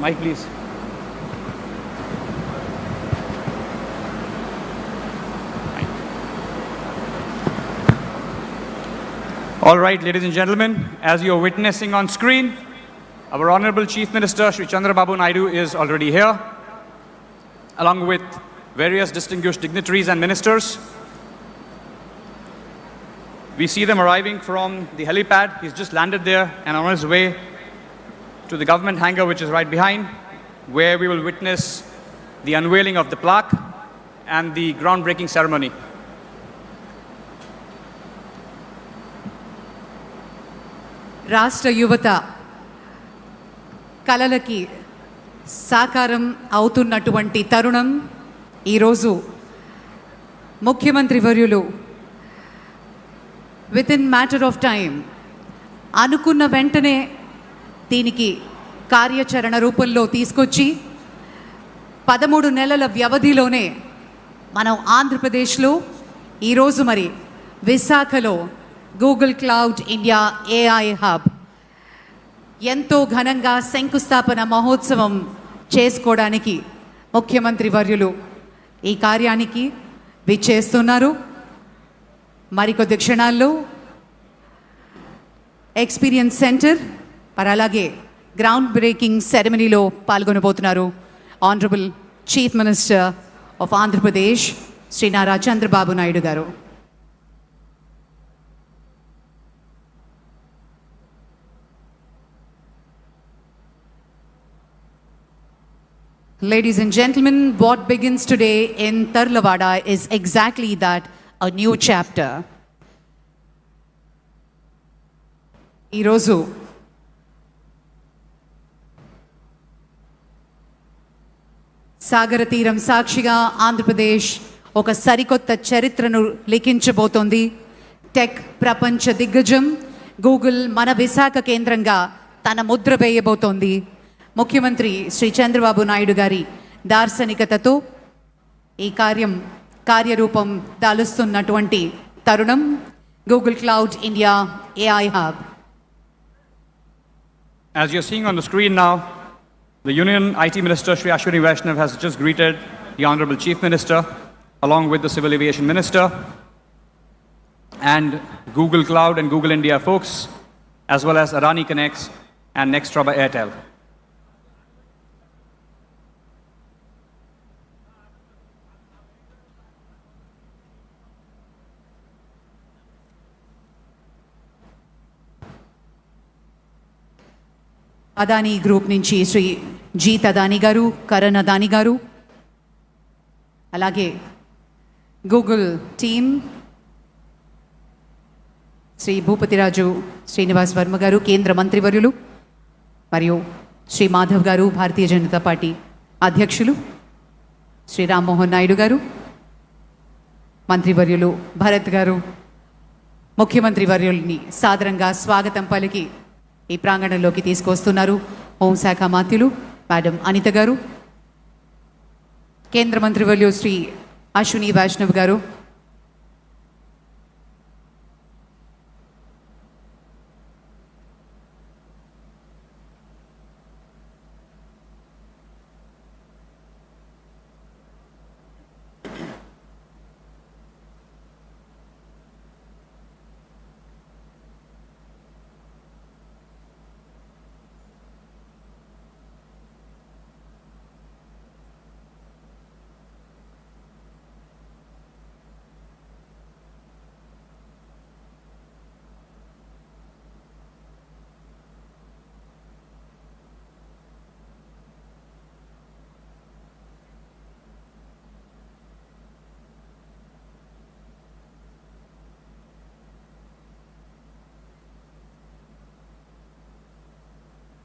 Mic, please. All right, ladies and gentlemen, as you're witnessing on screen, our Honorable Chief Minister, Shri Chandrababu Naidu, is already here, along with various distinguished dignitaries and ministers. We see them arriving from the helipad. He's just landed there and on his way to the government hangar, which is right behind, where we will witness the unveiling of the plaque and the groundbreaking ceremony. రాష్ట్ర యువత కలలకి సాకారం అవుతున్నటువంటి తరుణం ఈరోజు ముఖ్యమంత్రి వర్యులు with in matter of time అనుకున్న వెంటనే దీనికి కార్యాచరణ రూపంలో తీసుకొచ్చి 13 నెలల వ్యవధిలోనే మనం ఆంధ్రప్రదేశ్లో ఈరోజు మరి విశాఖలో Google cloud India AI hub ఎంతో ఘనంగా శంకుస్థాపన మహోత్సవం చేసుకోవడానికి ముఖ్యమంత్రి వర్యులు ఈ కార్యానికి విచ్చేస్తున్నారు. మరికొద్ది క్షణాల్లో ఎక్స్పీరియన్స్ సెంటర్ మరి అలాగే గ్రౌండ్ బ్రేకింగ్ సెరమనీలో పాల్గొనబోతున్నారు honourable chief minister of Andhra Pradesh Shri Nara Chandrababu Naidu garu. Ladies and gentlemen, what begins today in Tarlavada is exactly that, a new chapter. ఈరోజు సాగర తీరం సాక్షిగా ఆంధ్రప్రదేశ్ ఒక సరికొత్త చరిత్రను లిఖించబోతోంది. టెక్ ప్రపంచ దిగ్గజం గూగుల్ మన విశాఖ కేంద్రంగా తన ముద్ర వేయబోతోంది. ముఖ్యమంత్రి శ్రీ చంద్రబాబు నాయుడు గారి దార్శనికతతో ఈ కార్యరూపం దాలుస్తున్నటువంటి తరుణం Google cloud India AI hub. As you're seeing on the screen now, the Union IT Minister Shri has just greeted the Honorable Chief Minister along with the Civil Aviation Minister and Google Cloud and Google India folks, as well as Adani Connects and Nextra by Airtel. Adani group నుంచి శ్రీ జీత్ అదానీ గారు, కరణ్ అదానీ గారు, అలాగే Google team Shri Bhupathiraju Srinivas Varma గారు, కేంద్ర మంత్రివర్యులు, మరియు శ్రీ మాధవ్ గారు, Bharatiya Janata party అధ్యక్షులు శ్రీ రామ్మోహన్ నాయుడు గారు, మంత్రివర్యులు భరత్ గారు, ముఖ్యమంత్రి వర్యుల్ని సాదరంగా స్వాగతం పలికి ఈ ప్రాంగణంలోకి తీసుకొస్తున్నారు హోంశాఖ మాత్యులు మేడం అనిత గారు, కేంద్ర మంత్రివర్యులు శ్రీ అశ్విని వైష్ణవ్ గారు,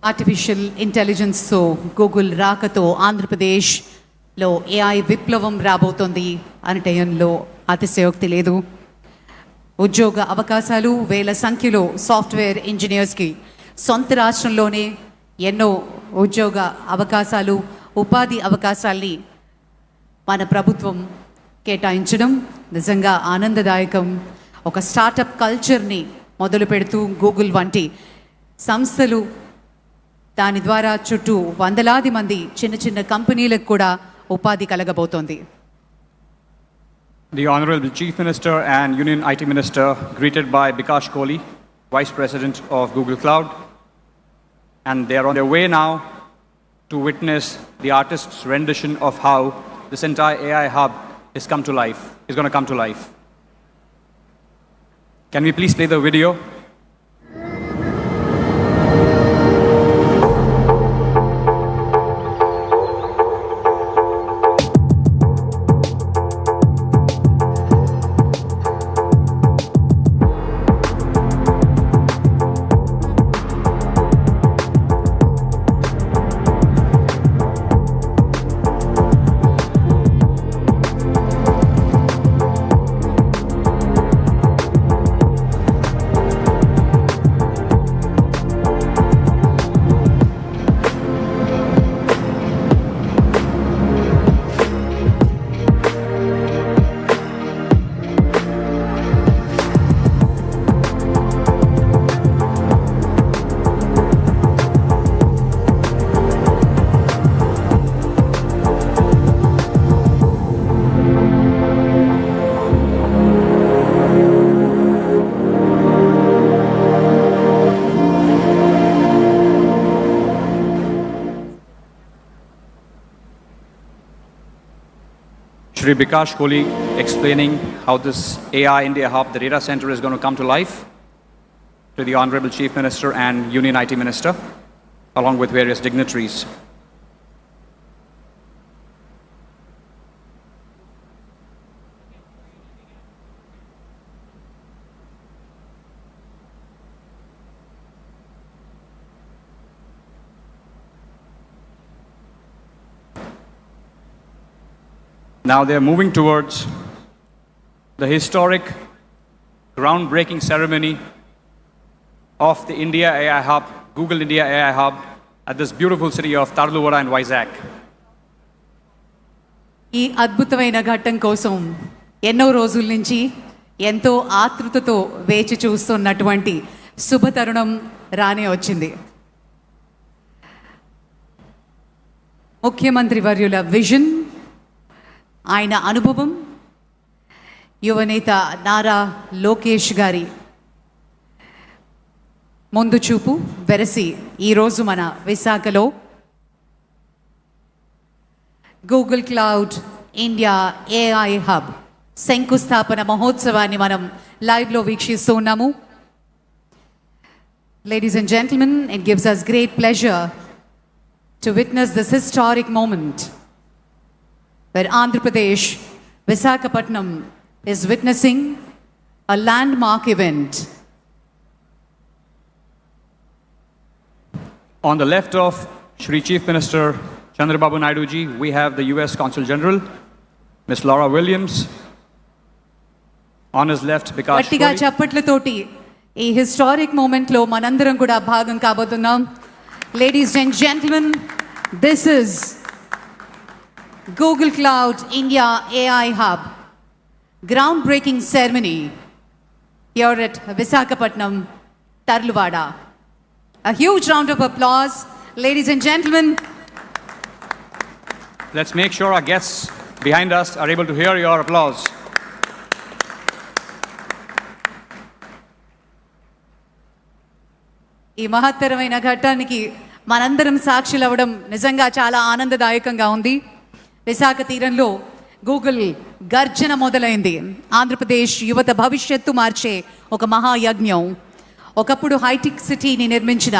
ఆర్టిఫిషియల్ ఇంటెలిజెన్స్తో గూగుల్ రాకతో ఆంధ్రప్రదేశ్లో ఏఐ విప్లవం రాబోతోంది అనటంలో అతిశయోక్తి లేదు. ఉద్యోగ అవకాశాలు వేల సంఖ్యలో సాఫ్ట్వేర్ ఇంజనీర్స్కి సొంత రాష్ట్రంలోనే ఎన్నో ఉద్యోగ అవకాశాలు, ఉపాధి అవకాశాల్ని మన ప్రభుత్వం కేటాయించడం నిజంగా ఆనందదాయకం. ఒక స్టార్టప్ కల్చర్ని మొదలు పెడుతూ గూగుల్ వంటి సంస్థలు దాని ద్వారా చుట్టూ వందలాది మంది చిన్న చిన్న కంపెనీలకు కూడా ఉపాధి కలగబోతోంది. The Honorable Chief Minister and Union IT Minister, greeted by Bikash Kohli, Vice President of Google Cloud, and they are on their way now to witness the artist's rendition of how this entire AI hub is going to come to life. Can we please play the video? Shri Bikash Kohli explaining how this AI India Hub, the data center, is going to come to life to the Honorable Chief Minister and Union IT Minister, along with various dignitaries. Now they're moving towards the historic groundbreaking ceremony of the India AI Hub, Google India AI Hub, at this beautiful city of Tarluvaru and Vizag. ఈ అద్భుతమైన ఘట్టం కోసం ఎన్నో రోజుల నుంచి ఎంతో ఆతృతతో వేచి చూస్తున్నటువంటి శుభతరుణం రానే వచ్చింది. ముఖ్యమంత్రి వర్యుల విజన్, ఆయన అనుభవం, యువనేత నారా లోకేష్ గారి ముందు చూపు వెరసి ఈరోజు మన విశాఖలో Google cloud India AI hub శంకుస్థాపన మహోత్సవాన్ని మనం లైవ్లో వీక్షిస్తూ ఉన్నాము. Ladies and gentlemen, it gives us great pleasure to witness this historic moment where Andhra Pradesh, Visakhapatnam is witnessing a landmark event. On the left of Shri Chief Minister Chandrababu Naidu ji, we have the US Consul General, Ms. Laura Williams. On his left, Bikash గట్టిగా Kohli. చప్పట్లతోటి ఈ historic మూమెంట్లో మనందరం కూడా భాగం కాబోతున్నాం. Ladies and gentlemen, this is Google Cloud India AI Hub groundbreaking ceremony here at Visakhapatnam, Tarluvaru. A huge round of applause, ladies and gentlemen. Let's make sure our guests behind us are able to hear your applause. ఈ మహత్తరమైన ఘట్టానికి మనందరం సాక్షులు అవ్వడం నిజంగా చాలా ఆనందదాయకంగా ఉంది. విశాఖ తీరంలో గూగుల్ గర్జన మొదలైంది. ఆంధ్రప్రదేశ్ యువత భవిష్యత్తు మార్చే ఒక మహాయజ్ఞం. ఒకప్పుడు హైటెక్ సిటీని నిర్మించిన,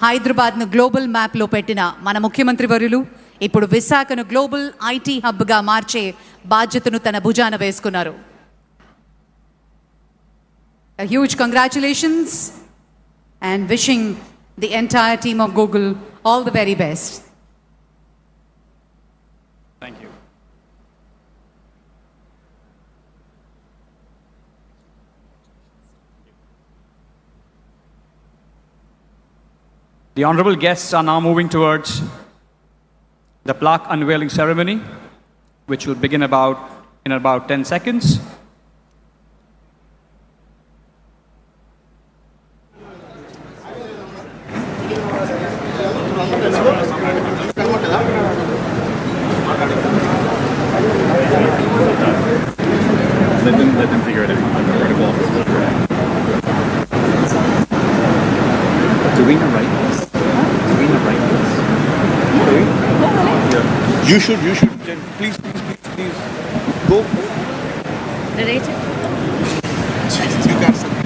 హైదరాబాద్ను గ్లోబల్ మ్యాప్లో పెట్టిన మన ముఖ్యమంత్రి వర్యులు ఇప్పుడు విశాఖను గ్లోబల్ ఐటీ హబ్గా మార్చే బాధ్యతను తన భుజాన వేసుకున్నారు. A huge congratulations and wishing the entire team of Google all the very best. Thank you. The honorable guests are now moving towards the plaque unveiling ceremony, which will begin in about 10 seconds. Do we have right this? Do we have right this? Sorry? Yeah. You should. Please. Go. Jesus, you got something.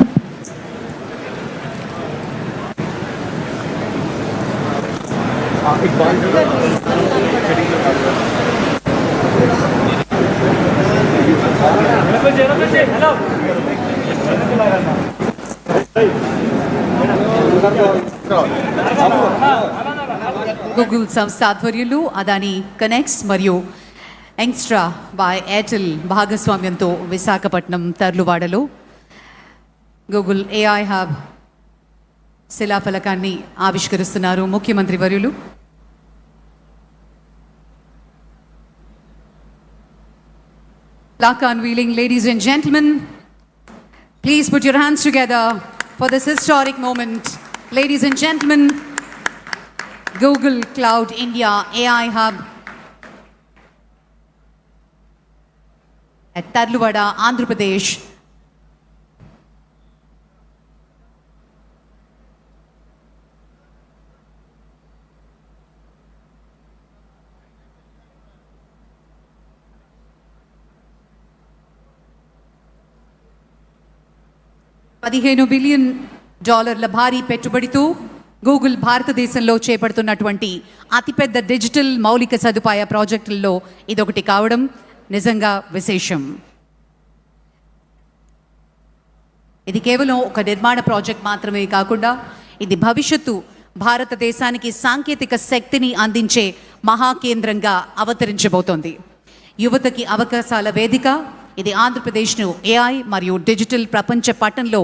Google సంస్థ ఆధ్వర్యంలో Adani connects మరియు యంగ్స్ట్రా by Airtel భాగస్వామ్యంతో Visakhapatnam తర్లువాడలో Google AI hub శిలాఫలకాన్ని ఆవిష్కరిస్తున్నారు ముఖ్యమంత్రి వర్యులు. Plaque unveiling, ladies and gentlemen. Please put your hands together for this historic moment. Ladies and gentlemen, Google Cloud India AI Hub at Tarluvada, Andhra Pradesh. $15 billion భారీ పెట్టుబడితో Google భారతదేశంలో చేపడుతున్నటువంటి అతిపెద్ద digital మౌలిక సదుపాయ ప్రాజెక్టుల్లో ఇదొకటి కావడం నిజంగా విశేషం. ఇది కేవలం ఒక నిర్మాణ ప్రాజెక్ట్ మాత్రమే కాకుండా ఇది భవిష్యత్తు భారతదేశానికి సాంకేతిక శక్తిని అందించే మహాకేంద్రంగా అవతరించబోతోంది. యువతకి అవకాశాల వేదిక. ఇది ఆంధ్రప్రదేశ్ను ఏఐ మరియు డిజిటల్ ప్రపంచ పటంలో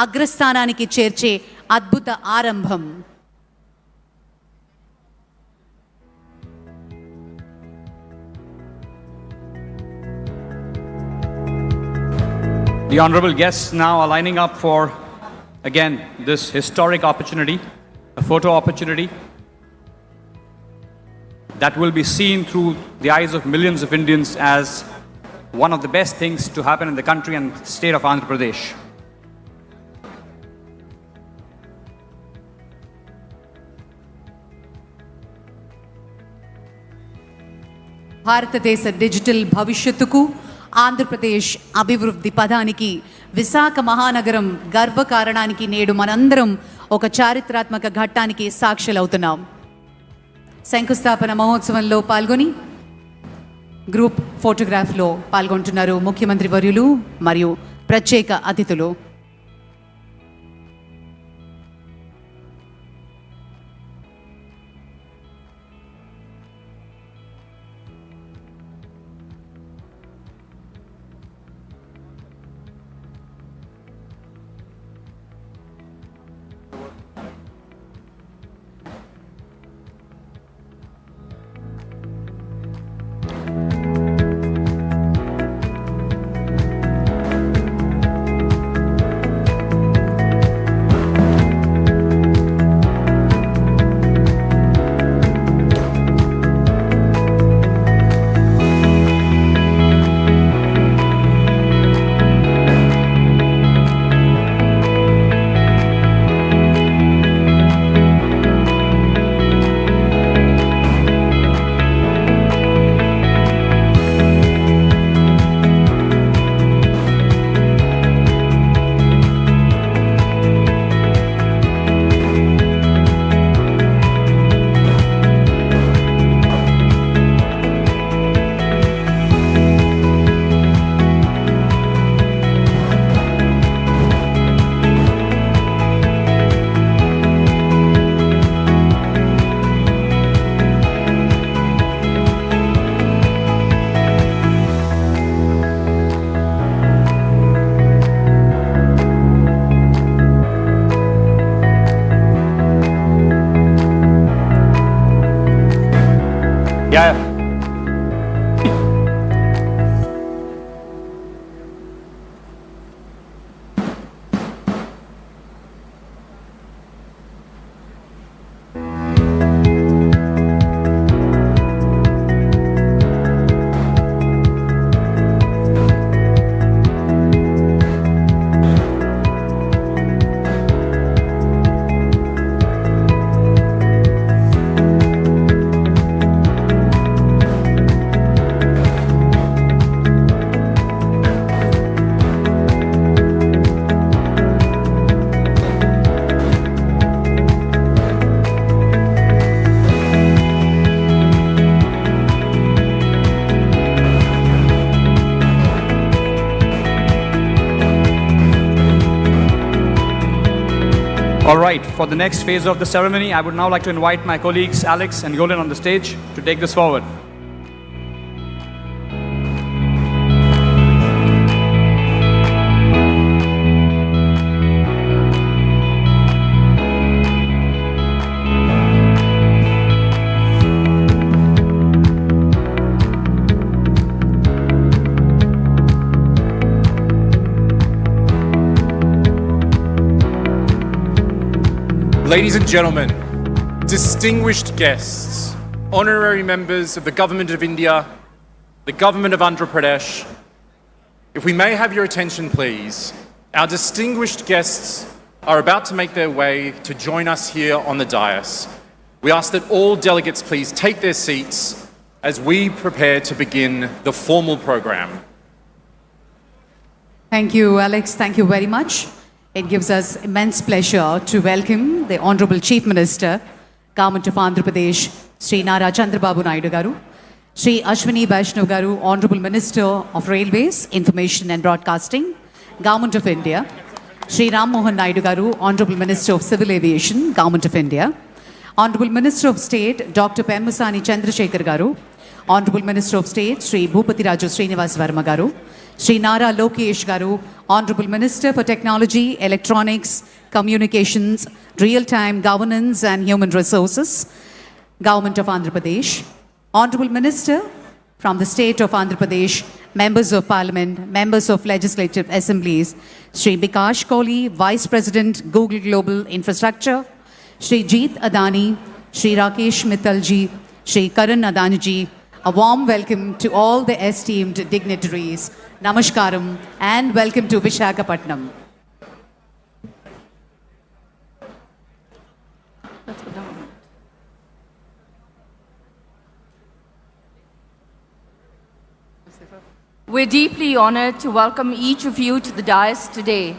అగ్రస్థానానికి చేర్చే అద్భుత ఆరంభం. The honorable guests now are lining up for, again, this historic opportunity, a photo opportunity that will be seen through the eyes of millions of Indians as one of the best things to happen in the country and state of Andhra Pradesh. భారతదేశ digital భవిష్యత్తుకు ఆంధ్రప్రదేశ్ అభివృద్ధి పదానికి విశాఖ మహానగరం గర్వకారణానికి నేడు మనందరం ఒక చారిత్రాత్మక ఘట్టానికి సాక్షులవుతున్నాం. శంకుస్థాపన మహోత్సవంలో పాల్గొని గ్రూప్ ఫోటోగ్రాఫ్లో పాల్గొంటున్నారు ముఖ్యమంత్రి వర్యులు మరియు ప్రత్యేక అతిథులు. All right, for the next phase of the ceremony, I would now like to invite my colleagues Alex and Yolan on the stage to take this forward. Ladies and gentlemen, distinguished guests, honorary members of the Government of India, the Government of Andhra Pradesh, if we may have your attention please, our distinguished guests are about to make their way to join us here on the dais. We ask that all delegates please take their seats as we prepare to begin the formal program. Thank you, Alex. Thank you very much. It gives us immense pleasure to welcome the Honorable Chief Minister, Government of Andhra Pradesh, Shri Chandrababu Naidu Garu, Shri Ashwini Vaishnav Garu, Honorable Minister of Railways, Information and Broadcasting, Government of India, Shri Ram Mohan Naidu Garu, Honorable Minister of Civil Aviation, Government of India, Honorable Minister of State, Dr. Pemmasani Chandrasekhar Garu, Honorable Minister of State, Shri Bhupati Raju Srinivas Verma Garu, Shri Nara Lokesh Garu, Honorable Minister for Technology, Electronics, Communications, Real-Time Governance and Human Resources, Government of Andhra Pradesh, Honorable Minister from the State of Andhra Pradesh, Members of Parliament, Members of Legislative Assemblies, Shri Bikash Kohli, Vice President, Google Global Infrastructure, Shri Jeet Adani, Shri Rakesh Mittalji, Shri Karan Adani, a warm welcome to all the esteemed dignitaries. Namaskaram and welcome to Visakhapatnam. We're deeply honored to welcome each of you to the dais today.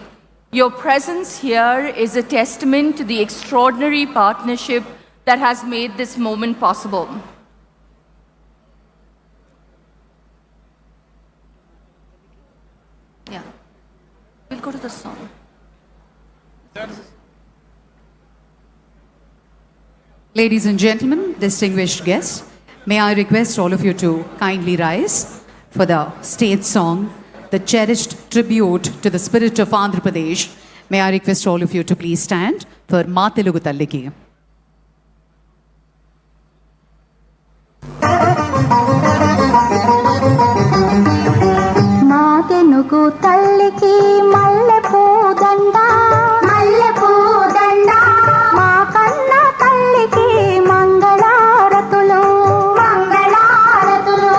Your presence here is a testament to the extraordinary partnership that has made this moment possible. Yeah, we'll go to the song. Ladies and gentlemen, distinguished guests, may I request all of you to kindly rise for the state song, the cherished tribute to the spirit of Andhra Pradesh. May I request all of you to please stand for Ma Telugu Talliki. తెనుగు తల్లికి మల్లె పూదండ మల్లె పూదండ మా కన్న తల్లికి మంగళారతులు మంగళారతులు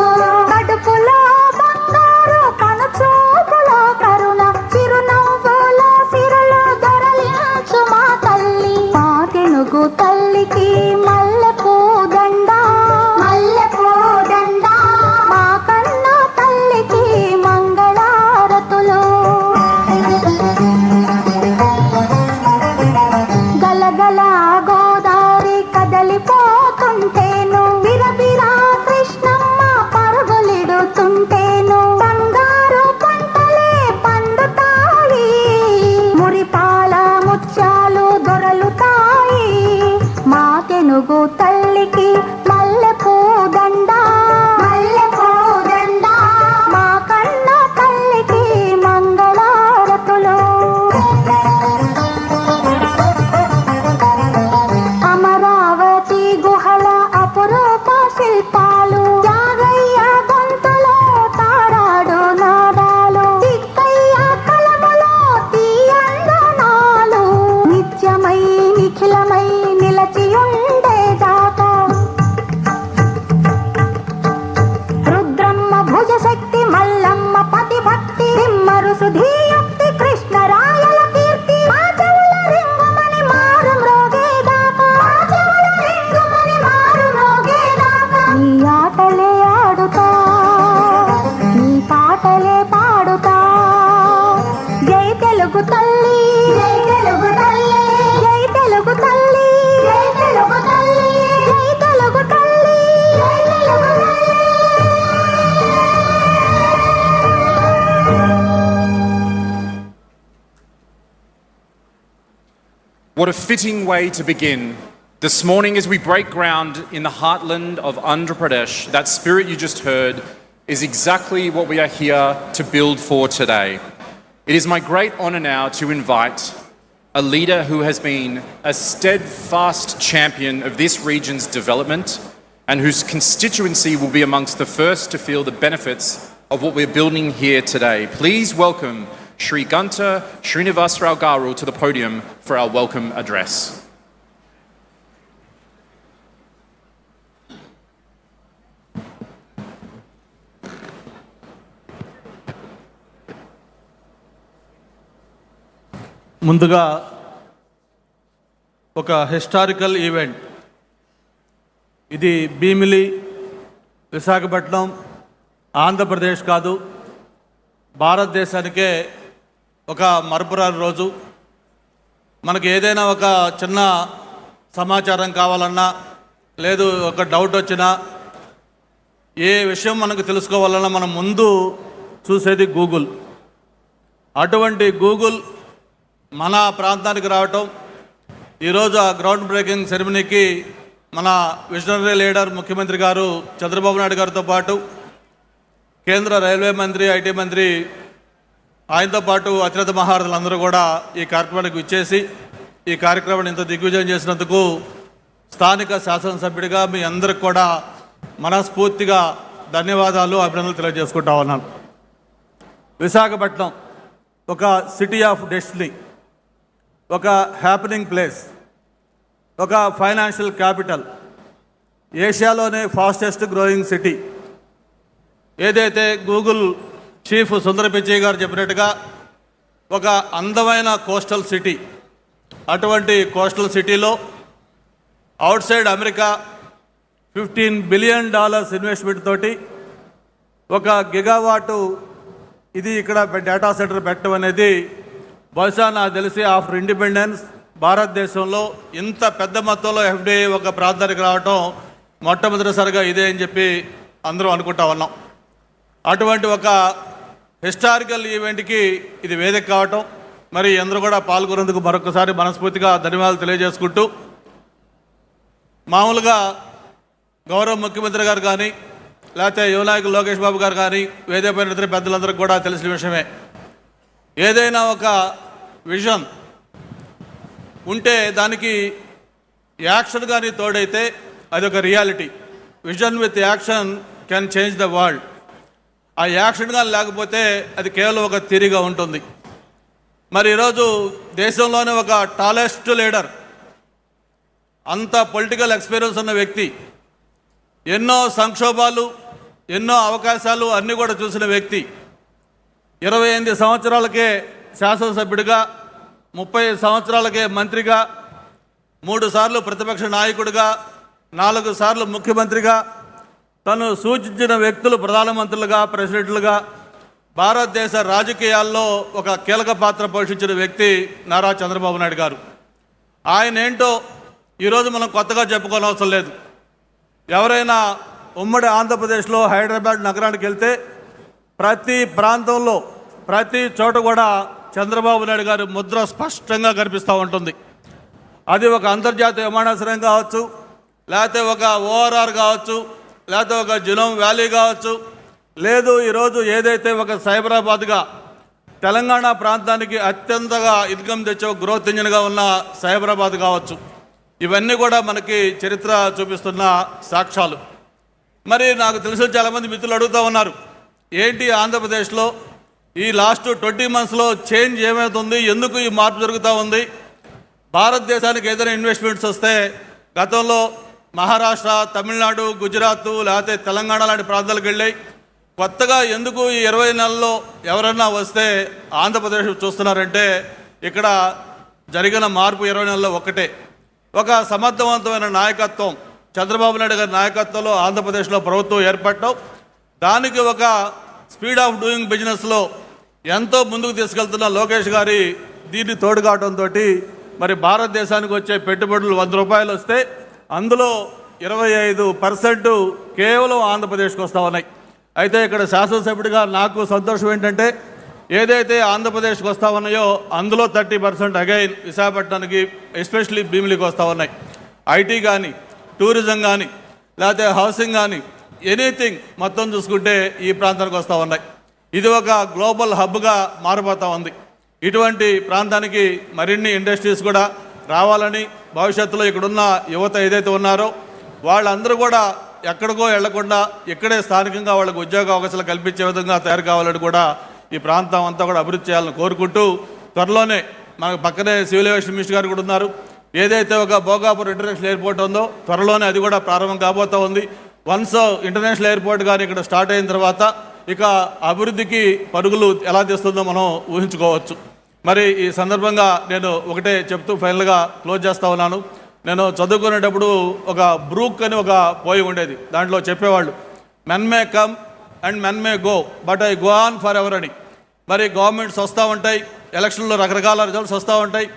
కడుపులో బంగారు కనుచూపులో కరుణ చిరునవ్వులో సిరులు దొరలించు మా తల్లి మా తెనుగు తల్లికి మల్లె పూదండ మల్లె పూదండ మా కన్న తల్లికి గలగల గోదావరి కదలిపోతుంటేను బిరబిరా కృష్ణమ్మ పరుగులిడుతుంటేను బంగారు పంటలే పండుతాయి మురిపాల ముత్యాలు దొరలుతాయి మా తెనుగు తల్లికి మల్లె పూదండ మల్లె పూదండ మా కన్న తల్లికి మంగళారతులు అమరావతి గుహల అపురూప శిల్పాలు యాగయ్య గొంతులో తారాడు నాదాలు తిక్కయ్య కలములో తీయందనాలు నిత్యమై నిఖిలమై నిలచియుండే దాకా What a fitting way to begin. This morning, as we break ground in the heartland of Andhra Pradesh, that spirit you just heard is exactly what we are here to build for today. It is my great honour now to invite a leader who has been a steadfast champion of this region's development and whose constituency will be amongst the first to feel the benefits of what we're building here today. Please welcome Shri Srinivasrao Garu to the podium for our welcome address. ముందుగా ఒక historical event ఇది భీమిలి విశాఖపట్నం ఆంధ్రప్రదేశ్ కాదు భారతదేశానికే ఒక మరపురాని రోజు. మనకి ఏదైనా ఒక చిన్న సమాచారం కావాలన్నా లేదు ఒక డౌట్ వచ్చినా ఏ విషయం మనకు తెలుసుకోవాలన్నా మనం ముందు చూసేది గూగుల్. అటువంటి గూగుల్ మన ప్రాంతానికి రావటం ఈరోజు ఆ గ్రౌండ్ బ్రేకింగ్ సెరమనీకి మన విజనరీ లీడర్ ముఖ్యమంత్రి గారు చంద్రబాబు నాయుడు గారితో పాటు కేంద్ర రైల్వే మంత్రి ఐటీ మంత్రి ఆయనతో పాటు అతిరథ మహారథులందరూ కూడా ఈ కార్యక్రమానికి విచ్చేసి ఈ కార్యక్రమాన్ని ఇంత దిగ్విజయం చేసినందుకు స్థానిక శాసనసభ్యుడిగా మీ అందరికి కూడా మనస్ఫూర్తిగా ధన్యవాదాలు అభినందనలు తెలియజేసుకుంటా ఉన్నాను. విశాఖపట్నం ఒక సిటీ ఆఫ్ డెస్టినీ, ఒక హ్యాపెనింగ్ ప్లేస్, ఒక ఫైనాన్షియల్ క్యాపిటల్, ఏషియాలోనే ఫాస్టెస్ట్ గ్రోయింగ్ సిటీ. ఏదైతే గూగుల్ చీఫ్ సుందర పిచ్చయ్య గారు చెప్పినట్టుగా ఒక అందమైన కోస్టల్ సిటీ. అటువంటి కోస్టల్ సిటీలో outside America $15 billion investment తోటి ఒక గిగావాటు ఇది ఇక్కడ డేటా సెంటర్ పెట్టడం అనేది బహుశా నాకు తెలిసి ఆఫ్టర్ ఇండిపెండెన్స్ భారతదేశంలో ఇంత పెద్ద మొత్తంలో ఎఫ్డిఐ ఒక ప్రాంతానికి రావటం మొట్టమొదటిసారిగా ఇదే అని చెప్పి అందరూ అనుకుంటా ఉన్నాం. అటువంటి ఒక హిస్టారికల్ ఈవెంట్కి ఇది వేదిక కావటం, మరి అందరూ కూడా పాల్గొనేందుకు మరొకసారి మనస్ఫూర్తిగా ధన్యవాదాలు తెలియజేసుకుంటూ, మామూలుగా గౌరవ ముఖ్యమంత్రి గారు కానీ లేకపోతే యువ నాయకులు లోకేష్ బాబు గారు కానీ వేదికపైన ఇతర పెద్దలందరికీ కూడా తెలిసిన విషయమే. ఏదైనా ఒక విజన్ ఉంటే దానికి యాక్షన్ కానీ తోడైతే అది ఒక reality. Vision with action can change the world. ఆ యాక్షన్ కానీ లేకపోతే అది కేవలం ఒక థియరీగా ఉంటుంది. మరి ఈరోజు దేశంలోనే ఒక టాలెస్ట్ లీడర్, అంత పొలిటికల్ ఎక్స్పీరియన్స్ ఉన్న వ్యక్తి, ఎన్నో సంక్షోభాలు ఎన్నో అవకాశాలు అన్నీ కూడా చూసిన వ్యక్తి, 28 సంవత్సరాలకే శాసనసభ్యుడిగా, 30 సంవత్సరాలకే మంత్రిగా, 3 సార్లు ప్రతిపక్ష నాయకుడిగా, 4 సార్లు ముఖ్యమంత్రిగా, తను సూచించిన వ్యక్తులు ప్రధానమంత్రులుగా ప్రెసిడెంట్లుగా భారతదేశ రాజకీయాల్లో ఒక కీలక పాత్ర పోషించిన వ్యక్తి నారా చంద్రబాబు నాయుడు గారు. ఆయన ఏంటో ఈరోజు మనం కొత్తగా చెప్పుకోనవసరం లేదు. ఎవరైనా ఉమ్మడి ఆంధ్రప్రదేశ్లో హైదరాబాద్ నగరానికి వెళ్తే ప్రతి ప్రాంతంలో ప్రతి చోట కూడా చంద్రబాబు నాయుడు గారి ముద్ర స్పష్టంగా కనిపిస్తూ ఉంటుంది. అది ఒక అంతర్జాతీయ విమానాశ్రయం కావచ్చు, లేకపోతే ఒక ఓఆర్ఆర్ కావచ్చు, లేకపోతే ఒక జినోమ్ వ్యాలీ కావచ్చు, లేదు ఈరోజు ఏదైతే ఒక సైబరాబాద్గా తెలంగాణ ప్రాంతానికి అత్యంతగా ఇన్కమ్ తెచ్చే గ్రోత్ ఇంజిన్గా ఉన్న సైబరాబాద్ కావచ్చు, ఇవన్నీ కూడా మనకి చరిత్ర చూపిస్తున్న సాక్ష్యాలు. మరి నాకు తెలిసిన చాలామంది మిత్రులు అడుగుతూ ఉన్నారు, ఏంటి ఆంధ్రప్రదేశ్లో ఈ లాస్ట్ 20 మంత్స్లో చేంజ్ ఏమవుతుంది, ఎందుకు ఈ మార్పు జరుగుతూ ఉంది? భారతదేశానికి ఏదైనా ఇన్వెస్ట్మెంట్స్ వస్తే గతంలో మహారాష్ట్ర, తమిళనాడు, గుజరాత్ లేకపోతే తెలంగాణ లాంటి ప్రాంతాలకు వెళ్ళాయి. కొత్తగా ఎందుకు ఈ 20 నెలల్లో ఎవరన్నా వస్తే ఆంధ్రప్రదేశ్ చూస్తున్నారంటే ఇక్కడ జరిగిన మార్పు 20 నెలల్లో ఒక్కటే. ఒక సమర్థవంతమైన నాయకత్వం, చంద్రబాబు నాయుడు గారి నాయకత్వంలో ఆంధ్రప్రదేశ్లో ప్రభుత్వం ఏర్పడటం, దానికి ఒక స్పీడ్ ఆఫ్ డూయింగ్ బిజినెస్లో ఎంతో ముందుకు తీసుకెళ్తున్న లోకేష్ గారి దీన్ని తోడు కావడంతో మరి భారతదేశానికి వచ్చే పెట్టుబడులు 100 రూపాయలు వస్తే అందులో 25% కేవలం ఆంధ్రప్రదేశ్కి వస్తూ ఉన్నాయి. అయితే ఇక్కడ శాసనసభ్యుడిగా నాకు సంతోషం ఏంటంటే ఏదైతే ఆంధ్రప్రదేశ్కి వస్తూ ఉన్నాయో అందులో 30% అగైన్ విశాఖపట్నానికి ఎస్పెషలీ భీమిలికి వస్తూ ఉన్నాయి. ఐటీ కానీ, టూరిజం కానీ, లేకపోతే హౌసింగ్ కానీ, ఎనీథింగ్ మొత్తం చూసుకుంటే ఈ ప్రాంతానికి వస్తూ ఉన్నాయి. ఇది ఒక గ్లోబల్ హబ్గా మారిపోతూ ఉంది. ఇటువంటి ప్రాంతానికి మరిన్ని ఇండస్ట్రీస్ కూడా రావాలని, భవిష్యత్తులో ఇక్కడున్న యువత ఏదైతే ఉన్నారో వాళ్ళందరూ కూడా ఎక్కడికో వెళ్లకుండా ఇక్కడే స్థానికంగా వాళ్ళకు ఉద్యోగ అవకాశాలు కల్పించే విధంగా తయారు కావాలని కూడా ఈ ప్రాంతం అంతా కూడా అభివృద్ధి చేయాలని కోరుకుంటూ, త్వరలోనే మనకు పక్కనే సివిల్ ఏవియేషన్ మినిస్టర్ గారు కూడా ఉన్నారు. ఏదైతే ఒక భోగాపురం ఇంటర్నేషనల్ ఎయిర్పోర్ట్ ఉందో త్వరలోనే అది కూడా ప్రారంభం కాబోతూ ఉంది. వన్స్ ఇంటర్నేషనల్ ఎయిర్పోర్ట్ కానీ ఇక్కడ స్టార్ట్ అయిన తర్వాత ఇక అభివృద్ధికి పరుగులు ఎలా తీస్తుందో మనం ఊహించుకోవచ్చు. మరి ఈ సందర్భంగా నేను ఒకటే చెప్తూ ఫైనల్గా క్లోజ్ చేస్తూ ఉన్నాను. నేను చదువుకునేటప్పుడు ఒక బ్రూక్ అని ఒక పోయి ఉండేది. దాంట్లో చెప్పేవాళ్ళు, men may come and men may go but I go on for ever అని. మరి గవర్నమెంట్స్ వస్తూ ఉంటాయి, ఎలక్షన్లో రకరకాల రిజల్ట్స్ వస్తూ ఉంటాయి.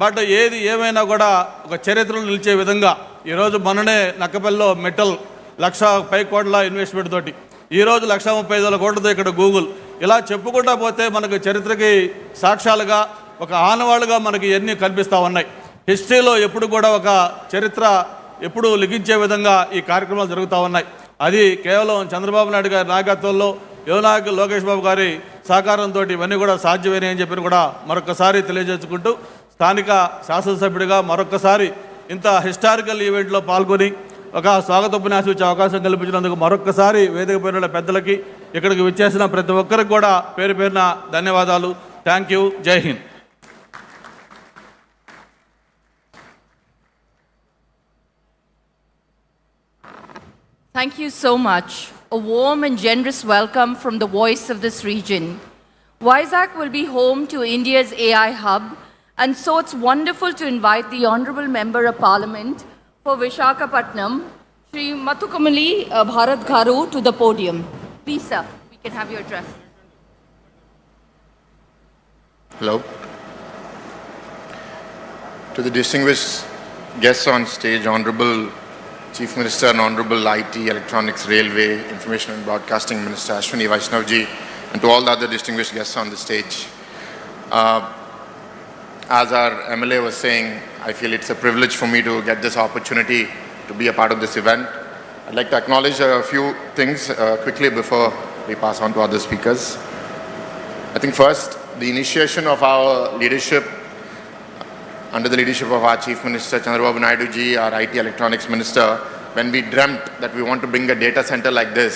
బట్ ఏది ఏమైనా కూడా ఒక చరిత్రలో నిలిచే విధంగా ఈరోజు మొన్ననే నక్కపల్లిలో మెటల్ 1,00,000 కోట్ల ఇన్వెస్ట్మెంట్ తోటి, ఈరోజు 1,35,000 కోట్లతో ఇక్కడ గూగుల్, ఇలా చెప్పుకుంటా పోతే మనకు చరిత్రకి సాక్ష్యాలుగా ఒక ఆనవాళ్ళుగా మనకి ఎన్ని కనిపిస్తూ ఉన్నాయి. హిస్టరీలో ఎప్పుడు కూడా ఒక చరిత్ర ఎప్పుడు లిఖించే విధంగా ఈ కార్యక్రమాలు జరుగుతూ ఉన్నాయి. అది కేవలం చంద్రబాబు నాయుడు గారి నాయకత్వంలో, యువనాయకులు లోకేష్ బాబు గారి సహకారంతో ఇవన్నీ కూడా సాధ్యమేనని అని చెప్పి కూడా మరొకసారి తెలియజేసుకుంటూ, స్థానిక శాసనసభ్యుడిగా మరొకసారి ఇంత హిస్టారికల్ ఈవెంట్లో పాల్గొని ఒక స్వాగతోపన్యాసం ఇచ్చే అవకాశం కల్పించినందుకు మరొకసారి వేదిక పైన పెద్దలకి, ఇక్కడికి విచ్చేసిన ప్రతి ఒక్కరికి కూడా పేరు పేరున ధన్యవాదాలు. Thank you. జై Hind. Thank you so much. A warm and generous welcome from the voice of this region. Vizag will be home to India's AI hub, and so it's wonderful to invite the Honorable Member of Parliament for Visakhapatnam, Shri Mathukamali Bharat Garu, to the podium. Please, sir, we can have your address. Hello. To the distinguished guests on stage, Honorable Chief Minister and Honorable IT, Electronics, Railway, Information and Broadcasting Minister Ashwini Vaishnavji, and to all the other distinguished guests on the stage. As our MLA was saying, I feel it's a privilege for me to get this opportunity to be a part of this event. I'd like to acknowledge a few things quickly before we pass on to other speakers. I think first, the initiation of our leadership under the leadership of our Chief Minister Chandrababu Naidu ji, our IT Electronics Minister, when we dreamt that we want to bring a data center like this,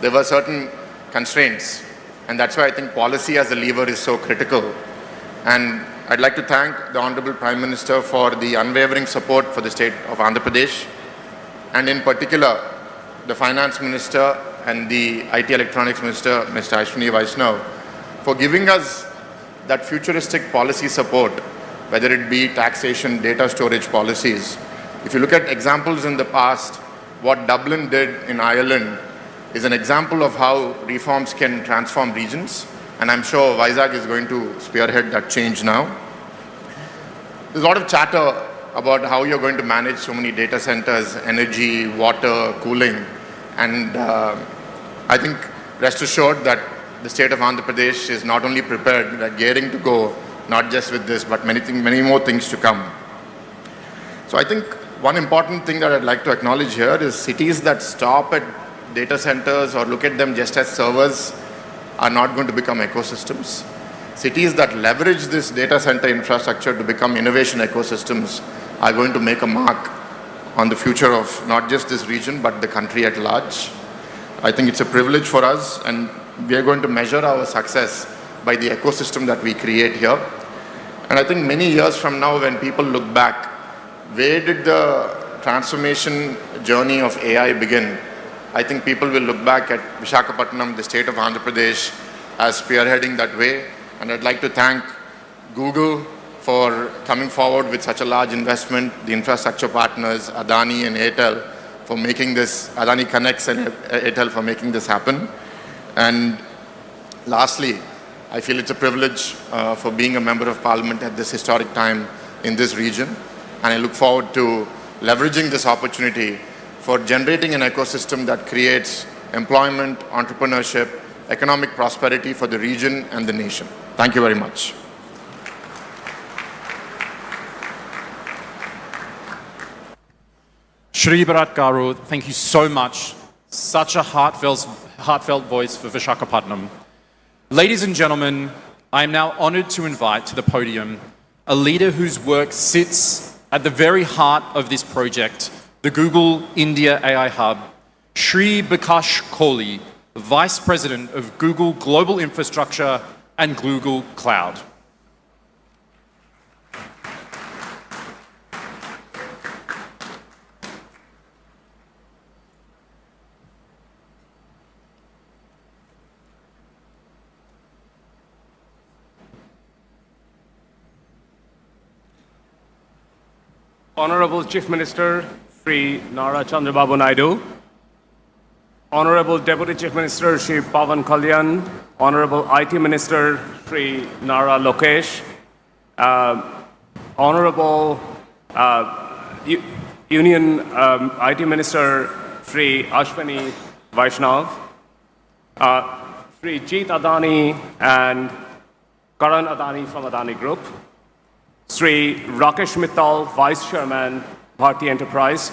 there were certain constraints, and that's why I think policy as a lever is so critical. And I'd like to thank the Honorable Prime Minister for the unwavering support for the state of Andhra Pradesh, and in particular the Finance Minister and the IT Electronics Minister, Mr. Ashwini Vaishnav, for giving us that futuristic policy support, whether it be taxation, data storage policies. If you look at examples in the past, what Dublin did in Ireland is an example of how reforms can transform regions, and I'm sure Vizag is going to spearhead that change now. There's a lot of chatter about how you're going to manage so many data centers, energy, water, cooling, and I think rest assured that the state of Andhra Pradesh is not only prepared, we're gearing to go, not just with this, but many more things to come. So I think one important thing that I'd like to acknowledge here is cities that stop at data centers or look at them just as servers are not going to become ecosystems. Cities that leverage this data center infrastructure to become innovation ecosystems are going to make a mark on the future of not just this region, but the country at large. I think it's a privilege for us, and we are going to measure our success by the ecosystem that we create here. And I think many years from now, when people look back, where did the transformation journey of AI begin? I think people will look back at Visakhapatnam, the state of Andhra Pradesh, as spearheading that way. And I'd like to thank Google for coming forward with such a large investment, the infrastructure partners, Adani and Airtel, for making this, Adani Connects and Airtel for making this happen. And lastly, I feel it's a privilege for being a member of Parliament at this historic time in this region, and I look forward to leveraging this opportunity for generating an ecosystem that creates employment, entrepreneurship, economic prosperity for the region and the nation. Thank you very much. Shri Garu, thank you so much. Such a heartfelt voice for Visakhapatnam. Ladies and gentlemen, I am now honored to invite to the podium a leader whose work sits at the very heart of this project, the Google India AI Hub, Shri Kohli, Vice President of Google Global Infrastructure and Google Cloud. Honorable Chief Minister Shri Chandrababu Naidu, Honorable Deputy Chief Minister Shri Pawan Kalyan, Honorable IT Minister Shri Nara Lokesh, Honorable Union IT Minister Shri Ashwini Vaishnav, Shri Jeet Adani and Karan Adani from Adani Group, Shri Rakesh Mittal, Vice Chairman, Bharti Enterprise,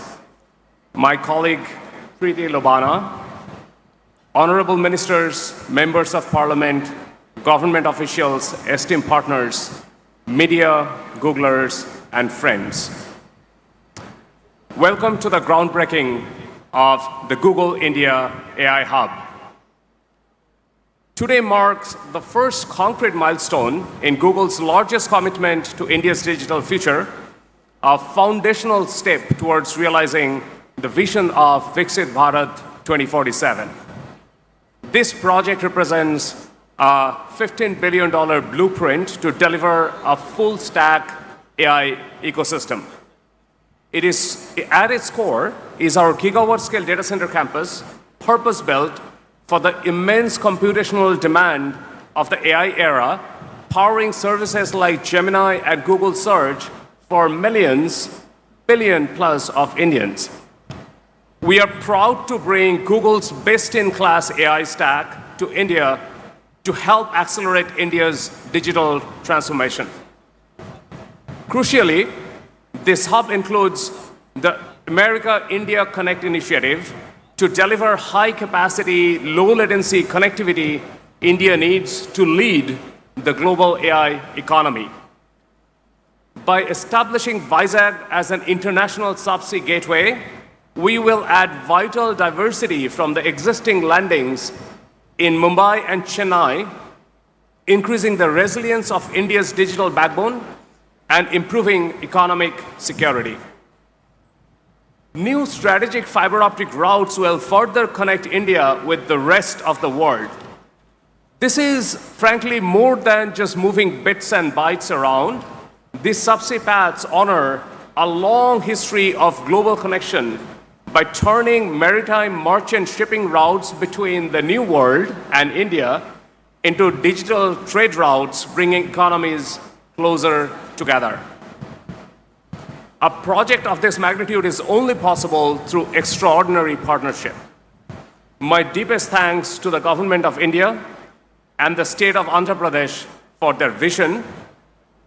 my colleague Preeti Lobana, Honorable Ministers, Members of Parliament, government officials, esteemed partners, media, Googlers, and friends. Welcome to the groundbreaking of the Google India AI Hub. Today marks the first concrete milestone in Google's largest commitment to India's digital future, a foundational step towards realizing the vision of Viksit Bharat 2047. This project represents a $15 billion blueprint to deliver a full-stack AI ecosystem. It is, at its core, is our gigawatt-scale data center campus, purpose-built for the immense computational demand of the AI era, powering services like Gemini and Google Search for millions, billion plus of Indians. We are proud to bring Google's best-in-class AI stack to India to help accelerate India's digital transformation. Crucially, this hub includes the America-India Connect initiative to deliver high-capacity, low-latency connectivity India needs to lead the global AI economy. By establishing Vizag as an international subsea gateway, we will add vital diversity from the existing landings in Mumbai and Chennai, increasing the resilience of India's digital backbone and improving economic security. New strategic fiber optic routes will further connect India with the rest of the world. This is, frankly, more than just moving bits and bytes around. These subsea paths honor a long history of global connection by turning maritime merchant shipping routes between the New World and India into digital trade routes, bringing economies closer together. A project of this magnitude is only possible through extraordinary partnership. My deepest thanks to the Government of India and the State of Andhra Pradesh for their vision.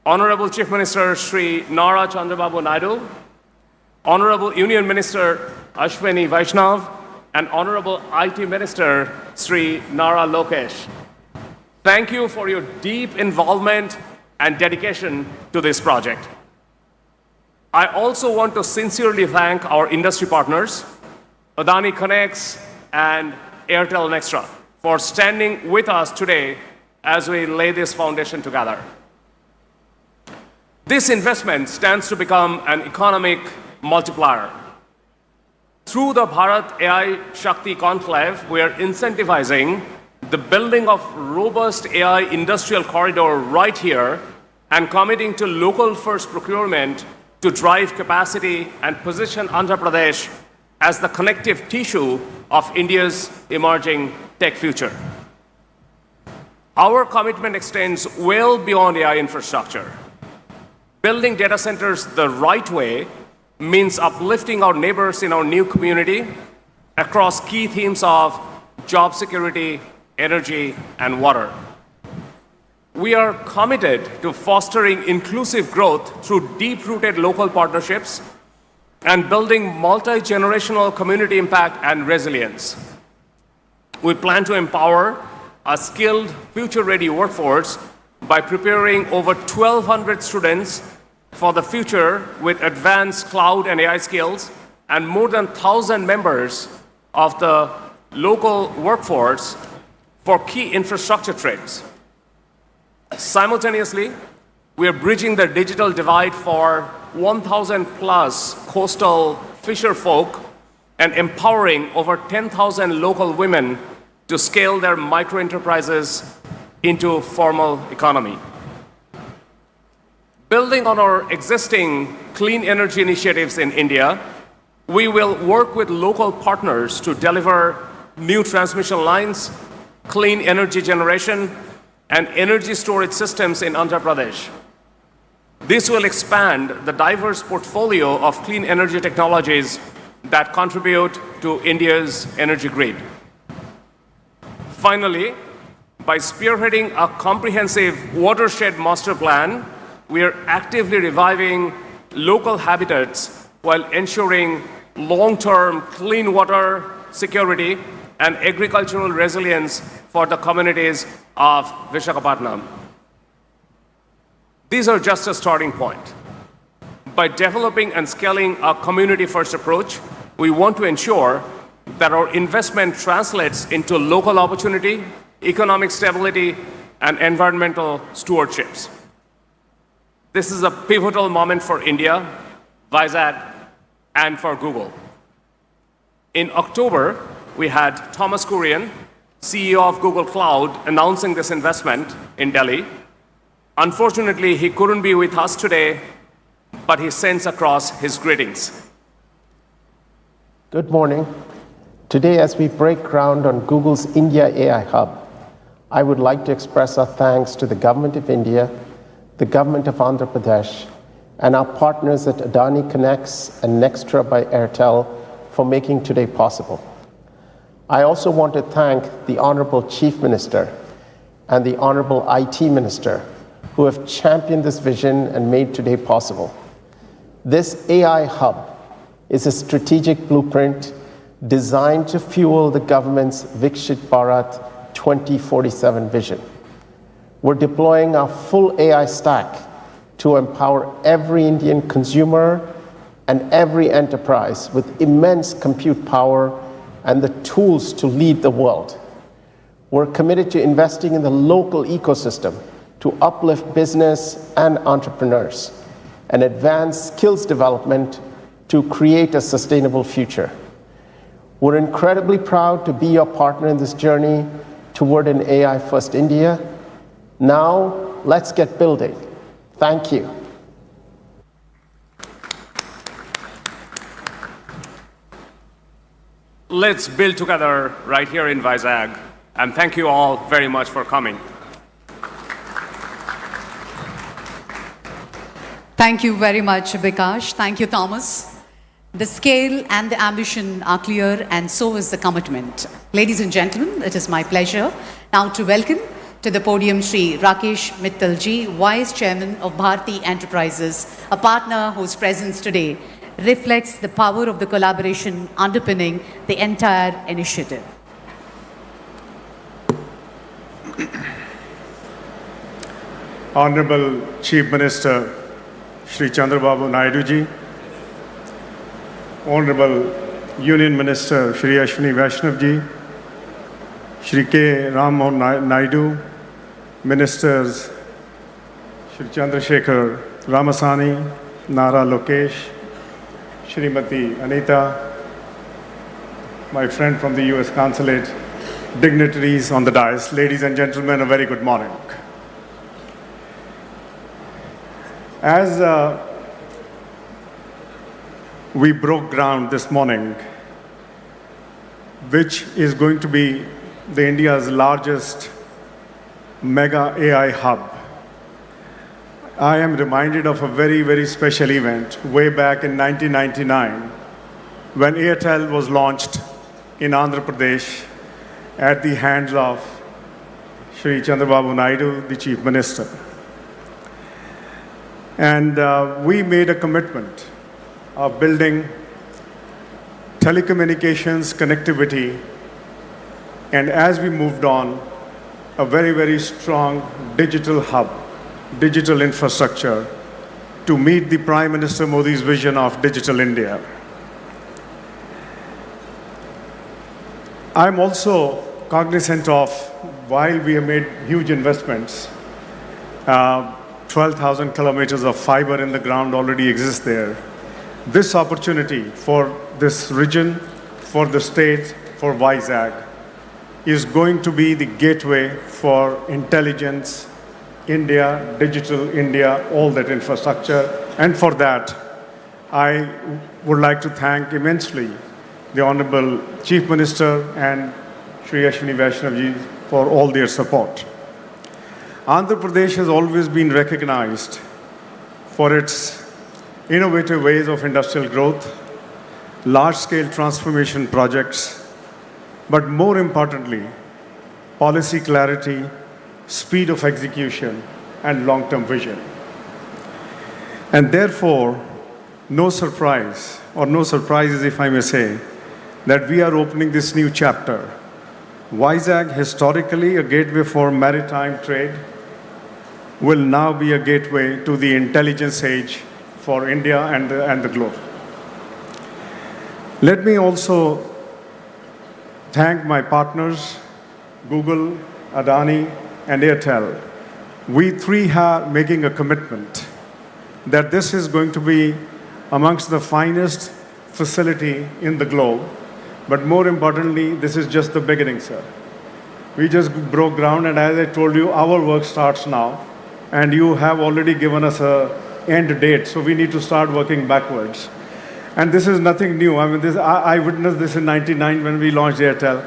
Honorable Chief Minister Shri Nara Chandrababu Naidu, Honorable Union Minister Ashwini Vaishnav, and Honorable IT Minister Shri Nara Lokesh. Thank you for your deep involvement and dedication to this project. I also want to sincerely thank our industry partners, Adani Connects and Airtel Nextra, for standing with us today as we lay this foundation together. This investment stands to become an economic multiplier. Through the Bharat AI Shakti Conclave, we are incentivizing the building of robust AI industrial corridor right here and committing to local first procurement to drive capacity and position Andhra Pradesh as the connective tissue of India's emerging tech future. Our commitment extends well beyond AI infrastructure. Building data centers the right way means uplifting our neighbors in our new community across key themes of job security, energy, and water. We are committed to fostering inclusive growth through deep-rooted local partnerships and building multi-generational community impact and resilience. We plan to empower a skilled, future-ready workforce by preparing over 1,200 students for the future with advanced cloud and AI skills, and more than 1,000 members of the local workforce for key infrastructure trades. Simultaneously, we are bridging the digital divide for 1,000 plus coastal fisher folk and empowering over 10,000 local women to scale their micro enterprises into formal economy. Building on our existing clean energy initiatives in India, we will work with local partners to deliver new transmission lines, clean energy generation, and energy storage systems in Andhra Pradesh. This will expand the diverse portfolio of clean energy technologies that contribute to India's energy grid. Finally, by spearheading a comprehensive watershed master plan, we are actively reviving local habitats while ensuring long-term clean water security and agricultural resilience for the communities of Visakhapatnam. These are just a starting point. By developing and scaling a community-first approach, we want to ensure that our investment translates into local opportunity, economic stability, and environmental stewardships. This is a pivotal moment for India, Vizag, and for Google. In October, we had Thomas Kurian, CEO of Google Cloud, announcing this investment in Delhi. Unfortunately, he couldn't be with us today, but he sends across his greetings. Good morning. Today, as we break ground on Google's India AI Hub, I would like to express our thanks to the Government of India, the Government of Andhra Pradesh, and our partners at Adani Connects and Nextra by Airtel for making today possible. I also want to thank the Honorable Chief Minister and the Honorable IT Minister who have championed this vision and made today possible. This AI hub is a strategic blueprint designed to fuel the government's Vikshit Bharat 2047 vision. We're deploying our full AI stack to empower every Indian consumer and every enterprise with immense compute power and the tools to lead the world. We're committed to investing in the local ecosystem to uplift business and entrepreneurs and advance skills development to create a sustainable future. We're incredibly proud to be your partner in this journey toward an AI-first India. Now, let's get building. Thank you. Let's build together right here in Vizag, and thank you all very much for coming. Thank you very much, Bikash. Thank you, Thomas. The scale and the ambition are clear, and so is the commitment. Ladies and gentlemen, it is my pleasure now to welcome to the podium Shri Rakesh Mittalji, Vice Chairman of Bharti Enterprises, a partner whose presence today reflects the power of the collaboration underpinning the entire initiative. Honorable Chief Minister Shri Chandrababu Naidu ji, Honorable Union Minister Shri Ashwini Vaishnav ji, Shri K. Ram Mohan Naidu, Ministers Shri Chandrasekhar Ramasani, Nara Lokesh, Shrimati Anita, my friend from the US Consulate, dignitaries on the dais, ladies and gentlemen, a very good morning. As we broke ground this morning, which is going to be the India's largest mega AI hub, I am reminded of a very, very special event way back in 1999 when Airtel was launched in Andhra Pradesh at the hands of Shri Chandrababu Naidu, the Chief Minister. And we made a commitment of building telecommunications connectivity, and as we moved on, a very, very strong digital hub, digital infrastructure to meet the Prime Minister Modi's vision of Digital India. I'm also cognizant of, while we have made huge investments, 12,000 kilometers of fiber in the ground already exists there. This opportunity for this region, for the state, for Vizag, is going to be the gateway for intelligence, India, digital India, all that infrastructure. And for that, I would like to thank immensely the Honorable Chief Minister and Shri Vaishnavji for all their support. Andhra Pradesh has always been recognized for its innovative ways of industrial growth, large-scale transformation projects, but more importantly, policy clarity, speed of execution, and long-term vision. And therefore, no surprise, or no surprises if I may say, that we are opening this new chapter. Vizag, historically a gateway for maritime trade, will now be a gateway to the intelligence age for India and the globe. Let me also thank my partners, Google, Adani, and Airtel. We three are making a commitment that this is going to be amongst the finest facility in the globe. But more importantly, this is just the beginning, sir. We just broke ground, and as I told you, our work starts now. And you have already given us an end date, so we need to start working backwards. And this is nothing new. I mean, I witnessed this in '99 when we launched Airtel,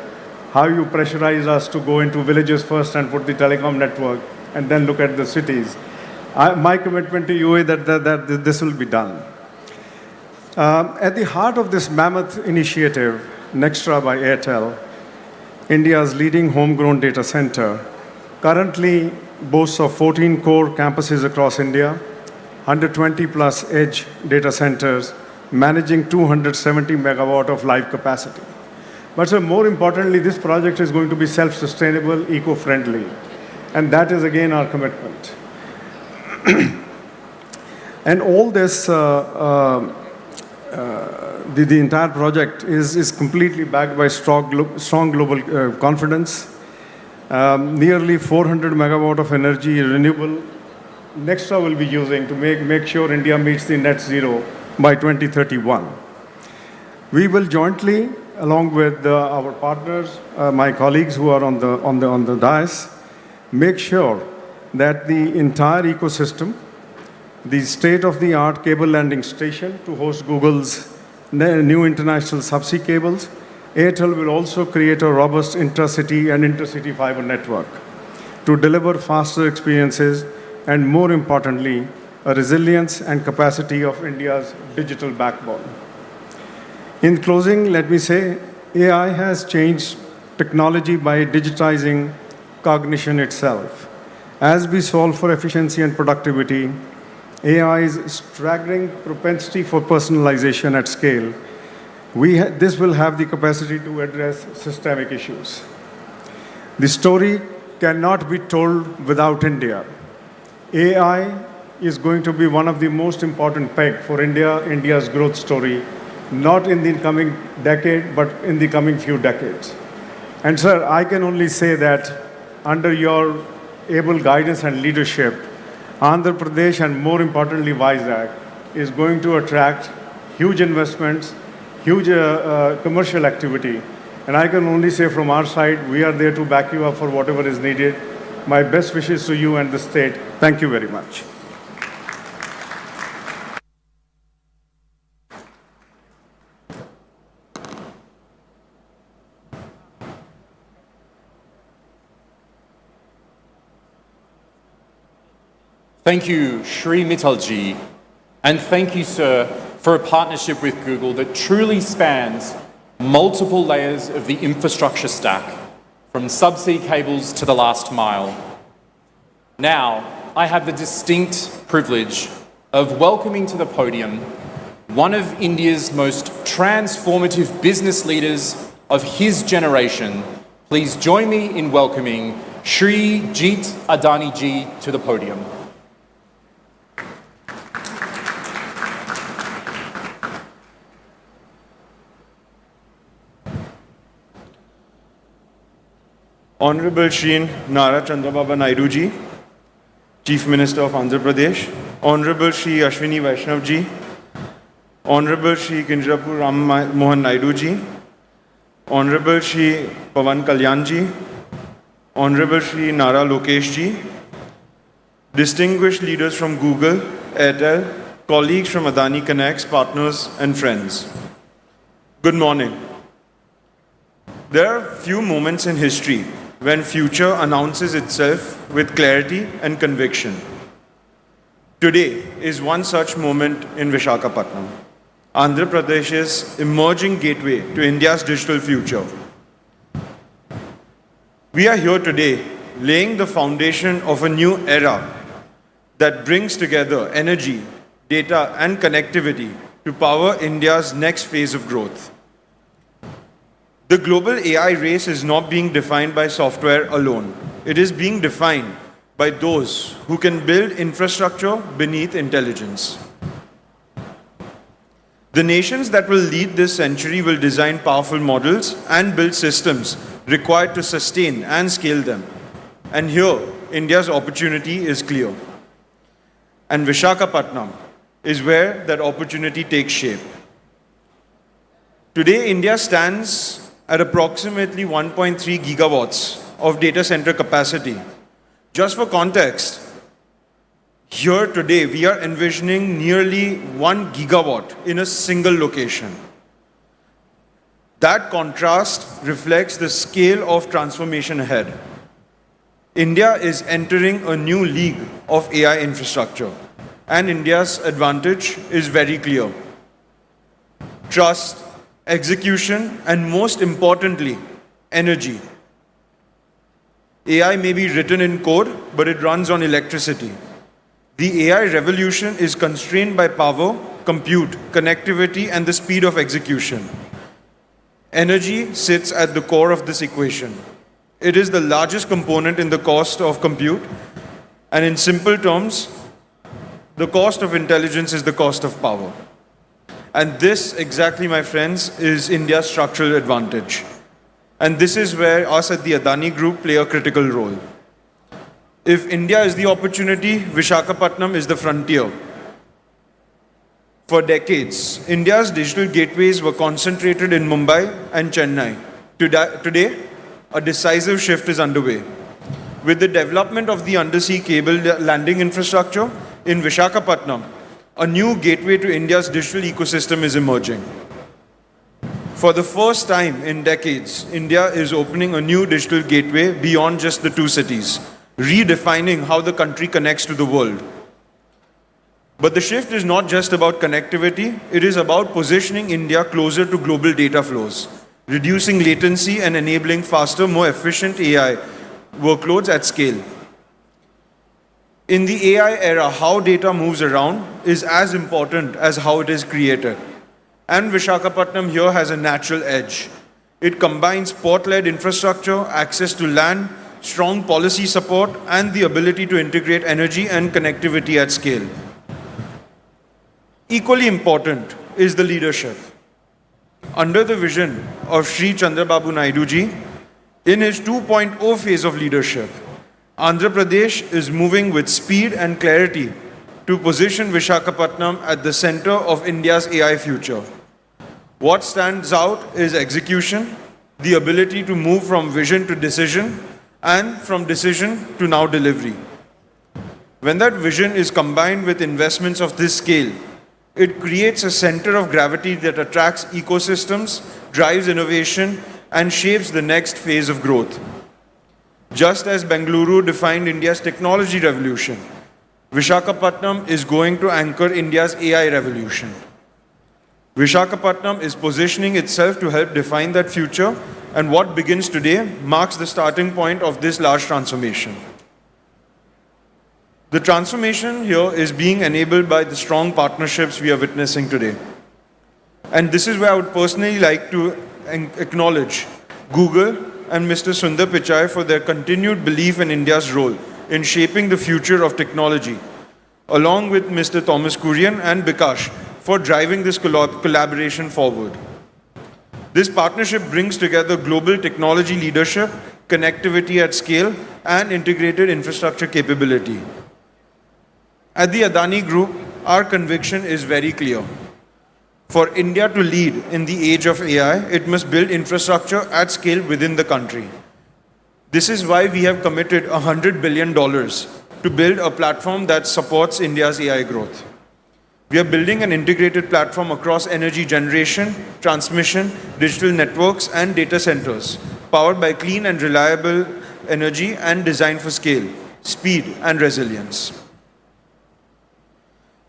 how you pressurized us to go into villages first and put the telecom network, and then look at the cities. My commitment to you is that this will be done. At the heart of this mammoth initiative, Nextra by Airtel, India's leading homegrown data center, currently boasts of 14 core campuses across India, 120 plus edge data centers, managing 270 megawatt of live capacity. But so more importantly, this project is going to be self-sustainable, eco-friendly. And that is again our commitment. And all this, the entire project is completely backed by strong global confidence. Nearly 400 megawatt of energy renewable Nextra will be using to make sure India meets the net zero by 2031. We will jointly, along with our partners, my colleagues who are on the dais, make sure that the entire ecosystem, the state-of-the-art cable landing station to host Google's new international subsea cables, Airtel will also create a robust intracity and intercity fiber network to deliver faster experiences and, more importantly, a resilience and capacity of India's digital backbone. In closing, let me say, AI has changed technology by digitizing cognition itself. As we solve for efficiency and productivity, AI's staggering propensity for personalization at scale, this will have the capacity to address systemic issues. The story cannot be told without India. AI is going to be one of the most important peg for India's growth story, not in the coming decade, but in the coming few decades. And sir, I can only say that under your able guidance and leadership, Andhra Pradesh and more importantly Vizag is going to attract huge investments, huge commercial activity. And I can only say from our side, we are there to back you up for whatever is needed. My best wishes to you and the state. Thank you very much. Thank you, Shri Mittalji, and thank you, sir, for a partnership with Google that truly spans multiple layers of the infrastructure stack, from subsea cables to the last mile. Now, I have the distinct privilege of welcoming to the podium one of India's most transformative business leaders of his generation. Please join me in welcoming Shri Jeet Adani ji to the podium. Honorable Shri Chandrababu Naidu ji, Chief Minister of Andhra Pradesh, Honorable Shri Ashwini Vaishnav ji, Honorable Shri Chandrababu Ram Mohan Naidu ji, Honorable Shri Pawan Kalyan ji, Honorable Shri Nara Lokesh ji, distinguished leaders from Google, Airtel, colleagues from Adani Connects, partners and friends. Good morning. There are few moments in history when future announces itself with clarity and conviction. Today is one such moment in Visakhapatnam, Andhra Pradesh's emerging gateway to India's digital future. We are here today laying the foundation of a new era that brings together energy, data and connectivity to power India's next phase of growth. The global AI race is not being defined by software alone. It is being defined by those who can build infrastructure beneath intelligence. The nations that will lead this century will design powerful models and build systems required to sustain and scale them. And here, India's opportunity is clear. And Visakhapatnam is where that opportunity takes shape. Today, India stands at approximately 1.3 gigawatts of data center capacity. Just for context, here today we are envisioning nearly 1 gigawatt in a single location. That contrast reflects the scale of transformation ahead. India is entering a new league of AI infrastructure, and India's advantage is very clear. Trust, execution, and most importantly, energy. AI may be written in code, but it runs on electricity. The AI revolution is constrained by power, compute, connectivity, and the speed of execution. Energy sits at the core of this equation. It is the largest component in the cost of compute, and in simple terms, the cost of intelligence is the cost of power. And this, exactly, my friends, is India's structural advantage. And this is where us at the Adani Group play a critical role. If India is the opportunity, Visakhapatnam is the frontier. For decades, India's digital gateways were concentrated in Mumbai and Chennai. Today, a decisive shift is underway. With the development of the undersea cable landing infrastructure in Visakhapatnam, a new gateway to India's digital ecosystem is emerging. For the first time in decades, India is opening a new digital gateway beyond just the two cities, redefining how the country connects to the world. But the shift is not just about connectivity, it is about positioning India closer to global data flows, reducing latency and enabling faster, more efficient AI workloads at scale. In the AI era, how data moves around is as important as how it is created. And Visakhapatnam here has a natural edge. It combines port-led infrastructure, access to land, strong policy support, and the ability to integrate energy and connectivity at scale. Equally important is the leadership. Under the vision of Shri Chandrababu Naidu ji, in his 2.0 phase of leadership, Andhra Pradesh is moving with speed and clarity to position Visakhapatnam at the center of India's AI future. What stands out is execution, the ability to move from vision to decision, and from decision to now delivery. When that vision is combined with investments of this scale, it creates a center of gravity that attracts ecosystems, drives innovation, and shapes the next phase of growth. Just as Bengaluru defined India's technology revolution, Visakhapatnam is going to anchor India's AI revolution. Visakhapatnam is positioning itself to help define that future, and what begins today marks the starting point of this large transformation. The transformation here is being enabled by the strong partnerships we are witnessing today. And this is where I would personally like to acknowledge Google and Mr. Sundar Pichai for their continued belief in India's role in shaping the future of technology, along with Mr. Thomas Kurian and Bikash for driving this collaboration forward. This partnership brings together global technology leadership, connectivity at scale, and integrated infrastructure capability. At the Adani Group, our conviction is very clear. For India to lead in the age of AI, it must build infrastructure at scale within the country. This is why we have committed $100 billion to build a platform that supports India's AI growth. We are building an integrated platform across energy generation, transmission, digital networks, and data centers, powered by clean and reliable energy and designed for scale, speed, and resilience.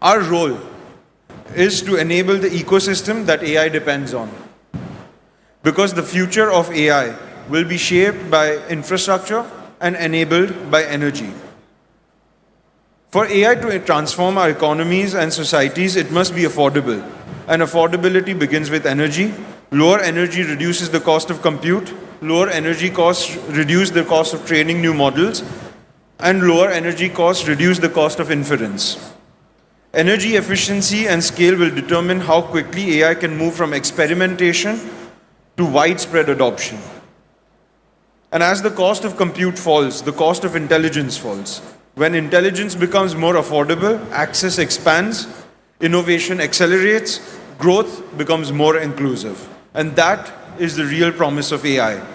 Our role is to enable the ecosystem that AI depends on. Because the future of AI will be shaped by infrastructure and enabled by energy. For AI to transform our economies and societies, it must be affordable. And affordability begins with energy. Lower energy reduces the cost of compute. Lower energy costs reduce the cost of training new models. And lower energy costs reduce the cost of inference. Energy efficiency and scale will determine how quickly AI can move from experimentation to widespread adoption. And as the cost of compute falls, the cost of intelligence falls. When intelligence becomes more affordable, access expands, innovation accelerates, growth becomes more inclusive. And that is the real promise of AI.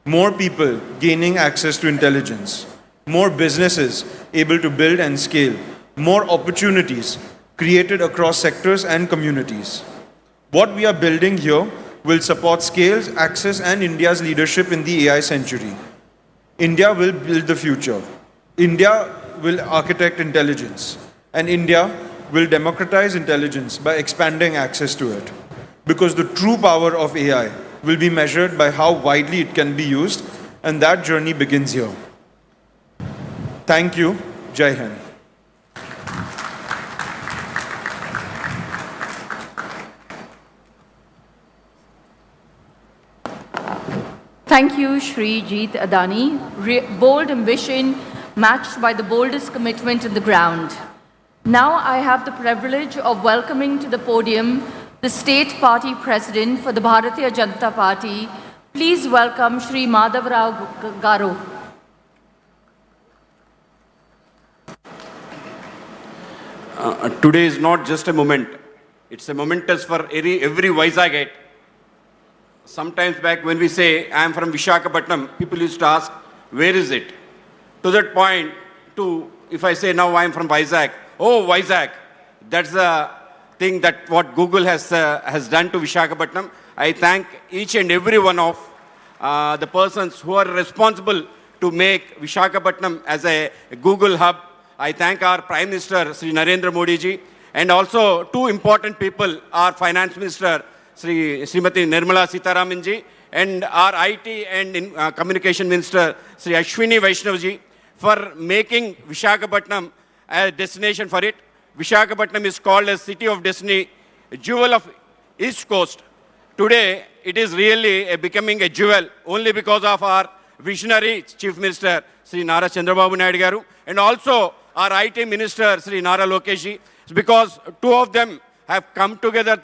More people gaining access to intelligence, more businesses able to build and scale, more opportunities created across sectors and communities. What we are building here will support scales, access, and India's leadership in the AI century. India will build the future. India will architect intelligence. And India will democratize intelligence by expanding access to it. Because the true power of AI will be measured by how widely it can be used, and that journey begins here. Thank you. Jai Hind. Thank you, Shri Jeet Adani. Bold ambition matched by the boldest commitment on the ground. Now I have the privilege of welcoming to the podium the State Party President for the Bharatiya Janata Party. Please welcome Shri Madhavrao Garu. Today is not just a moment. It's a momentous for every Vizagite. Sometimes back when we say, I am from Visakhapatnam, people used to ask, where is it? To that point, if I say now I am from Vizag, oh, Vizag, that's the thing that what Google has done to Visakhapatnam. I thank each and every one of the persons who are responsible to make Visakhapatnam as a Google hub. I thank our Prime Minister, Sri Narendra Modi ji, and also two important people, our Finance Minister, Srimati Nirmala Sitharaman ji, and our IT and Communication Minister, Sri Ashwini Vaishnav ji, for making Visakhapatnam a destination for it. Visakhapatnam is called as City of Destiny, a jewel of East Coast. Today, it is really becoming a jewel only because of our visionary Chief Minister, Sri Nara Chandrababu Naidu Garu, and also our IT Minister, Sri Nara Lokesh ji, because two of them have come together.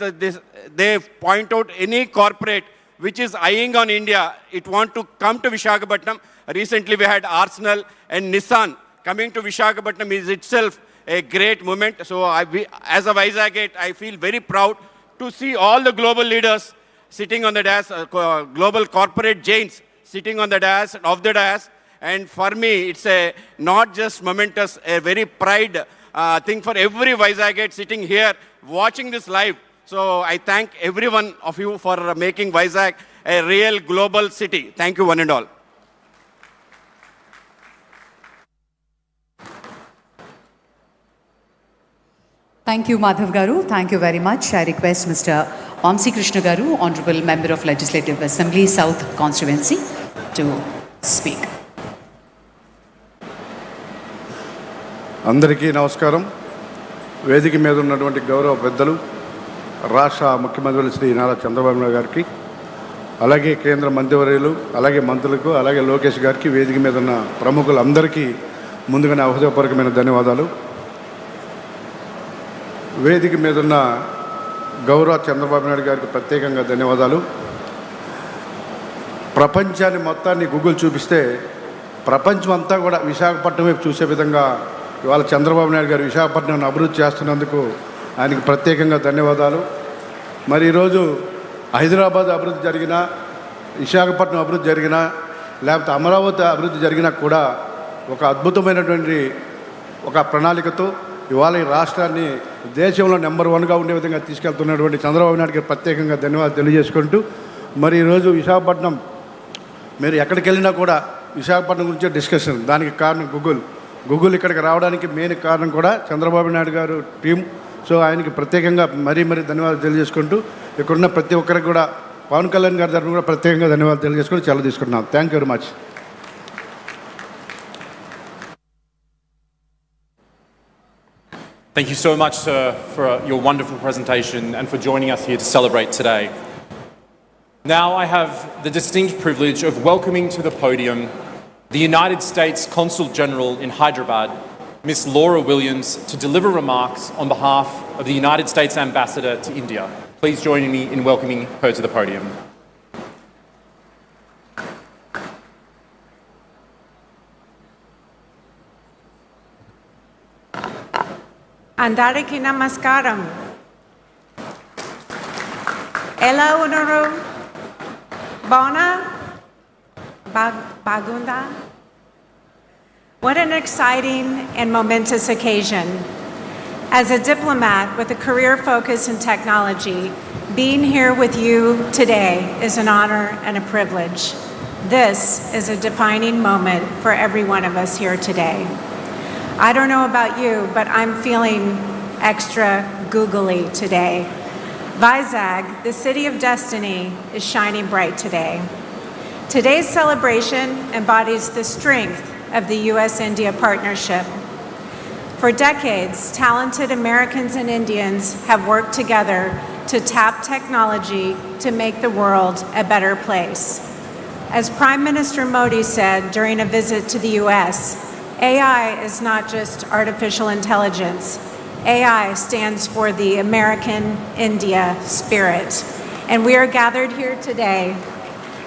They point out any corporate which is eyeing on India, it want to come to Visakhapatnam. Recently, we had Arsenal and Nissan coming to Visakhapatnam is itself a great moment. So as a Vizagite, I feel very proud to see all the global leaders sitting on the dais, global corporate giants sitting on the dais, of the dais. And for me, it's a not just momentous, a very pride thing for every Vizagite sitting here, watching this live. So I thank every one of you for making Vizag a real global city. Thank you, one and all. Thank you, Madhav Garu. Thank you very much. I request Mr. Vamsi Krishna Garu, Honorable Member of Legislative Assembly, South Constituency, to speak. అందరికీ నమస్కారం. వేదిక మీద ఉన్నటువంటి గౌరవ పెద్దలు, రాష్ట్ర ముఖ్యమంత్రులు శ్రీ నారా చంద్రబాబు నాయుడు గారికి, అలాగే కేంద్ర మంత్రివర్యులు, అలాగే మంత్రులకు, అలాగే లోకేష్ గారికి, వేదిక మీద ఉన్న ప్రముఖులందరికీ ముందుగా నా హృదయపూర్వకమైన ధన్యవాదాలు. వేదిక మీద ఉన్న గౌరవ చంద్రబాబు నాయుడు గారికి ప్రత్యేకంగా ధన్యవాదాలు. ప్రపంచాన్ని మొత్తాన్ని గూగుల్ చూపిస్తే ప్రపంచం అంతా కూడా విశాఖపట్నం వైపు చూసే విధంగా ఇవాళ చంద్రబాబు నాయుడు గారు విశాఖపట్నాన్ని అభివృద్ధి చేస్తున్నందుకు ఆయనకు ప్రత్యేకంగా ధన్యవాదాలు. మరి ఈరోజు హైదరాబాద్ అభివృద్ధి జరిగినా, విశాఖపట్నం అభివృద్ధి జరిగినా, లేకపోతే అమరావతి అభివృద్ధి జరిగినా కూడా ఒక అద్భుతమైనటువంటి ఒక ప్రణాళికతో ఇవాళ ఈ రాష్ట్రాన్ని దేశంలో నెంబర్ 1గా ఉండే విధంగా తీసుకెళ్తున్నటువంటి చంద్రబాబు నాయుడు గారికి ప్రత్యేకంగా ధన్యవాదాలు తెలియజేసుకుంటూ, మరి ఈరోజు విశాఖపట్నం మీరు ఎక్కడికి వెళ్ళినా కూడా విశాఖపట్నం గురించే డిస్కషన్. దానికి కారణం గూగుల్ ఇక్కడికి రావడానికి మెయిన్ కారణం కూడా చంద్రబాబు నాయుడు గారు టీం. సో ఆయనకి ప్రత్యేకంగా మరీ ధన్యవాదాలు తెలియజేసుకుంటూ, ఇక్కడున్న ప్రతి ఒక్కరికి కూడా పవన్ కళ్యాణ్ గారి తరఫున కూడా ప్రత్యేకంగా ధన్యవాదాలు తెలియజేసుకుంటూ సెలవు తీసుకుంటున్నాం. Thank you very much. Thank you so much, sir, for your wonderful presentation and for joining us here to celebrate today. Now I have the distinct privilege of welcoming to the podium the United States Consul General in Hyderabad, Miss Laura Williams, to deliver remarks on behalf of the United States Ambassador to India. Please join me in welcoming her to the podium. Andariki namaskaram. Ela unaru. Bona. Bagunda. What an exciting and momentous occasion. As a diplomat with a career focus in technology, being here with you today is an honor and a privilege. This is a defining moment for every one of us here today. I don't know about you, but I'm feeling extra googly today. Vizag, the city of destiny, is shining bright today. Today's celebration embodies the strength of the U.S.-India partnership. For decades, talented Americans and Indians have worked together to tap technology to make the world a better place. As Prime Minister Modi said during a visit to the U.S., AI is not just artificial intelligence. AI stands for the American India spirit. And we are gathered here today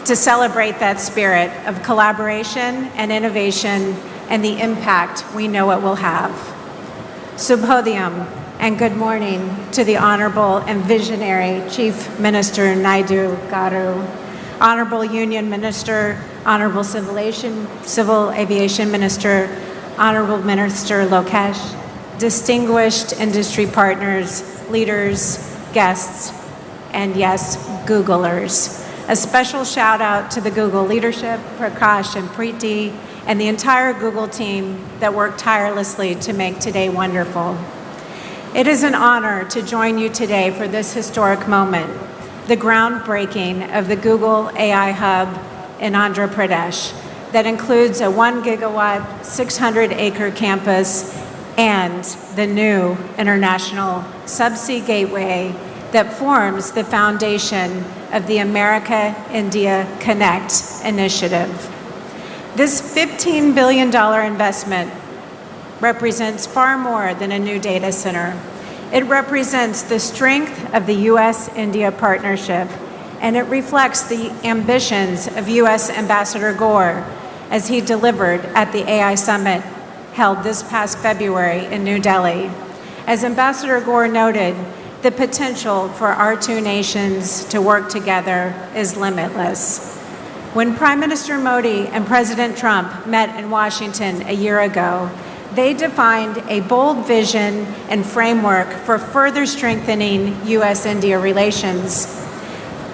to celebrate that spirit of collaboration and innovation and the impact we know it will have. Subhodhyam and good morning to the Honorable and Visionary Chief Minister Naidu, Garu, Honorable Union Minister, Honorable Civil Aviation Minister, Honorable Minister Lokesh, distinguished industry partners, leaders, guests, and yes, Googlers. A special shout out to the Google leadership, Prakash and Preeti, and the entire Google team that worked tirelessly to make today wonderful. It is an honor to join you today for this historic moment, the groundbreaking of the Google AI Hub in Andhra Pradesh that includes a 1 gigawatt, 600-acre campus and the new international subsea gateway that forms the foundation of the America-India Connect initiative. This $15 billion investment represents far more than a new data center. It represents the strength of the U.S.-India partnership, and it reflects the ambitions of U.S. Ambassador Gore as he delivered at the AI Summit held this past February in New Delhi. As Ambassador Gore noted, the potential for our two nations to work together is limitless. When Prime Minister Modi and President Trump met in Washington a year ago, they defined a bold vision and framework for further strengthening U.S.-India relations.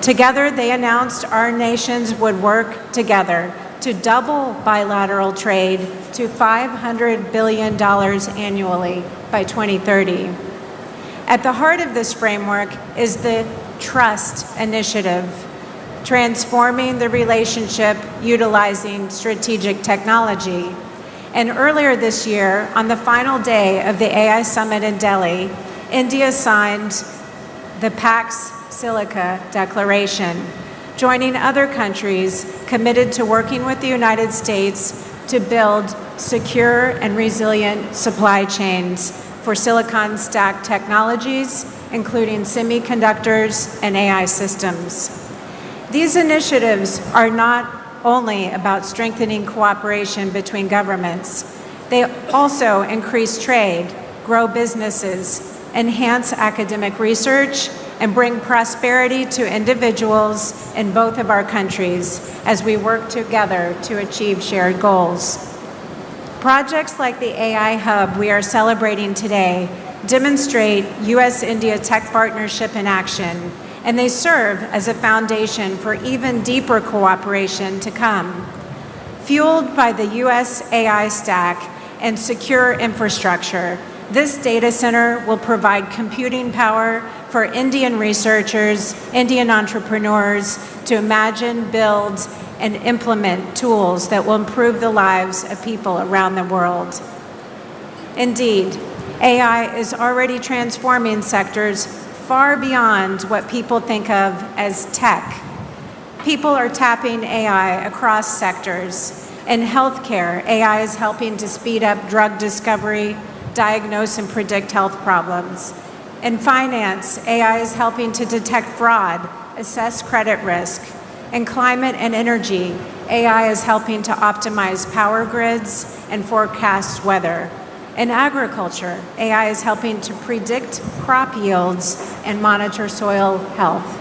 Together, they announced our nations would work together to double bilateral trade to $500 billion annually by 2030. At the heart of this framework is the Trust initiative, transforming the relationship utilizing strategic technology. And earlier this year, on the final day of the AI Summit in Delhi, India signed the Pax Silica Declaration, joining other countries committed to working with the United States to build secure and resilient supply chains for silicon stack technologies, including semiconductors and AI systems. These initiatives are not only about strengthening cooperation between governments, they also increase trade, grow businesses, enhance academic research, and bring prosperity to individuals in both of our countries as we work together to achieve shared goals. Projects like the AI Hub we are celebrating today demonstrate U.S.-India tech partnership in action, and they serve as a foundation for even deeper cooperation to come. Fueled by the U.S. AI stack and secure infrastructure, this data center will provide computing power for Indian researchers, Indian entrepreneurs to imagine, build, and implement tools that will improve the lives of people around the world. Indeed, AI is already transforming sectors far beyond what people think of as tech. People are tapping AI across sectors. In healthcare, AI is helping to speed up drug discovery, diagnose and predict health problems. In finance, AI is helping to detect fraud, assess credit risk. In climate and energy, AI is helping to optimize power grids and forecast weather. In agriculture, AI is helping to predict crop yields and monitor soil health.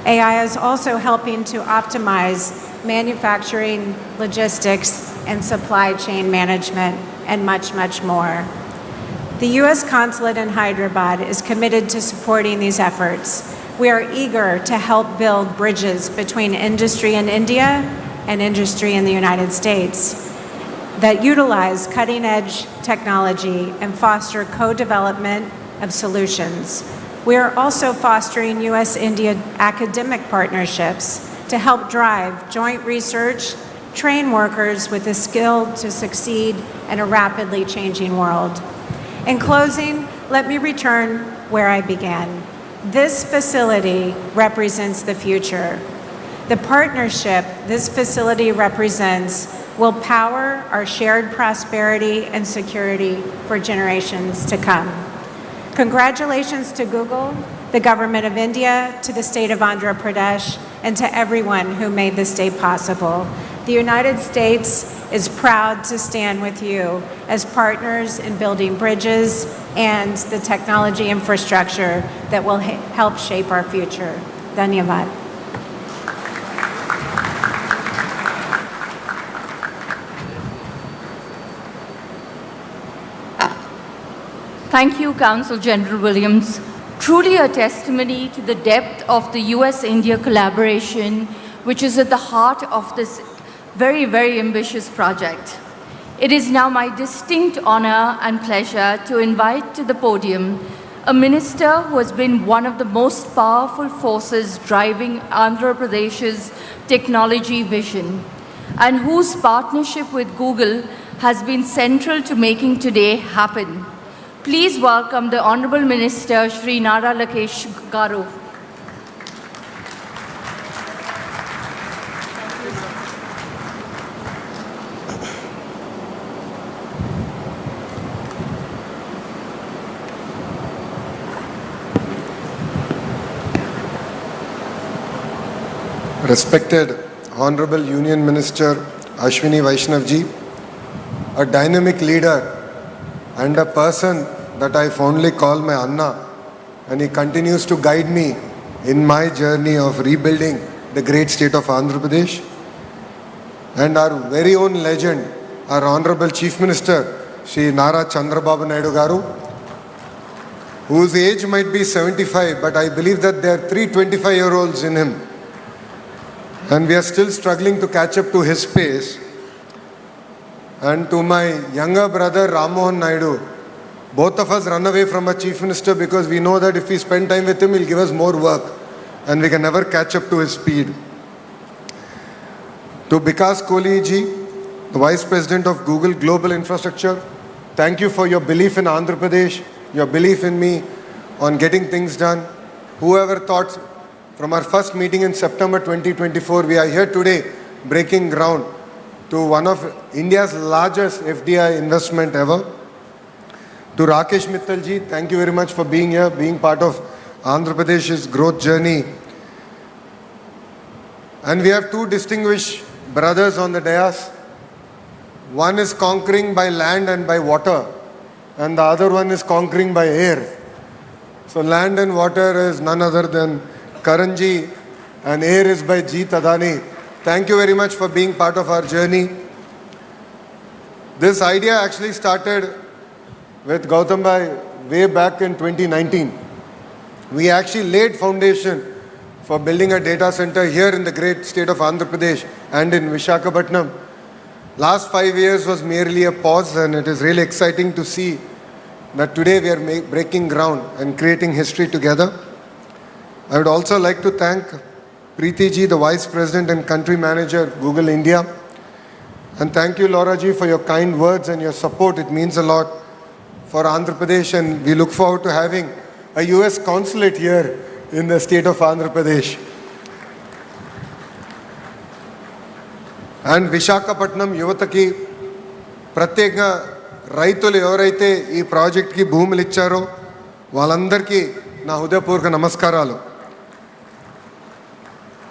AI is also helping to optimize manufacturing, logistics, and supply chain management, and much, much more. The U.S. Consulate in Hyderabad is committed to supporting these efforts. We are eager to help build bridges between industry in India and industry in the United States that utilize cutting-edge technology and foster co-development of solutions. We are also fostering U.S.-India academic partnerships to help drive joint research, train workers with the skill to succeed in a rapidly changing world. In closing, let me return where I began. This facility represents the future. The partnership this facility represents will power our shared prosperity and security for generations to come. Congratulations to Google, the government of India, to the state of Andhra Pradesh, and to everyone who made this day possible. The United States is proud to stand with you as partners in building bridges and the technology infrastructure that will help shape our future. Dhanyavad. Thank you, Counsel General Williams. Truly a testimony to the depth of the US-India collaboration, which is at the heart of this very, very ambitious project. It is now my distinct honor and pleasure to invite to the podium a minister who has been one of the most powerful forces driving Andhra Pradesh's technology vision, and whose partnership with Google has been central to making today happen. Please welcome the Honorable Minister, Shri Nara Lakesh Garu. Respected Honorable Union Minister Ashwini Vaishnav ji, a dynamic leader and a person that I fondly call my Anna, and he continues to guide me in my journey of rebuilding the great state of Andhra Pradesh. And our very own legend, our Honorable Chief Minister, Shri Nara Chandrababu Naidu Garu, whose age might be 75, but I believe that there are 3 25-year-olds in him. And we are still struggling to catch up to his pace. And to my younger brother, Rammohan Naidu, both of us run away from a chief minister because we know that if we spend time with him, he'll give us more work. and we can never catch up to his speed. To Bikas Kohli ji, the Vice President of Google Global Infrastructure, thank you for your belief in Andhra Pradesh, your belief in me on getting things done. Whoever thought from our first meeting in September 2024, we are here today breaking ground to one of India's largest FDI investment ever. To Rakesh Mittal ji, thank you very much for being here, being part of Andhra Pradesh's growth journey. And we have two distinguished brothers on the dais. One is conquering by land and by water, and the other one is conquering by air. So land and water is none other than Karanji, and air is by Jeet Adani. Thank you very much for being part of our journey. This idea actually started with Gautam Bhai way back in 2019. We actually laid foundation for building a data center here in the great state of Andhra Pradesh and in Visakhapatnam. Last 5 years was merely a pause, and it is really exciting to see that today we are breaking ground and creating history together. I would also like to thank Preeti ji, the Vice President and Country Manager, Google India. And thank you, Laura ji, for your kind words and your support. It means a lot for Andhra Pradesh, and we look forward to having a US consulate here in the state of Andhra Pradesh. And Visakhapatnam యువతకి ప్రత్యేకంగా రైతులు ఎవరైతే ఈ ప్రాజెక్ట్కి భూములు ఇచ్చారో వాళ్ళందరికీ నా హృదయపూర్వక నమస్కారాలు.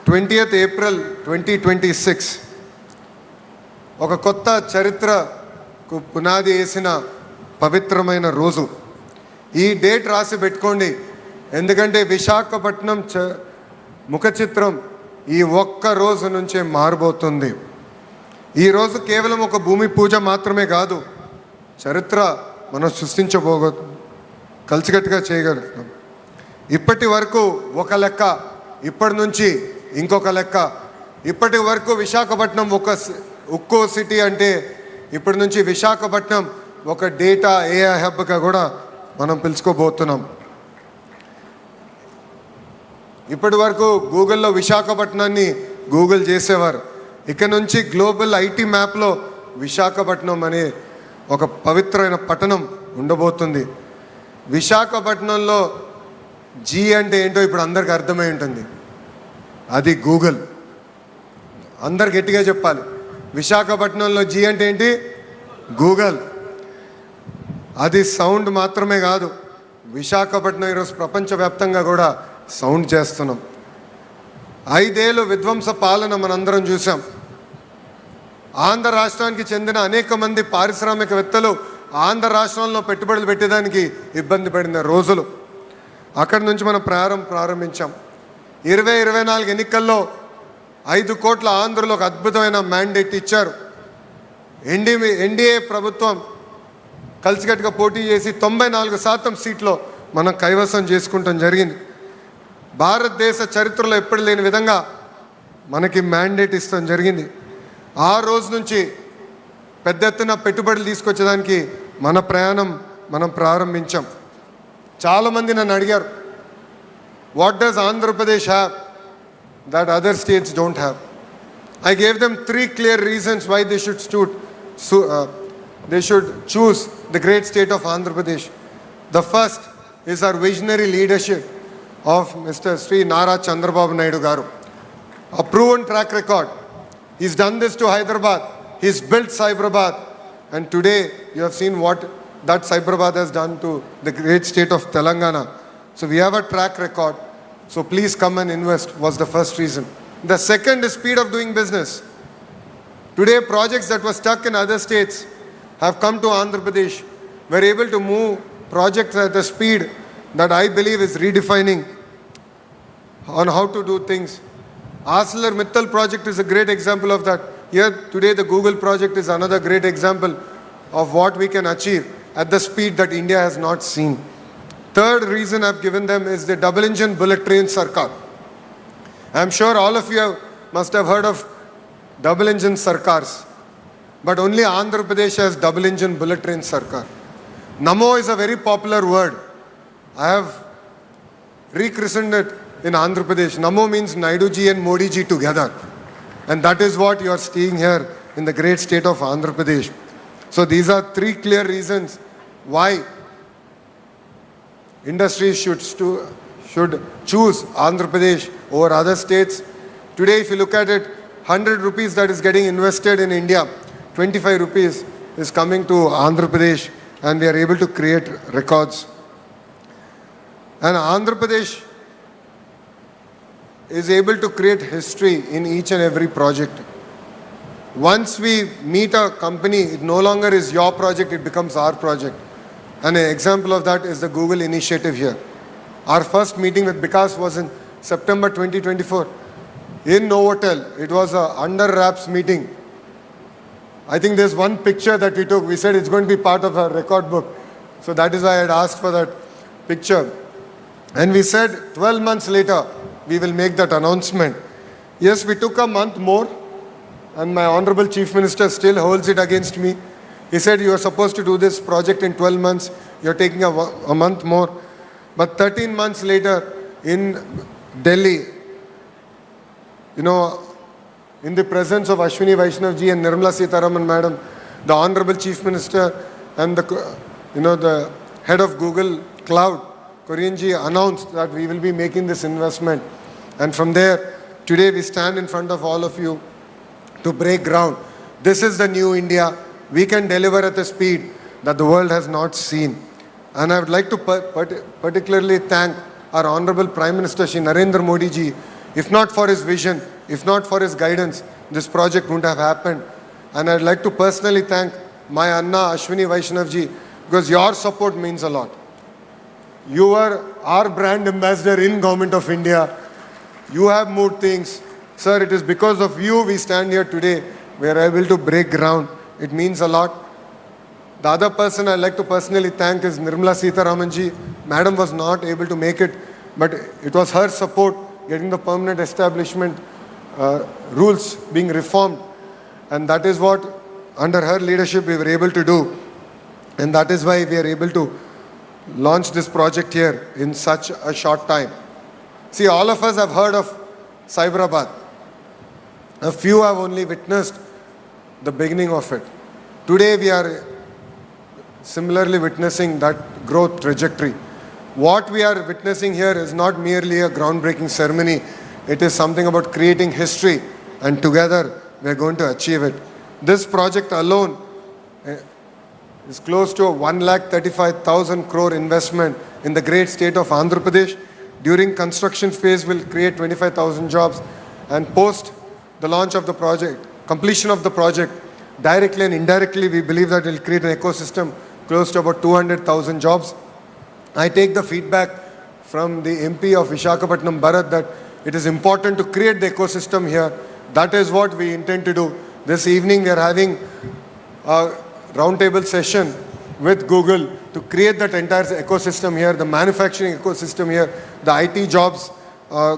20th April 2026 ఒక కొత్త చరిత్రకు పునాది వేసిన పవిత్రమైన రోజు. ఈ డేట్ రాసి పెట్టుకోండి, ఎందుకంటే విశాఖపట్నం ముఖ చిత్రం ఈ ఒక్క రోజు నుంచే మారబోతుంది. ఈరోజు కేవలం ఒక భూమి పూజ మాత్రమే కాదు, చరిత్ర మనం కలిసికట్టుగా చేయగలుగుతాం. ఇప్పటి వరకు ఒక లెక్క, ఇప్పటి నుంచి ఇంకొక లెక్క. ఇప్పటి వరకు విశాఖపట్నం ఒక ఉక్కో సిటీ అంటే ఇప్పటి నుంచి విశాఖపట్నం ఒక డేటా ఏఐ హబ్గా కూడా మనం పిలుచుకోబోతున్నాం. ఇప్పటి వరకు గూగుల్లో విశాఖపట్నాన్ని గూగుల్ చేసేవారు. ఇక నుంచి గ్లోబల్ ఐటీ మ్యాప్లో విశాఖపట్నం అనే ఒక పవిత్రమైన పట్టణం ఉండబోతుంది. విశాఖపట్నంలో జీ అంటే ఏంటో ఇప్పుడు అందరికి అర్థమై ఉంటుంది, అది గూగుల్. అందరు గట్టిగా చెప్పాలి, విశాఖపట్నంలో జీ అంటే ఏంటి? గూగుల్. అది సౌండ్ మాత్రమే కాదు, విశాఖపట్నం ఈరోజు ప్రపంచవ్యాప్తంగా కూడా సౌండ్ చేస్తున్నాం. 5 ఏళ్ళు విధ్వంస పాలన మనందరం చూసాం. ఆంధ్ర రాష్ట్రానికి చెందిన అనేక మంది పారిశ్రామికవేత్తలు ఆంధ్ర రాష్ట్రంలో పెట్టుబడులు పెట్టేదానికి ఇబ్బంది పడిన రోజులు. అక్కడి నుంచి మనం ప్రారంభించాం. 2024 ఎన్నికల్లో 5 కోట్ల ఆంధ్రులు ఒక అద్భుతమైన మ్యాండేట్ ఇచ్చారు. ఎన్డీఏ ప్రభుత్వం కలిసికట్టుగా పోటీ చేసి 94% సీట్లో మనం కైవసం చేసుకుంటాం జరిగింది. భారతదేశ చరిత్రలో ఎప్పుడు లేని విధంగా మనకి మ్యాండేట్ ఇస్తాం జరిగింది. ఆ రోజు నుంచి పెద్ద ఎత్తున పెట్టుబడులు తీసుకొచ్చేదానికి మన ప్రయాణం మనం ప్రారంభించాం. చాలామంది నన్ను అడిగారు, what does Andhra Pradesh have that other states don't have? I gave them 3 clear reasons why they should choose the great state of Andhra Pradesh. The first is our visionary leadership of Mr. Shri Chandrababu Naidu Garu. A proven track record. He's done this to Hyderabad. He's built Cyberabad. And today you have seen what that Cyberabad has done to the great state of Telangana. So we have a track record. So please come and invest was the first reason. The second is speed of doing business. Today projects that were stuck in other states have come to Andhra Pradesh. We're able to move projects at a speed that I believe is redefining on how to do things. ArcelorMittal project is a great example of that. Here today the Google project is another great example of what we can achieve at the speed that India has not seen. Third reason I've given them is the double engine bullet train Sarkar. I'm sure all of you must have heard of double engine Sarkars, but only Andhra Pradesh has double engine bullet train Sarkar. Namo is a very popular word. I have rechristened it in Andhra Pradesh. Namo means Naidu ji and Modi ji together. And that is what you are seeing here in the great state of Andhra Pradesh. So these are three clear reasons why industries should choose Andhra Pradesh over other states. Today, if you look at it, 100 rupees that is getting invested in India, 25 rupees is coming to Andhra Pradesh, and we are able to create records. And Andhra Pradesh is able to create history in each and every project. Once we meet a company, it no longer is your project, it becomes our project. And an example of that is the Google initiative here. Our first meeting with Vikas was in September 2024 in Novotel. It was a under wraps meeting. I think there's one picture that we took. We said it's going to be part of our record book. So that is why I had asked for that picture. And we said 12 months later, we will make that announcement. Yes, we took a month more, and my Honorable Chief Minister still holds it against me. He said, you are supposed to do this project in 12 months. You're taking a month more. But 13 months later, in Delhi, in the presence of Ashwini Vaishnav ji and Nirmala Sitharaman madam, the Honorable Chief Minister and the head of Google Cloud, Korean ji, announced that we will be making this investment. And from there, today we stand in front of all of you to break ground. This is the new India. We can deliver at a speed that the world has not seen. And I would like to particularly thank our Honorable Prime Minister Shri Narendra Modi ji. If not for his vision, if not for his guidance, this project wouldn't have happened. And I'd like to personally thank my Anna Ashwini Vaishnav ji, because your support means a lot. You are our brand ambassador in Government of India. You have moved things. Sir, it is because of you we stand here today. We are able to break ground. It means a lot. The other person I'd like to personally thank is Nirmala Sitharaman ji. Madam was not able to make it, but it was her support getting the permanent establishment rules being reformed. And that is what, under her leadership, we were able to do. And that is why we are able to launch this project here in such a short time. See, all of us have heard of Cyberabad. A few have only witnessed the beginning of it. Today we are similarly witnessing that growth trajectory. What we are witnessing here is not merely a groundbreaking ceremony. It is something about creating history, and together we are going to achieve it. This project alone is close to a 1,35,000 crore investment in the great state of Andhra Pradesh. During construction phase will create 25,000 jobs, and post the launch of the project, completion of the project, directly and indirectly we believe that it will create an ecosystem close to about 200,000 jobs. I take the feedback from the MP of Visakhapatnam Bharat that it is important to create the ecosystem here. That is what we intend to do. This evening we are having a roundtable session with Google to create that entire ecosystem here, the manufacturing ecosystem here, the IT jobs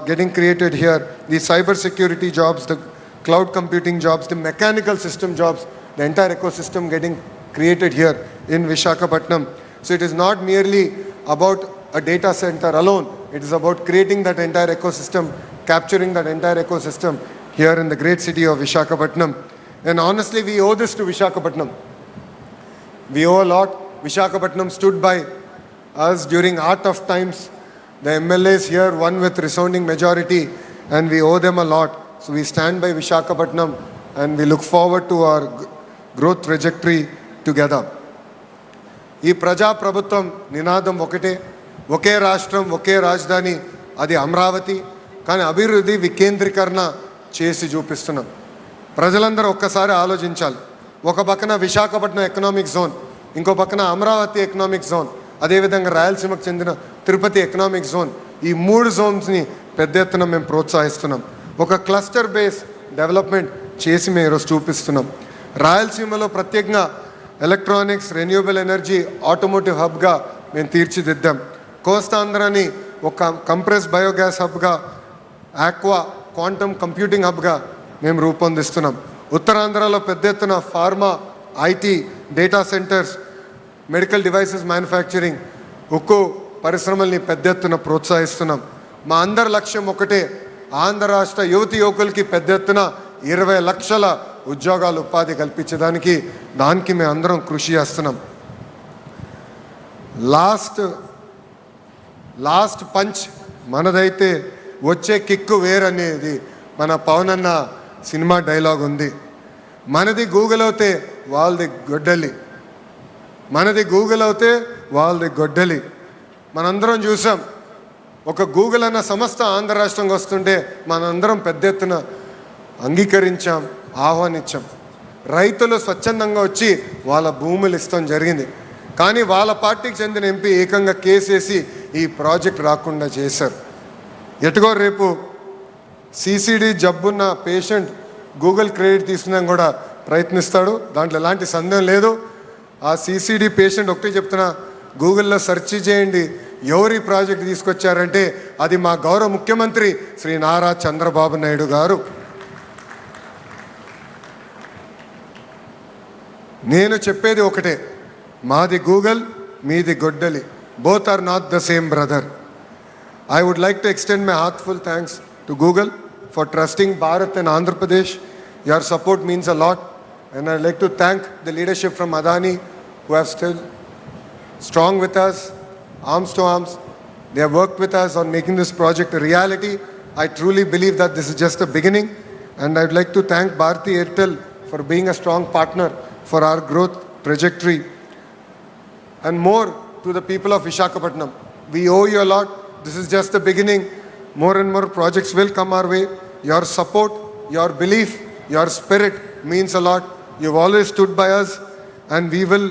getting created here, the cyber security jobs, the cloud computing jobs, the mechanical system jobs, the entire ecosystem getting created here in Visakhapatnam. So it is not merely about a data center alone. It is about creating that entire ecosystem, capturing that entire ecosystem here in the great city of Visakhapatnam. And honestly, we owe this to Visakhapatnam. We owe a lot. Visakhapatnam stood by us during our tough times. The MLAs here won with resounding majority, and we owe them a lot. So we stand by Visakhapatnam, and we look forward to our growth trajectory together. ఈ ప్రజా ప్రభుత్వం నినాదం ఒకటే, ఒకే రాష్ట్రం ఒకే రాజధాని, అది అమరావతి. కానీ అభివృద్ధి వికేంద్రీకరణ చేసి చూపిస్తున్నాం. ప్రజలందరూ ఒక్కసారి ఆలోచించాలి. ఒక పక్కన విశాఖపట్నం ఎకనామిక్ జోన్, ఇంకో పక్కన అమరావతి ఎకనామిక్ జోన్, అదేవిధంగా రాయలసీమకు చెందిన తిరుపతి ఎకనామిక్ జోన్. ఈ 3 జోన్స్ని పెద్ద ఎత్తున మేము ప్రోత్సహిస్తున్నాం. ఒక క్లస్టర్ బేస్ డెవలప్మెంట్ చేసి మేము ఈరోజు చూపిస్తున్నాం. రాయలసీమలో ప్రత్యేకంగా ఎలక్ట్రానిక్స్, రెన్యూబుల్ ఎనర్జీ, ఆటోమోటివ్ హబ్గా మేము తీర్చిదిద్దాం. కోస్తాంధ్రాని ఒక కంప్రెస్ బయోగ్యాస్ హబ్గా, ఆక్వా క్వాంటమ్ కంప్యూటింగ్ హబ్గా మేము రూపొందిస్తున్నాం. ఉత్తరాంధ్రలో పెద్ద ఎత్తున pharma, IT, data centres, medical devices manufacturing, ఉక్కు పరిశ్రమల్ని పెద్ద ఎత్తున ప్రోత్సహిస్తున్నాం. మా అందరి లక్ష్యం ఒకటే, ఆంధ్ర రాష్ట్ర యువతి యువకులకి పెద్ద ఎత్తున 20 లక్షల ఉద్యోగాలు ఉపాధి కల్పించడానికి దానికి మేము అందరం కృషి చేస్తున్నాం. లాస్ట్ పంచ్ మనదైతే వచ్చే కిక్కు వేరనేది మన పవన్ అన్న సినిమా డైలాగ్ ఉంది. మనది గూగుల్ అవుతే వాళ్ళది గొడ్డలి, మనది గూగుల్ అవుతే వాళ్ళది గొడ్డలి. మనందరం చూసాం, ఒక గూగుల్ అన్న సంస్థ ఆంధ్ర రాష్ట్రంకి వస్తుంటే మనందరం పెద్ద ఎత్తున అంగీకరించాం, ఆహ్వానించాం. రైతులు స్వచ్ఛందంగా వచ్చి వాళ్ళ భూములు ఇస్తాం జరిగింది. కానీ వాళ్ళ పార్టీకి చెందిన ఎంపీ ఏకంగా కేసేసి ఈ ప్రాజెక్ట్ రాకుండా చేశారు. ఎటుగో రేపు సిసిడి జబ్బున్న పేషెంట్ గూగుల్ క్రెడిట్ తీసుకున్నా కూడా ప్రయత్నిస్తాడు, దాంట్లో ఎలాంటి సందేహం లేదు. ఆ సిసిడి పేషెంట్ ఒకటే చెప్తున్నా, గూగుల్లో సెర్చ్ చేయండి ఎవరి ప్రాజెక్ట్ తీసుకొచ్చారంటే అది మా గౌరవ ముఖ్యమంత్రి శ్రీ నారా చంద్రబాబు నాయుడు గారు. నేను చెప్పేది ఒకటే, మాది గూగుల్, మీది గొడ్డలి. Both are not the same brother. I would like to extend my heartfelt thanks to Google for trusting Bharat and Andhra Pradesh. Your support means a lot, and I'd like to thank the leadership from Adani who have still strong with us, arms to arms. They have worked with us on making this project a reality. I truly believe that this is just a beginning, and I'd like to thank Bharti Airtel for being a strong partner for our growth trajectory. And more to the people of Visakhapatnam. We owe you a lot. This is just the beginning. More and more projects will come our way. Your support, your belief, your spirit means a lot. You've always stood by us, and we will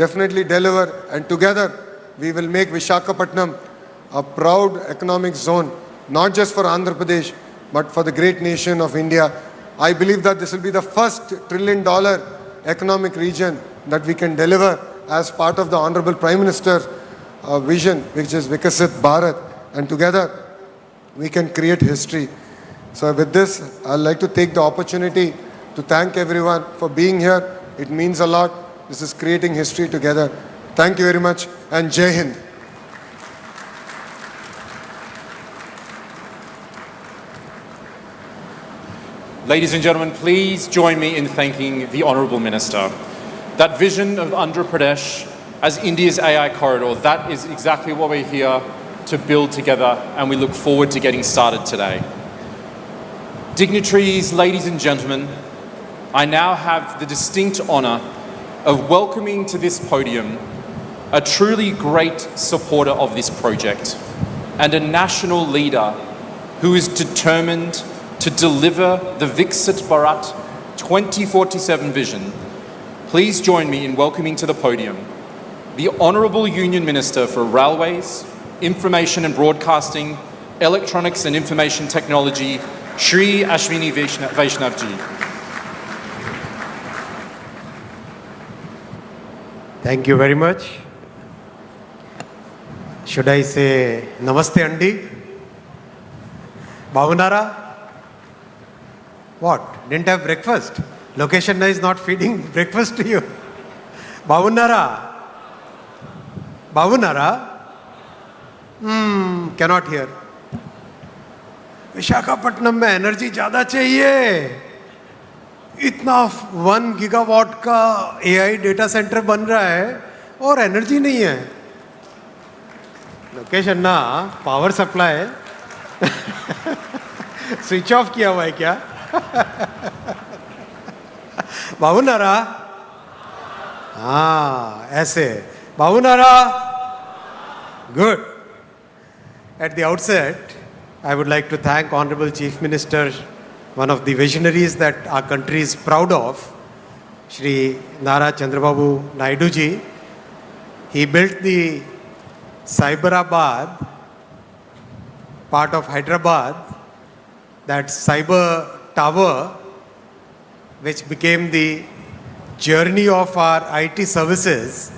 definitely deliver. And together, we will make Visakhapatnam a proud economic zone, not just for Andhra Pradesh, but for the great nation of India. I believe that this will be the first $1 trillion economic region that we can deliver as part of the Honorable Prime Minister's vision, which is Vikasit Bharat, and together we can create history. So with this, I'd like to take the opportunity to thank everyone for being here. It means a lot. This is creating history together. Thank you very much, and Jai Hind. Ladies and gentlemen, please join me in thanking the Honourable Minister. That vision of Andhra Pradesh as India's AI corridor, that is exactly what we're here to build together, and we look forward to getting started today. Dignitaries, ladies and gentlemen, I now have the distinct honour of welcoming to this podium a truly great supporter of this project and a national leader who is determined to deliver the Viksit Bharat 2047 vision. Please join me in welcoming to the podium the Honourable Union Minister for Railways, Information and Broadcasting, Electronics and Information Technology, Shri Vaishnavji. Thank you very much. Should I say Namaste Andi? Bhavunara? What? Didn't have breakfast? Location is not feeding breakfast to you. Bhavunara? Bhavunara? Cannot hear. Visakhapatnam में energy ज़्यादा चाहिए. इतना 1 gigawatt का AI data centre बन रहा है और energy नहीं है. लोकेशन ना पावर सप्लाई स्विच ऑफ किया हुआ है क्या? बाबूनारा? हाँ ऐसे. बाबूनारा? Good. At the outset, I would like to thank Honorable Chief Minister, one of the visionaries that our country is proud of, Shri Nara Chandrababu Naidu ji. He built the Cyberabad, part of Hyderabad, that cyber tower, which became the journey of our IT services.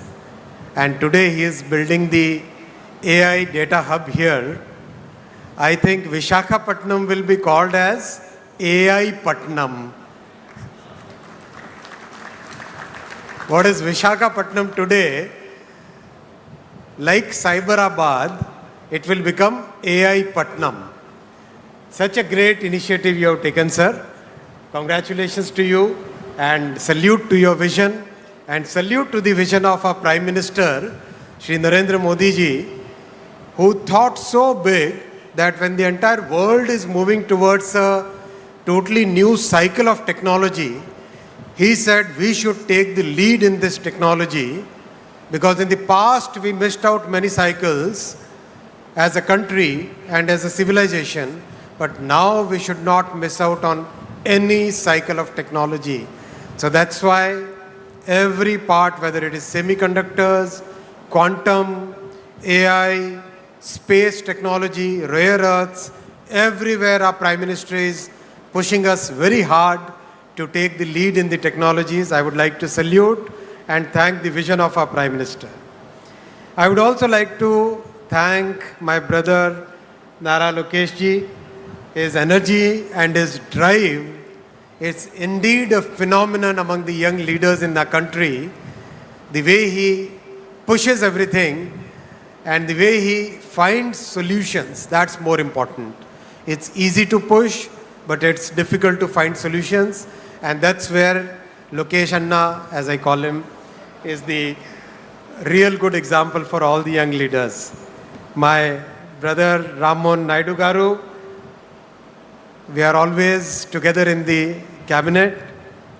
And today he is building the AI data hub here. I think Visakhapatnam will be called as AI Patnam. What is Visakhapatnam today? Like Cyberabad, it will become AI Patnam. Such a great initiative you have taken, sir. Congratulations to you and salute to your vision and salute to the vision of our Prime Minister, Shri Narendra Modi ji, who thought so big that when the entire world is moving towards a totally new cycle of technology, he said we should take the lead in this technology, because in the past we missed out many cycles as a country and as a civilization, but now we should not miss out on any cycle of technology. So that's why every part, whether it is semiconductors, quantum, AI, space technology, rare earths, everywhere our Prime Minister is pushing us very hard to take the lead in the technologies. I would like to salute and thank the vision of our Prime Minister. I would also like to thank my brother Nara Lokesh ji. His energy and his drive is indeed a phenomenon among the young leaders in the country. The way he pushes everything and the way he finds solutions, that's more important. It's easy to push, but it's difficult to find solutions. And that's where Lokesh Anna, as I call him, is the real good example for all the young leaders. My brother Ramon Naidu Garu, we are always together in the cabinet,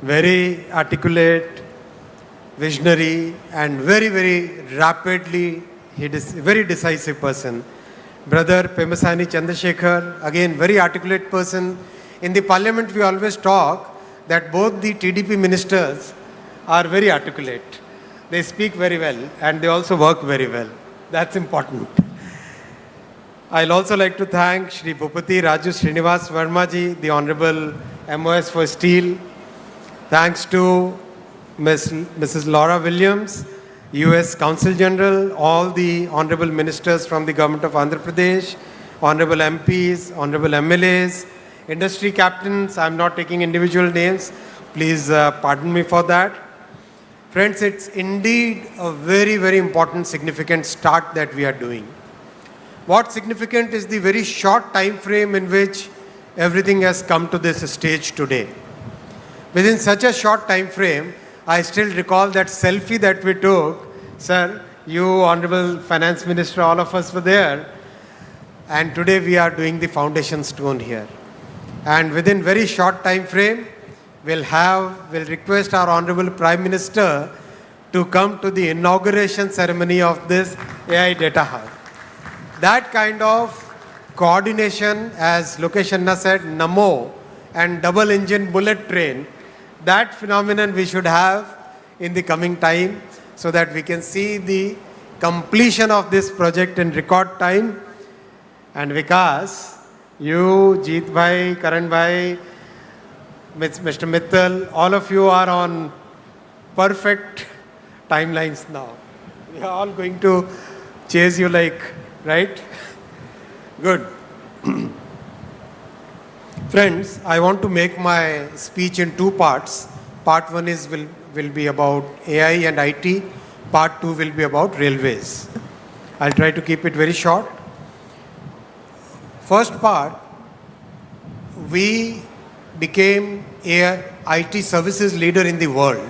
very articulate, visionary, and very, very rapidly, he is a very decisive person. Brother Pemasani Chandrasekhar, again, very articulate person. In the parliament, we always talk that both the TDP ministers are very articulate. They speak very well and they also work very well. That's important. I'll also like to thank Shri Bhupati Raju Srinivas Verma ji, the Honorable MOS for Steel. Thanks to Mrs. Laura Williams, US Consul General, all the Honorable Ministers from the Government of Andhra Pradesh, Honorable MPs, Honorable MLAs, industry captains. I'm not taking individual names. Please pardon me for that. Friends, it's indeed a very, very important, significant start that we are doing. What's significant is the very short time frame in which everything has come to this stage today. Within such a short time frame, I still recall that selfie that we took. Sir, you, Honorable Finance Minister, all of us were there. And today we are doing the foundation stone here. And within very short time frame, we'll request our Honorable Prime Minister to come to the inauguration ceremony of this AI Data Hub. That kind of coordination, as Lokesh Anna said, Namo and double engine bullet train, that phenomenon we should have in the coming time so that we can see the completion of this project in record time. And Vikas, you, Jeet Bhai, Karan Bhai, Mr. Mittal, all of you are on perfect timelines now. We are all going to chase you like, right? Good. Friends, I want to make my speech in two parts. Part one will be about AI and IT. Part two will be about railways. I'll try to keep it very short. First part, we became a IT services leader in the world.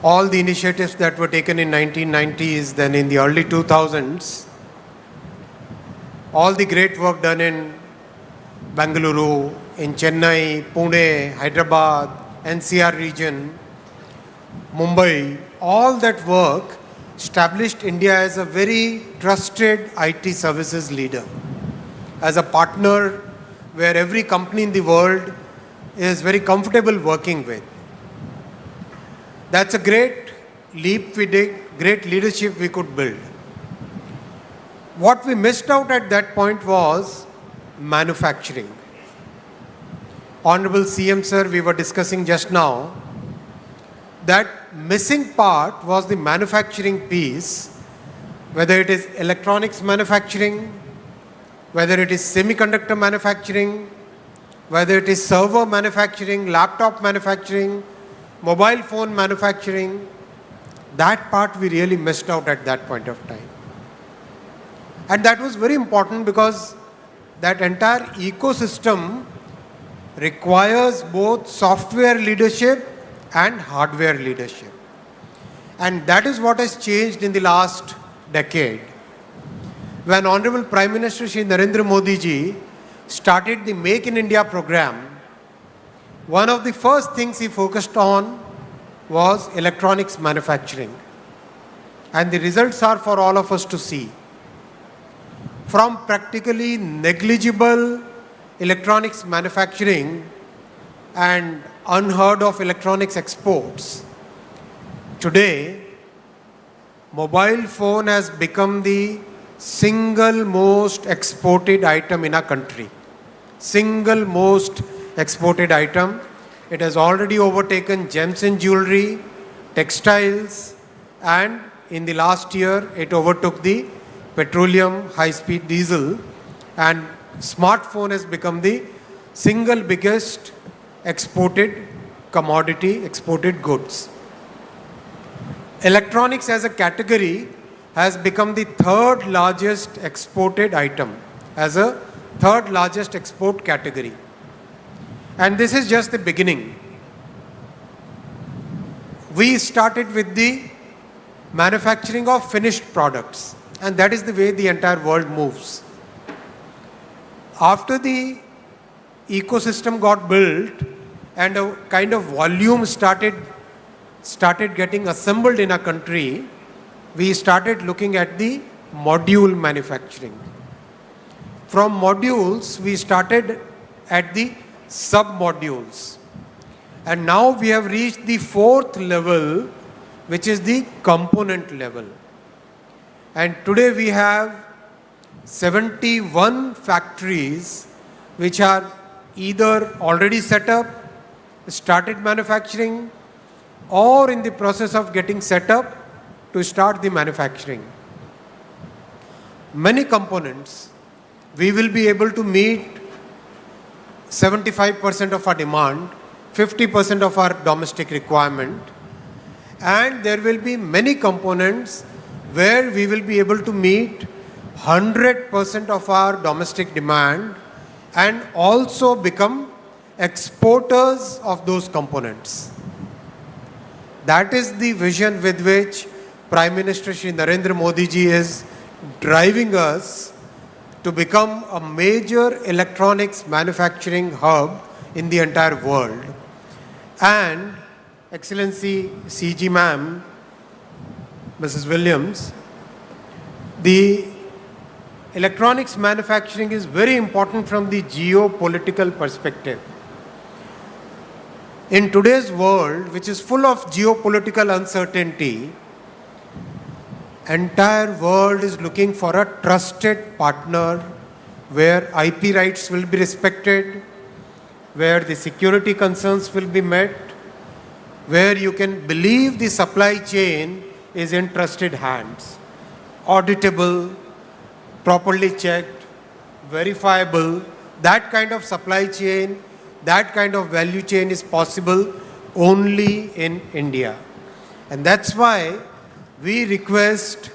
All the initiatives that were taken in 1990s, then in the early 2000s, all the great work done in Bengaluru, in Chennai, Pune, Hyderabad, NCR region, Mumbai, all that work established India as a very trusted IT services leader, as a partner where every company in the world is very comfortable working with. That's a great leap we did, great leadership we could build. What we missed out at that point was manufacturing. Honorable CM sir, we were discussing just now, that missing part was the manufacturing piece, whether it is electronics manufacturing, whether it is semiconductor manufacturing, whether it is server manufacturing, laptop manufacturing, mobile phone manufacturing. That part we really missed out at that point of time. And that was very important because that entire ecosystem requires both software leadership and hardware leadership. And that is what has changed in the last decade. When Honorable Prime Minister Shri Narendra Modi ji started the Make in India program, one of the first things he focused on was electronics manufacturing. And the results are for all of us to see. From practically negligible electronics manufacturing and unheard of electronics exports, today, mobile phone has become the single most exported item in our country. Single most exported item. It has already overtaken gems and jewelry, textiles, and in the last year, it overtook the petroleum high-speed diesel, and smartphone has become the single biggest exported commodity, exported goods. Electronics as a category has become the third largest exported item, as a third largest export category. And this is just the beginning. We started with the manufacturing of finished products, and that is the way the entire world moves. After the ecosystem got built and a kind of volume started getting assembled in our country, we started looking at the module manufacturing. From modules, we started at the sub-modules. And now we have reached the fourth level, which is the component level. And today we have 71 factories which are either already set up, started manufacturing, or in the process of getting set up to start the manufacturing. Many components, we will be able to meet 75% of our demand, 50% of our domestic requirement, and there will be many components where we will be able to meet 100% of our domestic demand and also become exporters of those components. That is the vision with which Prime Minister Shri Narendra Modi ji is driving us to become a major electronics manufacturing hub in the entire world. And Excellency CG Ma'am, Mrs. Williams, the electronics manufacturing is very important from the geopolitical perspective. In today's world, which is full of geopolitical uncertainty, entire world is looking for a trusted partner where IP rights will be respected, where the security concerns will be met, where you can believe the supply chain is in trusted hands, auditable, properly checked, verifiable. That kind of supply chain, that kind of value chain is possible only in India. And that's why we request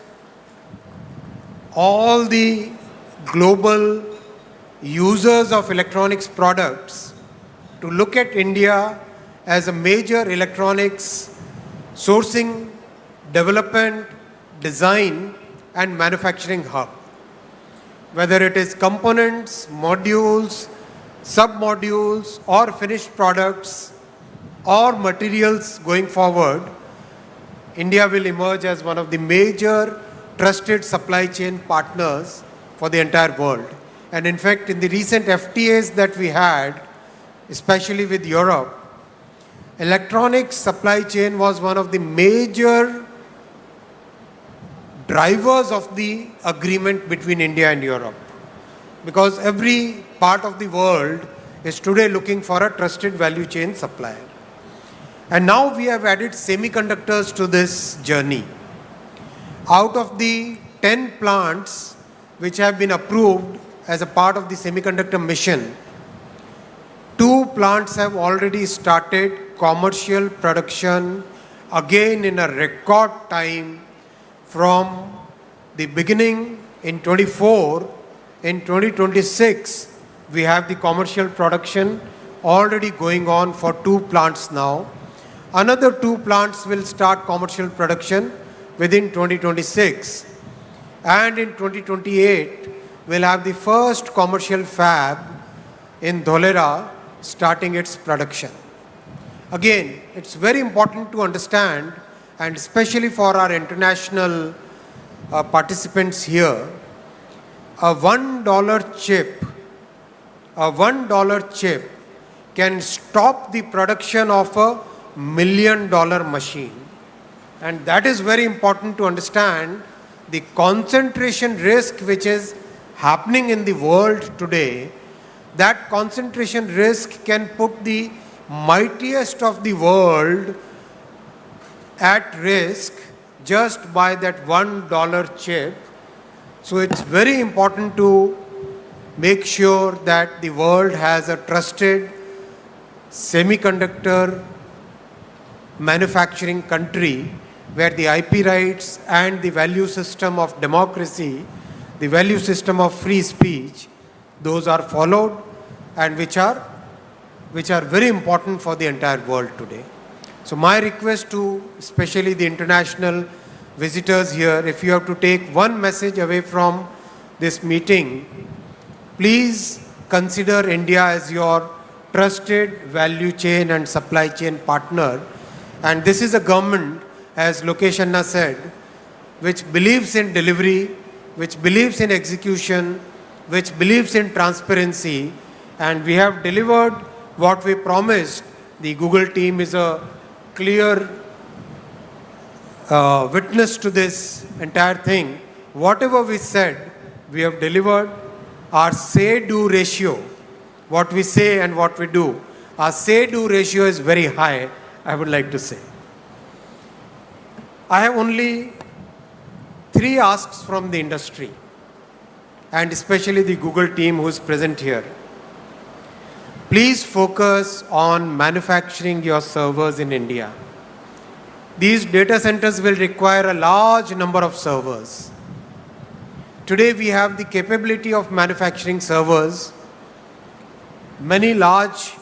all the global users of electronics products to look at India as a major electronics sourcing, development, design, and manufacturing hub. Whether it is components, modules, sub-modules, or finished products, or materials going forward, India will emerge as one of the major trusted supply chain partners for the entire world. And in fact, in the recent FTAs that we had, especially with Europe, electronics supply chain was one of the major drivers of the agreement between India and Europe. Because every part of the world is today looking for a trusted value chain supplier. And now we have added semiconductors to this journey. Out of the 10 plants which have been approved as a part of the semiconductor mission, 2 plants have already started commercial production, again in a record time from the beginning in 24, in 2026, we have the commercial production already going on for 2 plants now. Another 2 plants will start commercial production within 2026. And in 2028, we'll have the first commercial fab in Dholera starting its production. Again, it's very important to understand, and especially for our international participants here, a $1 chip can stop the production of a $1 million machine. And that is very important to understand the concentration risk which is happening in the world today. That concentration risk can put the mightiest of the world at risk just by that $1 chip. So it's very important to make sure that the world has a trusted semiconductor manufacturing country where the IP rights and the value system of democracy, the value system of free speech, those are followed and which are very important for the entire world today. So my request to especially the international visitors here, if you have to take one message away from this meeting, please consider India as your trusted value chain and supply chain partner. And this is a government, as Lokesh Anna said, which believes in delivery, which believes in execution, which believes in transparency, and we have delivered what we promised. The Google team is a clear witness to this entire thing. Whatever we said, we have delivered. Our say-do ratio, what we say and what we do, our say-do ratio is very high, I would like to say. I have only 3 asks from the industry, and especially the Google team who is present here. Please focus on manufacturing your servers in India. These data centers will require a large number of servers. Today we have the capability of manufacturing servers. Many large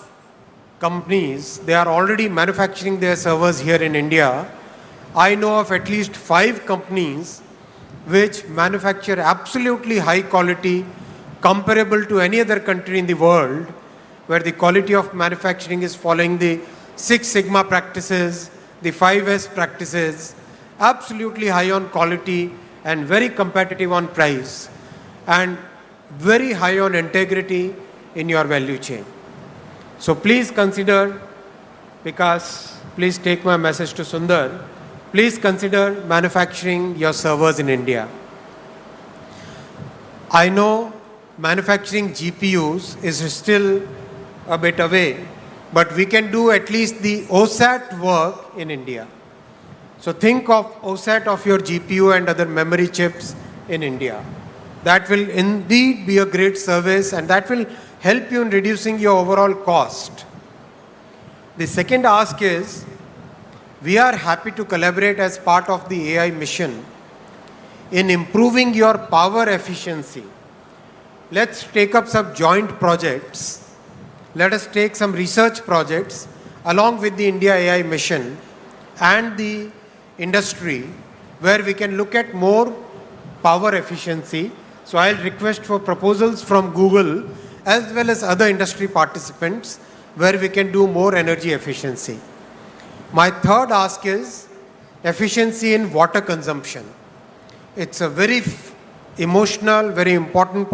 companies, they are already manufacturing their servers here in India. I know of at least 5 companies which manufacture absolutely high quality, comparable to any other country in the world, where the quality of manufacturing is following the 6 Sigma practices, the 5S practices, absolutely high on quality and very competitive on price, and very high on integrity in your value chain. So please consider, because please take my message to Sundar, please consider manufacturing your servers in India. I know manufacturing GPUs is still a bit away, but we can do at least the OSAT work in India. So think of OSAT of your GPU and other memory chips in India. That will indeed be a great service, and that will help you in reducing your overall cost. The second ask is, we are happy to collaborate as part of the AI mission in improving your power efficiency. Let's take up some joint projects. Let us take some research projects along with the India AI mission and the industry, where we can look at more power efficiency. So I'll request for proposals from Google as well as other industry participants where we can do more energy efficiency. My third ask is efficiency in water consumption. It's a very emotional, very important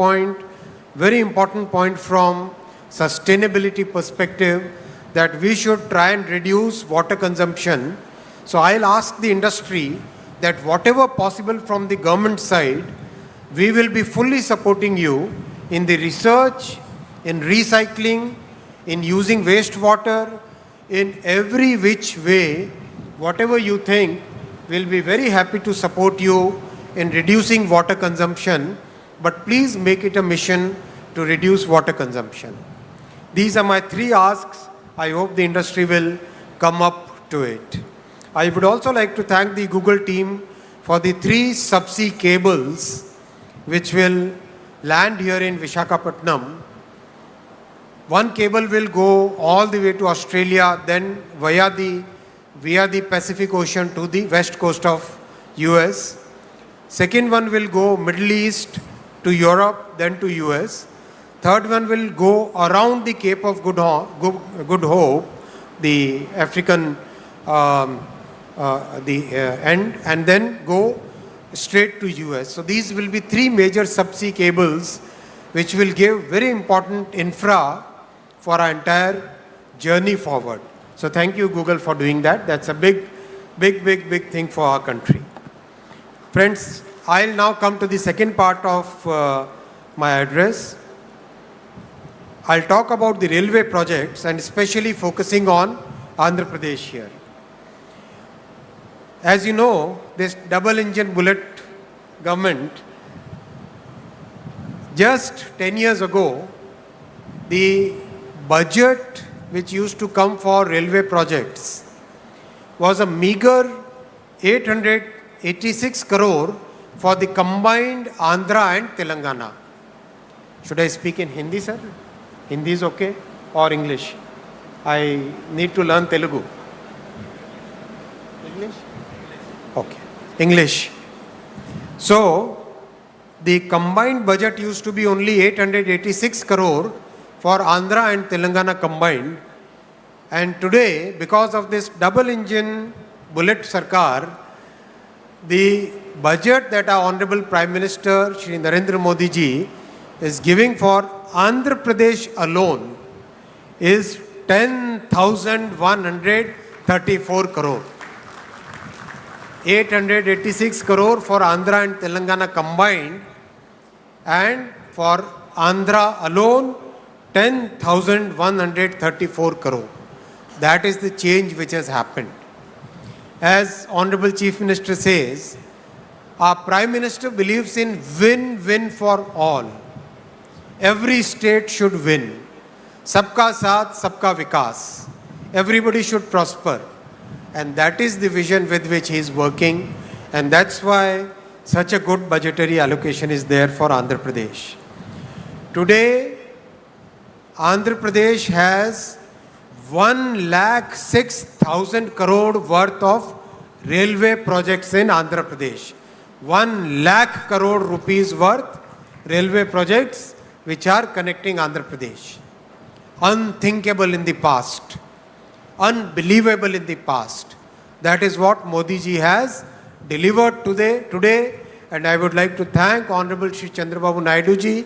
point from sustainability perspective, that we should try and reduce water consumption. So I'll ask the industry that whatever possible from the government side, we will be fully supporting you in the research, in recycling, in using wastewater, in every which way. Whatever you think, we'll be very happy to support you in reducing water consumption, but please make it a mission to reduce water consumption. These are my 3 asks. I hope the industry will come up to it. I would also like to thank the Google team for the 3 subsea cables which will land here in Visakhapatnam. One cable will go all the way to Australia, then via the Pacific Ocean to the west coast of US. Second one will go Middle East to Europe, then to US. Third one will go around the Cape of Good Hope, the African end, and then go straight to US. So these will be three major subsea cables which will give very important infra for our entire journey forward. So thank you, Google, for doing that. That's a big thing for our country. Friends, I'll now come to the second part of my address. I'll talk about the railway projects and especially focusing on Andhra Pradesh here. As you know, this double-engine bullet government, just 10 years ago, the budget which used to come for railway projects was a meager 886 crore for the combined Andhra and Telangana. Should I speak in Hindi, sir? Hindi is okay? Or English? I need to learn Telugu. English? Okay. English. So, the combined budget used to be only 886 crore for Andhra and Telangana combined. And today, because of this double-engine bullet Sarkar, the budget that our Honorable Prime Minister Shri Narendra Modi ji is giving for Andhra Pradesh alone is 10,134 crore. 886 crore for Andhra and Telangana combined, and for Andhra alone 10,134 crore. That is the change which has happened. As Honorable Chief Minister says, our Prime Minister believes in win-win for all. Every state should win. Sabka saath, sabka vikas. Everybody should prosper. And that is the vision with which he is working. And that's why such a good budgetary allocation is there for Andhra Pradesh. Today, Andhra Pradesh has 1,06,000 crore worth of railway projects in Andhra Pradesh. 1 lakh crore rupees worth railway projects which are connecting Andhra Pradesh. Unthinkable in the past. Unbelievable in the past. That is what Modi ji has delivered today, and I would like to thank Honorable Shri Chandrababu Naidu ji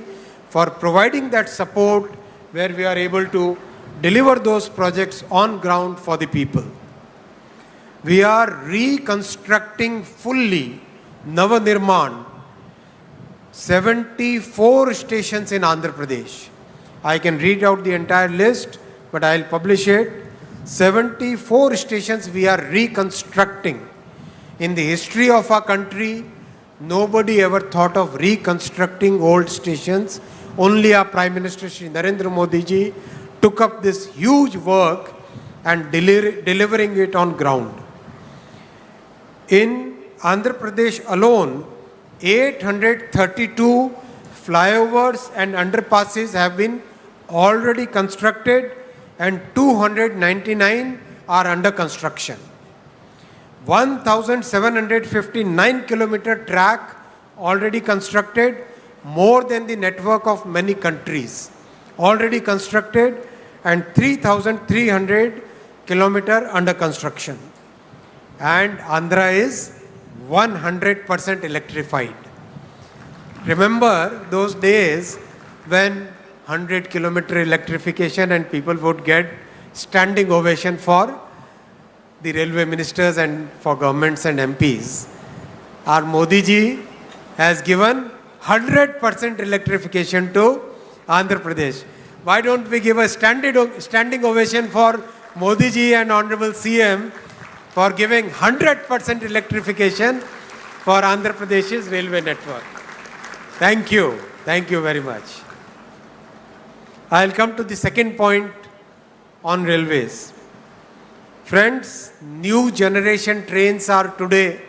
for providing that support where we are able to deliver those projects on ground for the people. We are reconstructing fully Navanirman 74 stations in Andhra Pradesh. I can read out the entire list, but I'll publish it. 74 stations we are reconstructing. In the history of our country, nobody ever thought of reconstructing old stations. Only our Prime Minister Shri Narendra Modi ji took up this huge work and delivering it on ground. In Andhra Pradesh alone, 832 flyovers and underpasses have been already constructed and 299 are under construction. 1,759 kilometer track already constructed, more than the network of many countries already constructed, and 3,300 kilometer under construction. And Andhra is 100% electrified. Remember those days when 100-kilometer electrification and people would get standing ovation for the railway ministers and for governments and MPs. Our Modi ji has given 100% electrification to Andhra Pradesh. Why don't we give a standing ovation for Modi ji and Honorable CM for giving 100% electrification for Andhra Pradesh's railway network. Thank you. Thank you very much. I'll come to the second point on railways. Friends, new generation trains are today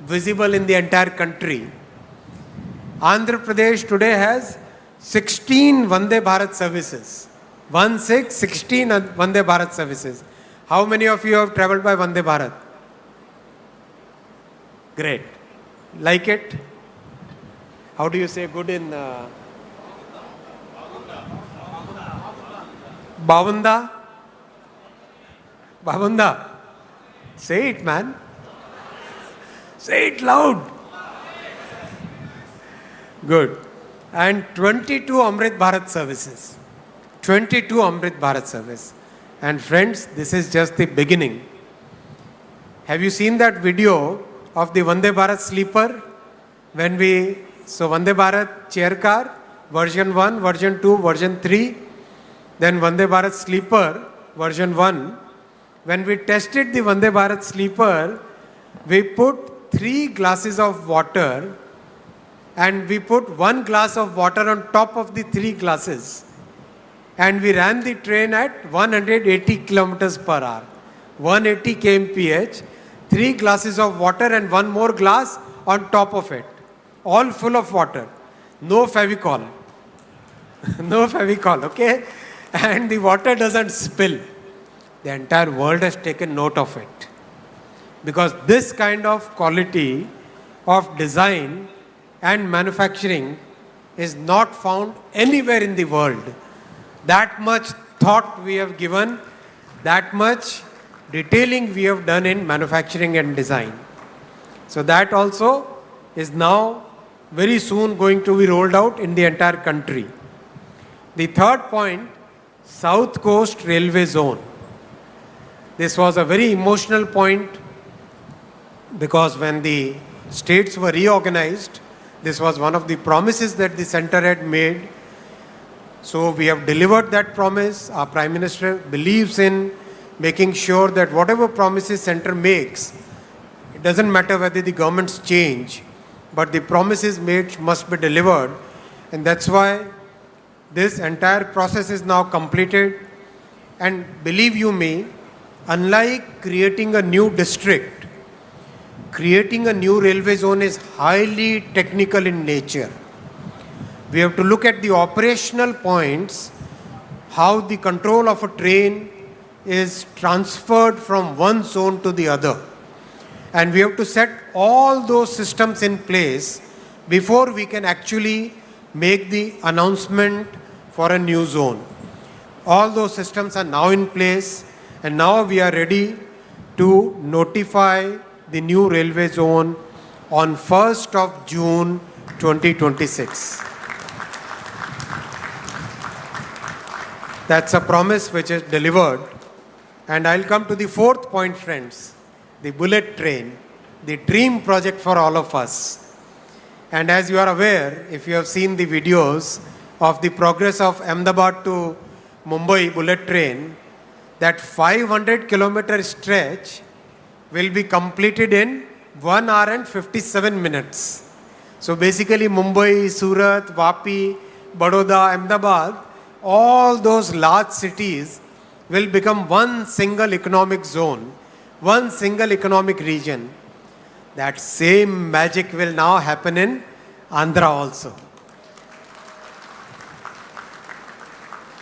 visible in the entire country. Andhra Pradesh today has 16 Vande Bharat services. 16 Vande Bharat services. How many of you have traveled by Vande Bharat? Great. Like it? How do you say good in Bavunda? Bavunda. Say it, man. Say it loud. Good. And 22 Amrit Bharat services. 22 Amrit Bharat service. And friends, this is just the beginning. Have you seen that video of the Vande Bharat sleeper? So Vande Bharat chair car, version 1, version 2, version 3. Then Vande Bharat sleeper, version 1. When we tested the Vande Bharat sleeper, we put 3 glasses of water and we put 1 glass of water on top of the 3 glasses. And we ran the train at 180 kilometers per hour. 180 kmph, 3 glasses of water and 1 more glass on top of it. All full of water. No Fevicol. No Fevicol, okay? And the water doesn't spill. The entire world has taken note of it. Because this kind of quality of design and manufacturing is not found anywhere in the world. That much thought we have given, that much detailing we have done in manufacturing and design. So that also is now very soon going to be rolled out in the entire country. The third point, South Coast Railway Zone. This was a very emotional point because when the states were reorganized, this was one of the promises that the center had made. So we have delivered that promise. Our Prime Minister believes in making sure that whatever promises center makes, it doesn't matter whether the governments change, but the promises made must be delivered. And that's why this entire process is now completed. And believe you me, unlike creating a new district, creating a new railway zone is highly technical in nature. We have to look at the operational points, how the control of a train is transferred from one zone to the other. And we have to set all those systems in place before we can actually make the announcement for a new zone. All those systems are now in place, and now we are ready to notify the new railway zone on 1st of June 2026. That's a promise which is delivered. And I'll come to the fourth point, friends, the bullet train, the dream project for all of us. And as you are aware, if you have seen the videos of the progress of Ahmedabad to Mumbai bullet train, that 500-kilometer stretch will be completed in 1 hour and 57 minutes. So basically Mumbai, Surat, Vapi, Baroda, Ahmedabad, all those large cities will become one single economic zone, one single economic region. That same magic will now happen in Andhra also.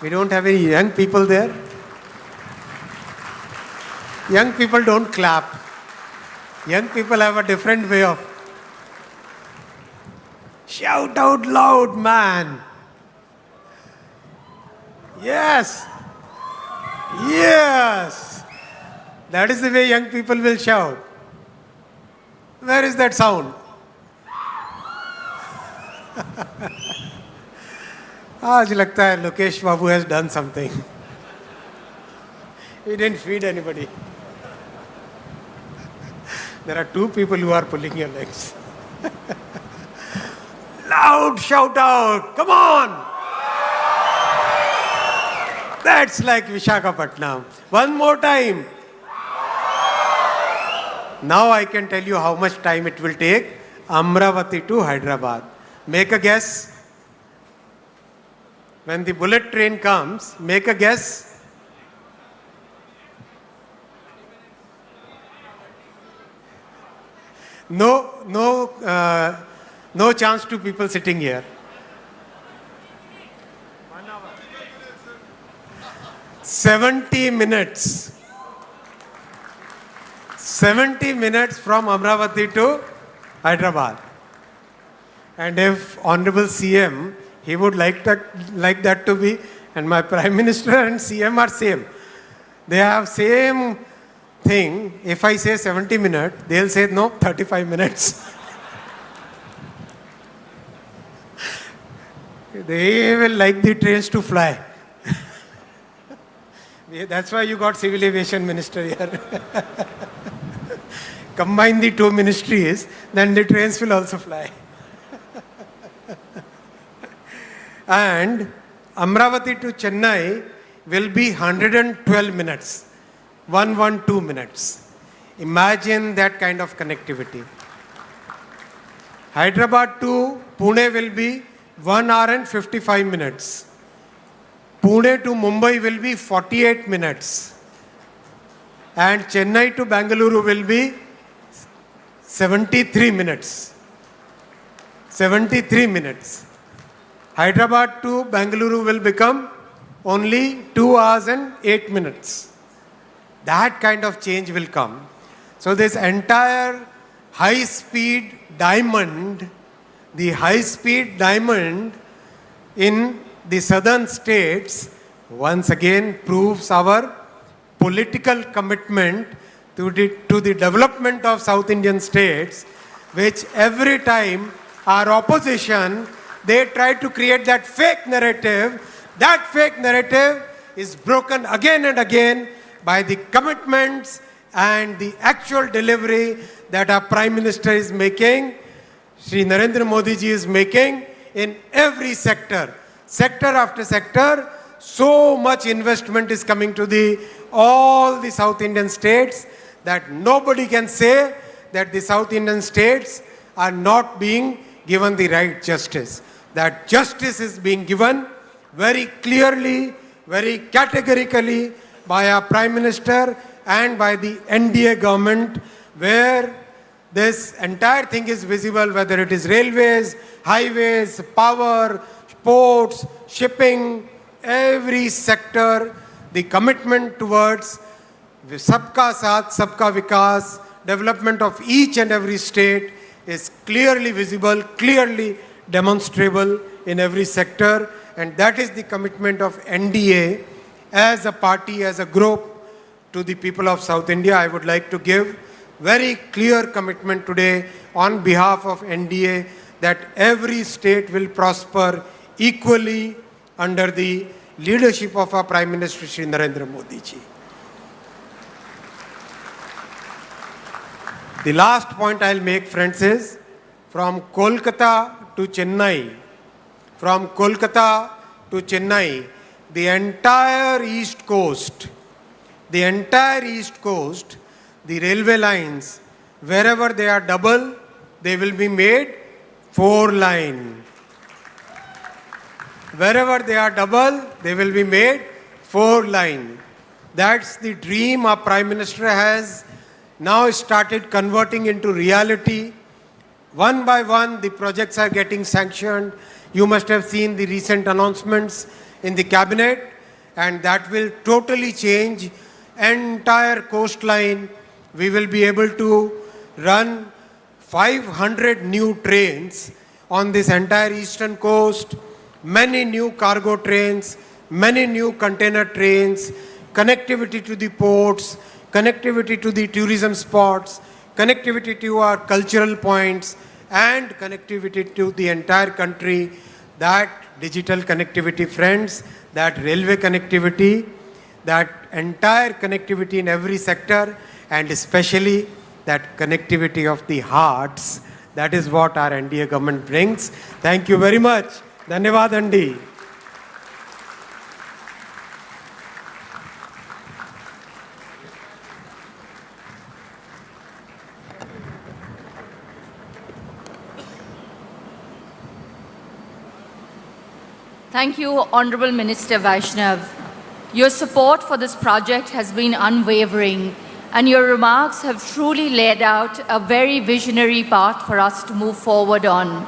We don't have any young people there. Young people don't clap. Young people have a different way of shout out loud, man. Yes. Yes. That is the way young people will shout. Where is that sound? आज लगता है Lokesh Babu has done something. He didn't feed anybody. There are 2 people who are pulling your legs. Loud shout out. Come on. That's like Visakhapatnam. One more time. Now I can tell you how much time it will take. Amravati to Hyderabad. Make a guess. When the bullet train comes, make a guess. No No chance to people sitting here. 70 minutes. 70 minutes from Amravati to Hyderabad. And if Honorable CM, he would like that to be, and my Prime Minister and CM are same. They have same thing. If I say 70 minutes, they'll say no, 35 minutes. They will like the trains to fly. That's why you got Civil Aviation Minister here. Combine the two ministries, then the trains will also fly. And Amravati to Chennai will be 112 minutes. 112 minutes. Imagine that kind of connectivity. Hyderabad to Pune will be 1 hour and 55 minutes. Pune to Mumbai will be 48 minutes. And Chennai to Bengaluru will be 73 minutes. 73 minutes. Hyderabad to Bengaluru will become only 2 hours and 8 minutes. That kind of change will come. So this entire high-speed diamond, the high-speed diamond in the southern states once again proves our political commitment to the development of South Indian states, which every time our opposition, they try to create that fake narrative. That fake narrative is broken again and again by the commitments and the actual delivery that our Prime Minister is making, Shri Narendra Modi ji is making in every sector. Sector after sector, so much investment is coming to all the South Indian states that nobody can say that the South Indian states are not being given the right justice. That justice is being given very clearly, very categorically by our Prime Minister and by the NDA government, where this entire thing is visible, whether it is railways, highways, power, ports, shipping, every sector, the commitment towards Sabka Saath, Sabka Vikas, development of each and every state is clearly visible, clearly demonstrable in every sector, and that is the commitment of NDA as a party, as a group to the people of South India. I would like to give very clear commitment today on behalf of NDA that every state will prosper equally under the leadership of our Prime Minister Shri Narendra Modi ji. The last point I'll make, friends, is from Kolkata to Chennai, the entire East Coast, the railway lines, wherever they are double, they will be made 4-line. Wherever they are double, they will be made 4-line. That's the dream our Prime Minister has now started converting into reality. One by one, the projects are getting sanctioned. You must have seen the recent announcements in the cabinet, and that will totally change entire coastline. We will be able to run 500 new trains on this entire eastern coast, many new cargo trains, many new container trains, connectivity to the ports, connectivity to the tourism spots, connectivity to our cultural points, and connectivity to the entire country. That digital connectivity, friends, that railway connectivity, that entire connectivity in every sector, and especially that connectivity of the hearts, that is what our NDA government brings. Thank you very much. Dhanyavad Andi. Thank you, Honorable Minister Vaishnav. Your support for this project has been unwavering, and your remarks have truly laid out a very visionary path for us to move forward on.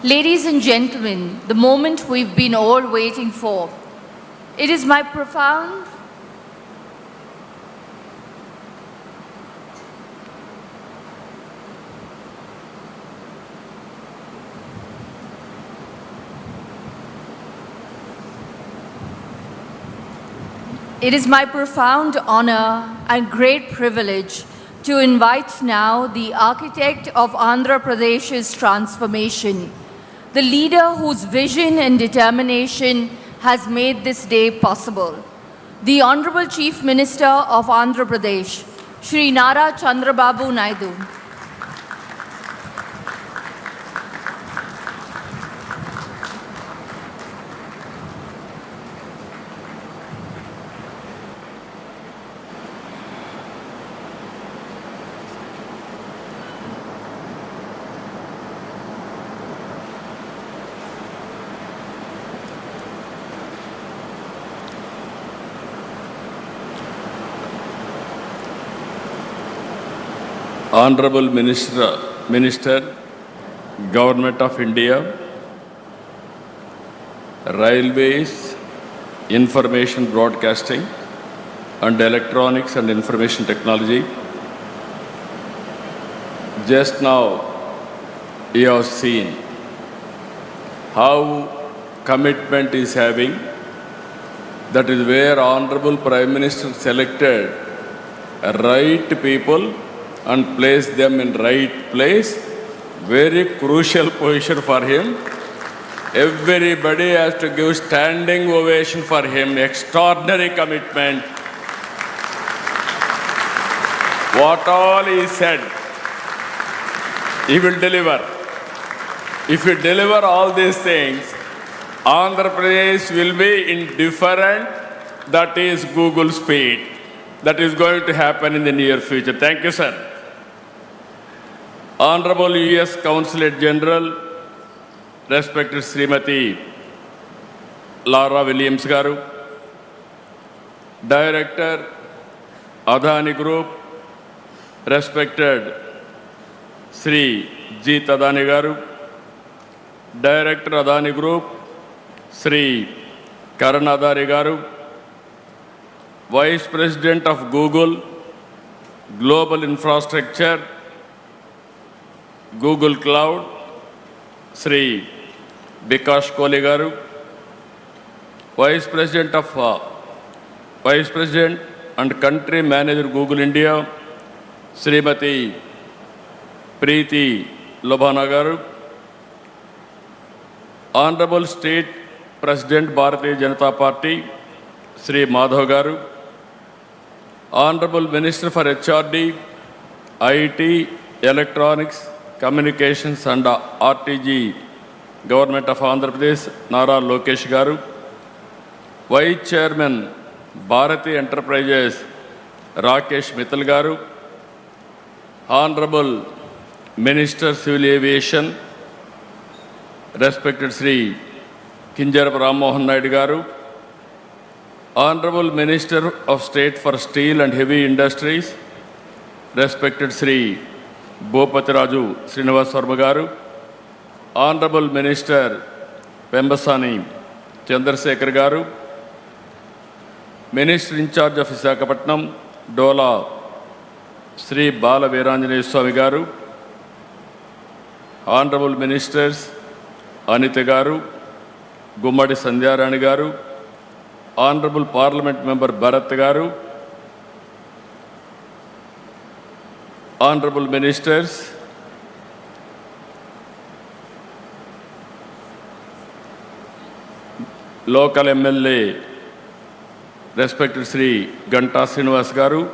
Ladies and gentlemen, the moment we've been all waiting for. It is my profound It is my profound honor and great privilege to invite now the architect of Andhra Pradesh's transformation, the leader whose vision and determination has made this day possible, the Honorable Chief Minister of Andhra Pradesh, Shri Chandrababu Naidu. Honorable Minister, Government of India, Railways, Information Broadcasting and Electronics and Information Technology. Just now you have seen how commitment is having. That is where Honorable Prime Minister selected right people and place them in right place. Very crucial position for him. Everybody has to give standing ovation for him. Extraordinary commitment. What all he said, he will deliver. If you deliver all these things, Andhra Pradesh will be in different, that is Google speed. That is going to happen in the near future. Thank you, sir. Honorable U.S. Consulate General, respected Srimati Laura Williams Garu, Director, Adani Group, respected Shri G. Adani Garu, Director, Adani Group, Shri Karan Adani Garu, Vice President of Google, Global Infrastructure, Google Cloud, Shri Bikash Kohli Garu, Vice President and Country Manager Google India, Srimati Preeti Lobhana Garu, Honorable State President Bharatiya Janata Party, Shri Madhav Garu, Honorable Minister for HRD, IT, Electronics, Communications and RTG, Government of Andhra Pradesh, Nara Lokesh Garu, Vice Chairman, Bharati Enterprises, Rakesh Mittal Garu, Honorable Minister Civil Aviation, respected Shri Kinjarap Ram Mohan Naidu Garu, Honorable Minister of State for Steel and Heavy Industries, respected Shri Bhopati Raju Srinivas Varma Garu, Honorable Minister Pembasani Chandrasekhar Garu, Minister in charge of Visakhapatnam, Dola Shri Bala Veeranjaneya Swami Garu, Honorable Ministers Anita Garu, Gummadi Sandhyarani Garu, Honorable Parliament Member Bharat Garu, Honorable Ministers, local MLA, respected Shri Ganta Srinivas Garu,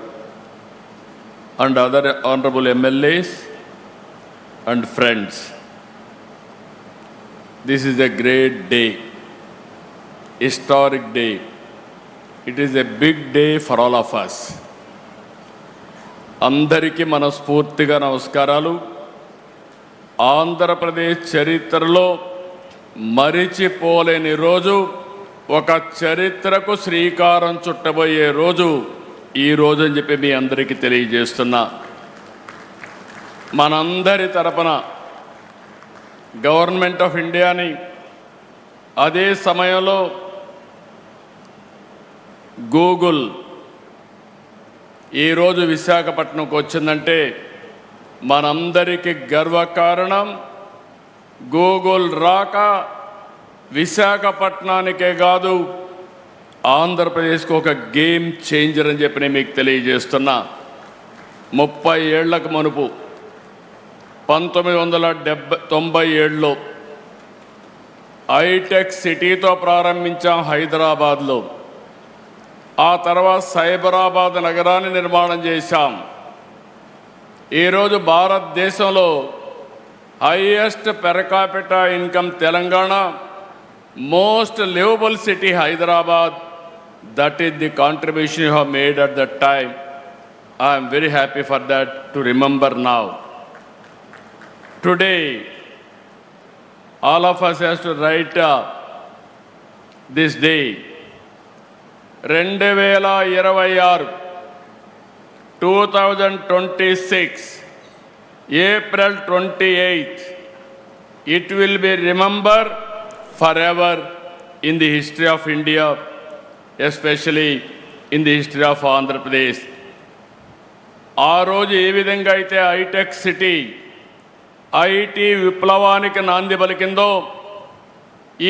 and other Honorable MLAs and friends. This is a great day, historic day. It is a big day for all of us. అందరికీ మనస్ఫూర్తిగా నమస్కారాలు. ఆంధ్రప్రదేశ్ చరిత్రలో మరిచిపోలేని రోజు, ఒక చరిత్రకు శ్రీకారం చుట్టబోయే రోజు ఈ రోజు అని చెప్పి మీ అందరికీ తెలియజేస్తున్నా. మనందరి తరపున గవర్నమెంట్ ఆఫ్ ఇండియాని, అదే సమయంలో గూగుల్ ఈరోజు విశాఖపట్నంకు వచ్చిందంటే మనందరికీ గర్వకారణం. గూగుల్ రాక విశాఖపట్నానికే కాదు ఆంధ్రప్రదేశ్కి ఒక గేమ్ చేంజర్ అని చెప్పి నేను మీకు తెలియజేస్తున్నా. 30 ఏళ్లకు మునుపు 1997లో హైటెక్ సిటీతో ప్రారంభించాం హైదరాబాద్లో. ఆ తర్వాత సైబరాబాద్ నగరాన్ని నిర్మాణం చేశాం. ఈరోజు భారతదేశంలో highest per capita income Telangana, most liveable city Hyderabad. That is the contribution you have made at that time. I am very happy for that to remember now. Today, all of us has to write this day. 2026, 2026, April 28th, it will be remembered forever in the history of India, especially in the history of Andhra Pradesh. ఆ రోజు ఏ విధంగా అయితే hitech city IT విప్లవానికి నాంది పలికిందో,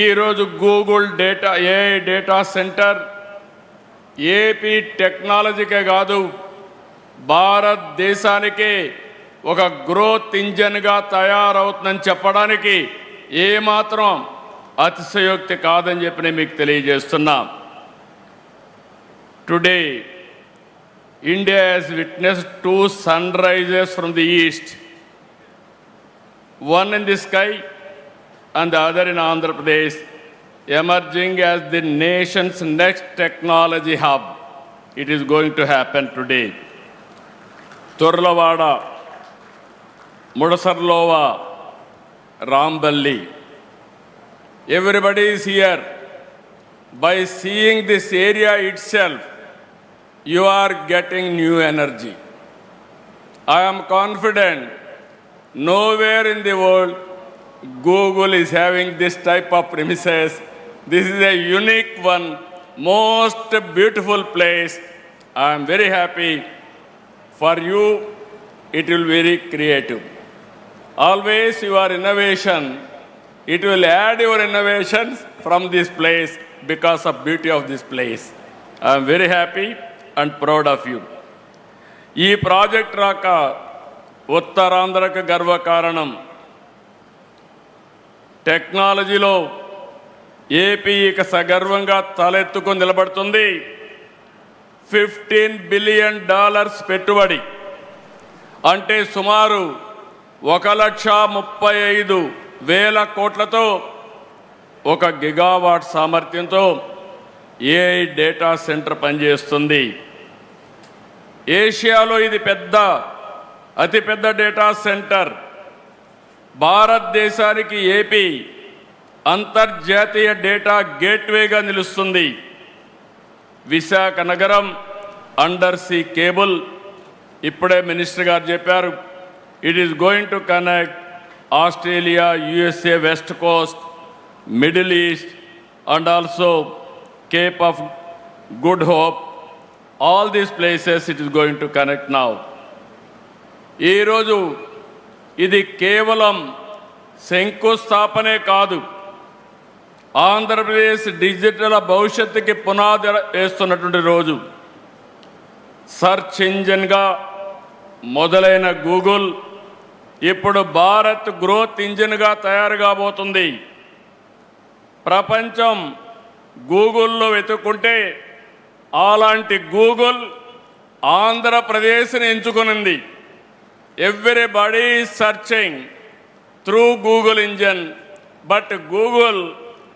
ఈరోజు Google data AI data centre AP టెక్నాలజీకే కాదు భారతదేశానికి ఒక గ్రోత్ ఇంజన్గా తయారవుతుందని చెప్పడానికి ఏమాత్రం అతిశయోక్తి కాదని చెప్పి నేను మీకు తెలియజేస్తున్నా. Today, India has witnessed 2 sunrises from the east, one in the sky and the other in Andhra Pradesh, emerging as the nation's next technology hub. It is going to happen today. Turlavada, Mudasarlova, Ramballi. Everybody is here. By seeing this area itself, you are getting new energy. I am confident nowhere in the world Google is having this type of premises. This is a unique one, most beautiful place. I am very happy. For you, it will be very creative. Always your innovation, it will add your innovations from this place because of beauty of this place. I am very happy and proud of you. ఈ project రాక ఉత్తరాంధ్రకు గర్వకారణం. టెక్నాలజీలో AP ఇక సగర్వంగా తలెత్తుకొని నిలబడుతుంది. $15 billion పెట్టుబడి అంటే సుమారు 1,35,000 కోట్లతో 1 గిగావాట్ సామర్థ్యంతో ఏఐ డేటా సెంటర్ పనిచేస్తుంది. ఏషియాలో ఇది అతిపెద్ద డేటా సెంటర్. భారతదేశానికి ఏపీ అంతర్జాతీయ డేటా గేట్వేగా నిలుస్తుంది. విశాఖ నగరం అండర్ సీ కేబుల్, ఇప్పుడే మినిస్టర్ గారు చెప్పారు, it is going to connect Australia, USA west Coast, middle east and also Cape of Good Hope. All these places it is going to connect now. ఈ రోజు ఇది కేవలం శంకుస్థాపనే కాదు, ఆంధ్రప్రదేశ్ డిజిటల్ భవిష్యత్తుకి పునాది వేస్తున్నటువంటి రోజు. సర్చ్ ఇంజిన్గా మొదలైన గూగుల్ ఇప్పుడు భారత్ గ్రోత్ ఇంజిన్గా తయారు కాబోతుంది. ప్రపంచం గూగుల్లో వెతుక్కుంటే అలాంటి గూగుల్ ఆంధ్రప్రదేశ్ని ఎంచుకునింది. Everybody searching through Google engine, but Google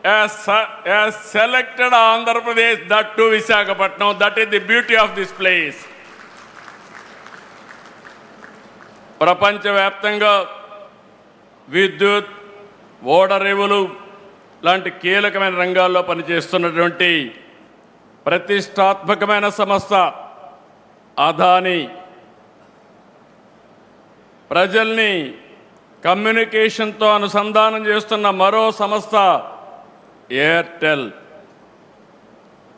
has selected Andhra Pradesh, that too Visakhapatnam. That is the beauty of this place. ప్రపంచవ్యాప్తంగా విద్యుత్, ఓడరేవులు లాంటి కీలకమైన రంగాల్లో పనిచేస్తున్నటువంటి ప్రతిష్టాత్మకమైన సంస్థ అదాని ప్రజల్ని కమ్యూనికేషన్తో అనుసంధానం చేస్తున్న మరో సంస్థ Airtel.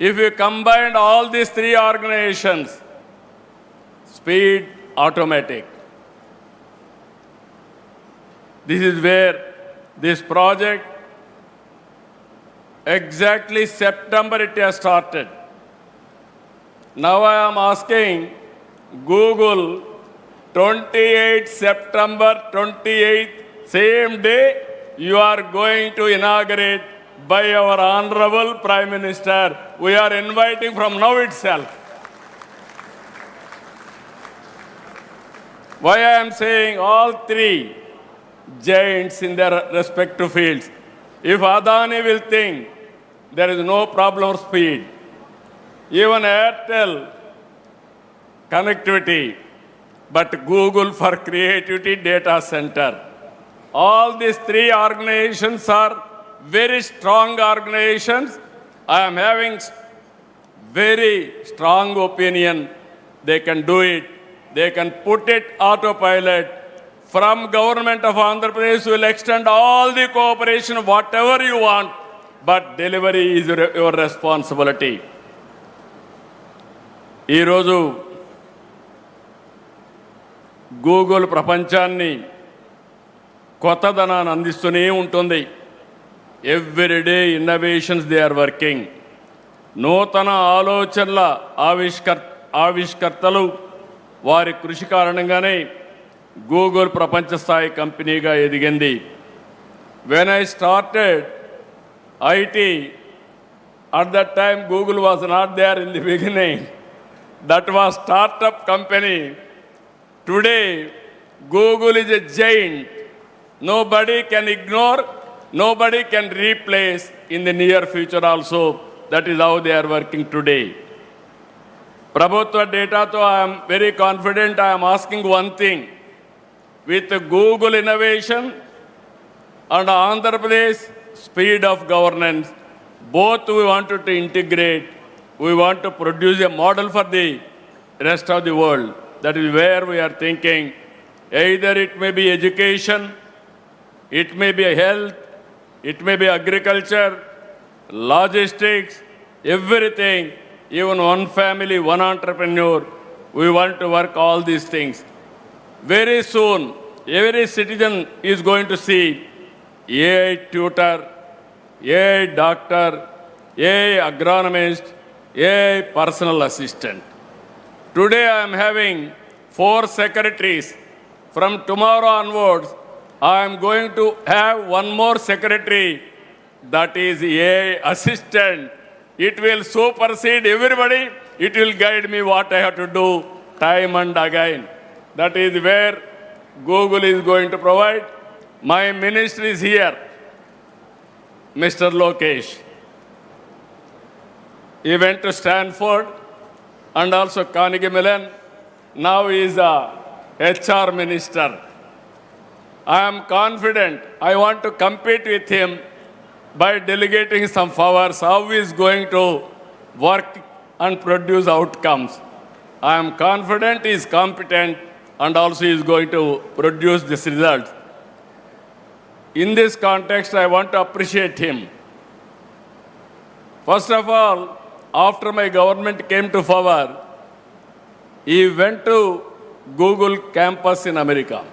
If you combined all these three organizations, speed automatic. This is where this project, exactly September it has started. Now I am asking Google, 28 September 28th, same day, you are going to inaugurate by our Honorable Prime Minister. We are inviting from now itself. Why I am saying all three giants in their respective fields. If Adani will think there is no problem of speed, even Airtel connectivity, but Google for creativity data center. All these three organizations are very strong organizations. I am having very strong opinion. They can do it. They can put it autopilot. From government of Andhra Pradesh will extend all the cooperation, whatever you want, but delivery is your responsibility. ఈ రోజు Google ప్రపంచాన్ని కొత్తదనాన్ని అందిస్తూనే ఉంటుంది. Everyday innovations they are working. నూతన ఆలోచనల ఆవిష్కర్తలు వారి కృషి కారణంగానే గూగుల్ ప్రపంచ స్థాయి కంపెనీగా ఎదిగింది. When I started IT, at that time Google was not there in the beginning. That was startup company. Today Google is a giant. Nobody can ignore, nobody can replace in the near future also. That is how they are working today. Prabhutva data to I am very confident. I am asking one thing. With Google innovation and Andhra Pradesh speed of governance, both we wanted to integrate. We want to produce a model for the rest of the world. That is where we are thinking. Either it may be education, it may be health, it may be agriculture, logistics, everything, even one family, one entrepreneur. We want to work all these things. Very soon, every citizen is going to see AI tutor, AI doctor, AI agronomist, AI personal assistant. Today I am having 4 secretaries. From tomorrow onwards, I am going to have one more secretary, that is AI assistant. It will supersede everybody. It will guide me what I have to do time and again. That is where Google is going to provide. My minister is here, Mr. Lokesh. He went to Stanford and also Carnegie Mellon. Now he is a HR minister. I am confident. I want to compete with him by delegating some powers, how he is going to work and produce outcomes. I am confident he is competent and also he is going to produce this result. In this context, I want to appreciate him. First of all, after my government came to power, he went to Google campus in America.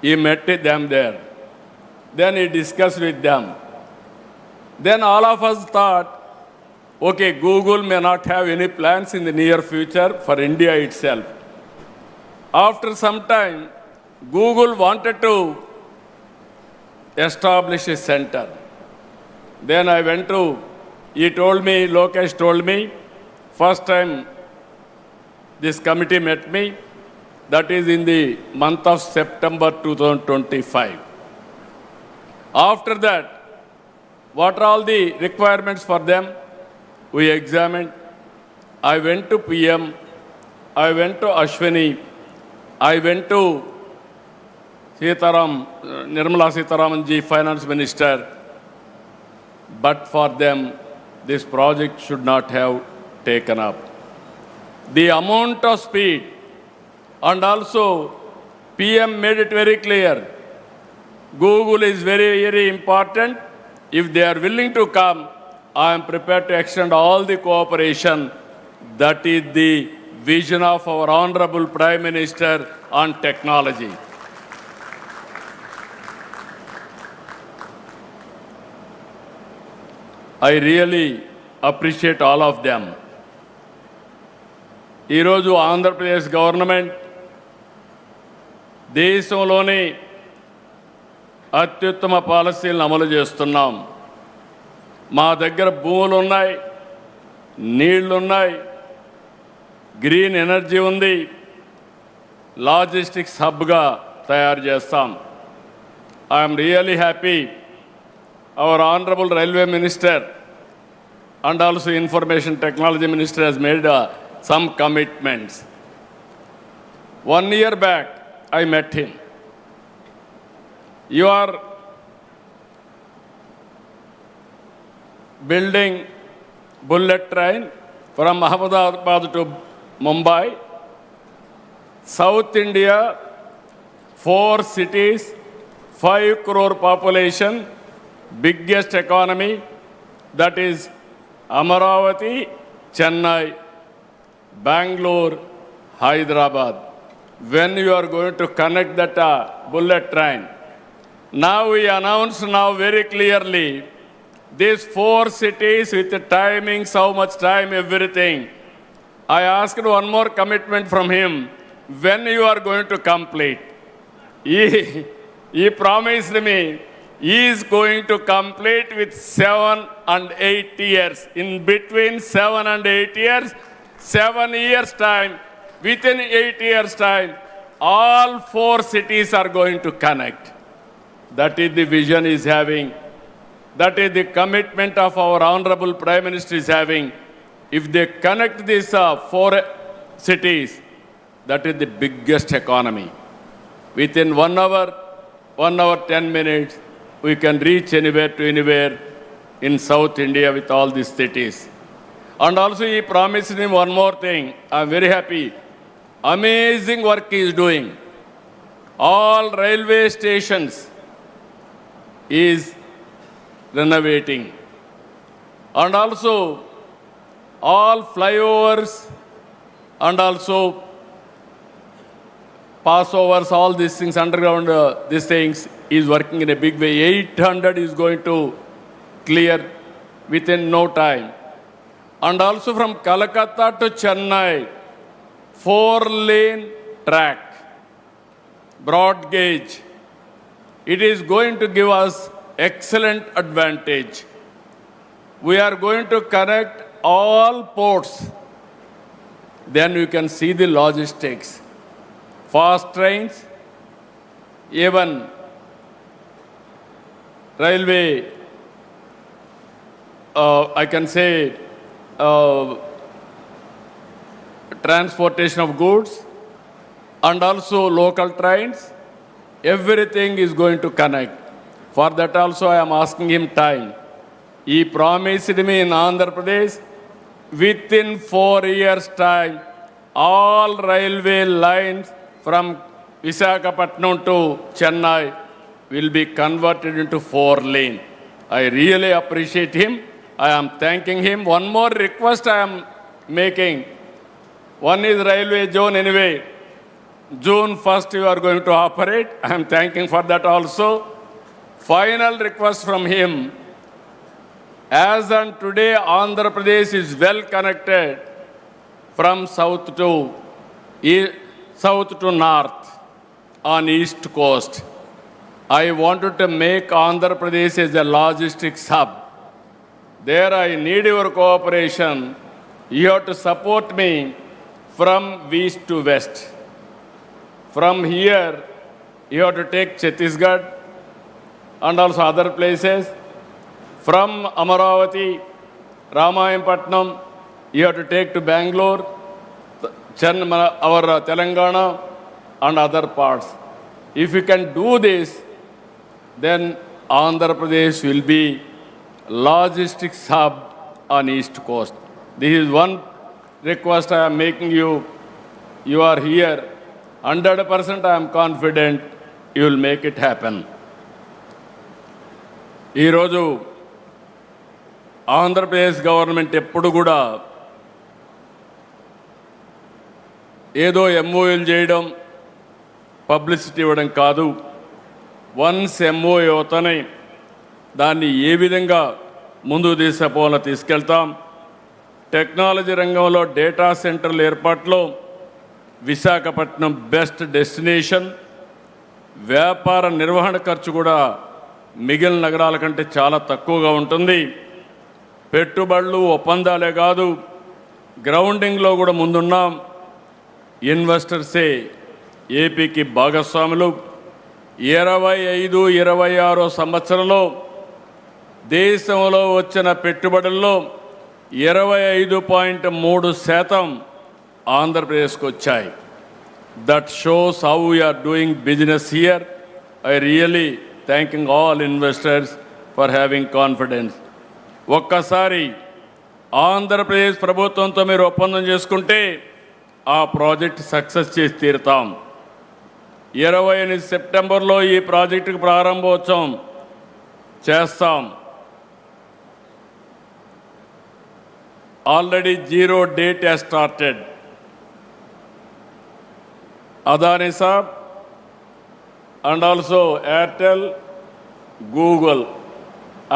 He met them there. Then he discussed with them. Then all of us thought, okay, Google may not have any plans in the near future for India itself. After some time, Google wanted to establish a center. Then I went to, Lokesh told me, first time this committee met me, that is in the month of September 2025. After that, what are all the requirements for them? We examined. I went to PM, I went to Ashwini, I went to Nirmala Sitharaman ji, Finance Minister. But for them, this project should not have taken up. The amount of speed and also PM made it very clear. Google is very, very important. If they are willing to come, I am prepared to extend all the cooperation. That is the vision of our Honorable Prime Minister on technology. I really appreciate all of them. ఈరోజు Andhra Pradesh government దేశంలోని అత్యుత్తమ పాలసీలను అమలు చేస్తున్నాం. మా దగ్గర భూములు ఉన్నాయి, నీళ్లున్నాయి, గ్రీన్ ఎనర్జీ ఉంది, లాజిస్టిక్స్ హబ్గా తయారు చేస్తాం. I'm really happy our Honorable Railway Minister and also Information Technology Minister has made some commitments. 1 year back, I met him. You are building bullet train from Ahmedabad to Mumbai, South India, 4 cities, 5 crore population, biggest economy, that is Amaravati, Chennai, Bangalore, Hyderabad. When you are going to connect that bullet train, now we announce now very clearly these 4 cities with the timings, how much time, everything. I asked one more commitment from him, when you are going to complete. He promised me he is going to complete with 7 and 8 years. In between 7 and 8 years, 7 years time, within 8 years time, all 4 cities are going to connect. That is the vision he is having. That is the commitment of our Honorable Prime Minister is having. If they connect these 4 cities, that is the biggest economy. Within 1 hour, 10 minutes, we can reach anywhere to anywhere in South India with all these cities. And also he promised me one more thing. I am very happy. Amazing work he is doing. All railway stations is renovating. And also all flyovers and also passovers, all these things, underground, these things, is working in a big way. 800 is going to clear within no time. And also from Calcutta to Chennai, 4-lane track, broad gauge. It is going to give us excellent advantage. We are going to connect all ports. Then you can see the logistics. Fast trains, even railway, I can say transportation of goods, and also local trains, everything is going to connect. For that also I am asking him time. He promised me in Andhra Pradesh, within 4 years' time, all railway lines from Visakhapatnam to Chennai will be converted into 4-lane. I really appreciate him. I am thanking him. One more request I am making. One is railway zone anyway. June 1st you are going to operate. I am thanking for that also. Final request from him. As on today, Andhra Pradesh is well connected from south to north on east coast. I wanted to make Andhra Pradesh as a logistics hub. There I need your cooperation. You have to support me from east to west. From here, you have to take Chhattisgarh and also other places. From Amaravati, Ramayampatnam, you have to take to Bangalore, our Telangana, and other parts. If you can do this, then Andhra Pradesh will be logistics hub on east coast. This is one request I am making you. You are here. 100% I am confident you will make it happen. ఈరోజు Andhra Pradesh government ఎప్పుడు కూడా ఏదో ఎంఓయూలు చేయడం, publicity ఇవ్వడం కాదు. Once MoU అవుతానే దాన్ని ఏ విధంగా ముందుకు తీసుకెళ్తాం. టెక్నాలజీ రంగంలో డేటా సెంటర్ల ఏర్పాటులో విశాఖపట్నం బెస్ట్ డెస్టినేషన్. వ్యాపార నిర్వహణ ఖర్చు కూడా మిగిలిన నగరాల కంటే చాలా తక్కువగా ఉంటుంది. పెట్టుబడులు ఒప్పందాలే కాదు, గ్రౌండింగ్లో కూడా ముందున్నాం. ఇన్వెస్టర్సే ఏపీకి భాగస్వాములు. 25-26 సంవత్సరంలో దేశంలో వచ్చిన పెట్టుబడుల్లో 25.3% ఆంధ్రప్రదేశ్కి వచ్చాయి. That shows how we are doing business here. I really thanking all investors for having confidence. ఒక్కసారి ఆంధ్రప్రదేశ్ ప్రభుత్వంతో మీరు ఒప్పందం చేసుకుంటే ఆ ప్రాజెక్ట్ సక్సెస్ చేసి తీరుతాం. 28 సెప్టెంబర్లో ఈ ప్రాజెక్టుకు ప్రారంభోత్సవం చేస్తాం. Already 0 date has started. Adani Saab and also Airtel, Google.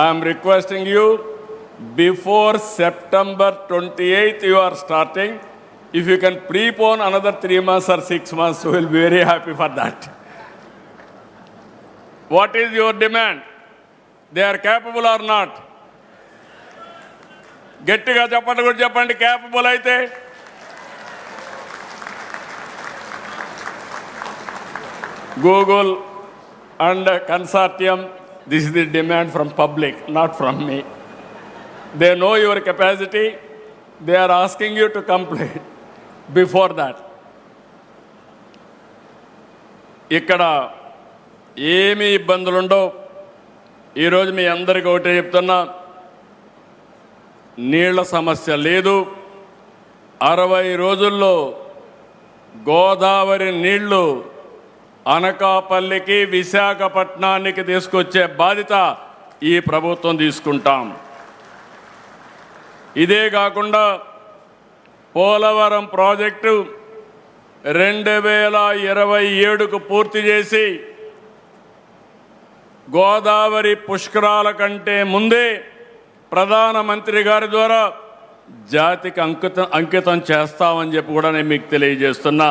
I am requesting you, before September 28th you are starting. If you can prepone another 3 months or 6 months, we will be very happy for that. What is your demand? They are capable or not? గట్టిగా చెప్పండి, కూడా చెప్పండి. Capable అయితే Google and consortium, this is the demand from public, not from me. They know your capacity. They are asking you to complete before that. ఇక్కడ ఏమీ ఇబ్బందులుండవు. ఈరోజు మీ అందరికీ ఒకటే చెప్తున్నా, నీళ్ల సమస్య లేదు. 60 రోజుల్లో గోదావరి నీళ్లు అనకాపల్లికి, విశాఖపట్నానికి తీసుకొచ్చే బాధ్యత ఈ ప్రభుత్వం తీసుకుంటాం. ఇదే కాకుండా పోలవరం ప్రాజెక్టు 2027కు పూర్తి చేసి గోదావరి పుష్కరాల కంటే ముందే ప్రధానమంత్రి గారి ద్వారా జాతికి అంకితం చేస్తామని చెప్పి కూడా నేను మీకు తెలియజేస్తున్నా.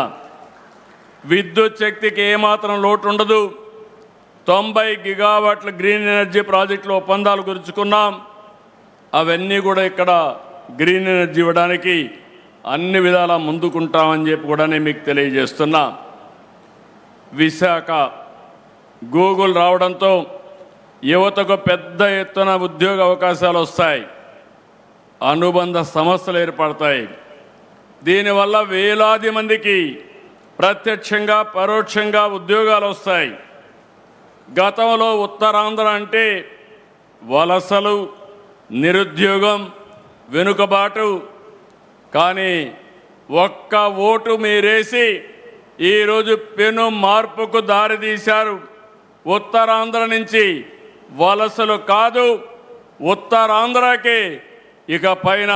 విద్యుత్ శక్తికి ఏమాత్రం లోటు ఉండదు. 90 గిగావాట్ల గ్రీన్ ఎనర్జీ ప్రాజెక్టులు ఒప్పందాలు కుదుర్చుకున్నాం. అవన్నీ కూడా ఇక్కడ గ్రీన్ ఎనర్జీ ఇవ్వడానికి అన్ని విధాలా ముందుకుంటామని చెప్పి కూడా నేను మీకు తెలియజేస్తున్నా. విశాఖ గూగుల్ రావడంతో యువతకు పెద్ద ఎత్తున ఉద్యోగ అవకాశాలు వస్తాయి, అనుబంధ సంస్థలు ఏర్పడతాయి. దీనివల్ల వేలాది మందికి ప్రత్యక్షంగా పరోక్షంగా ఉద్యోగాలు వస్తాయి. గతంలో ఉత్తరాంధ్ర అంటే వలసలు, నిరుద్యోగం, వెనుకబాటు. కానీ ఒక్క ఓటు మీరేసి ఈరోజు పెను మార్పుకు దారితీశారు. ఉత్తరాంధ్ర నుంచి వలసలు కాదు, ఉత్తరాంధ్రకి ఇక పైన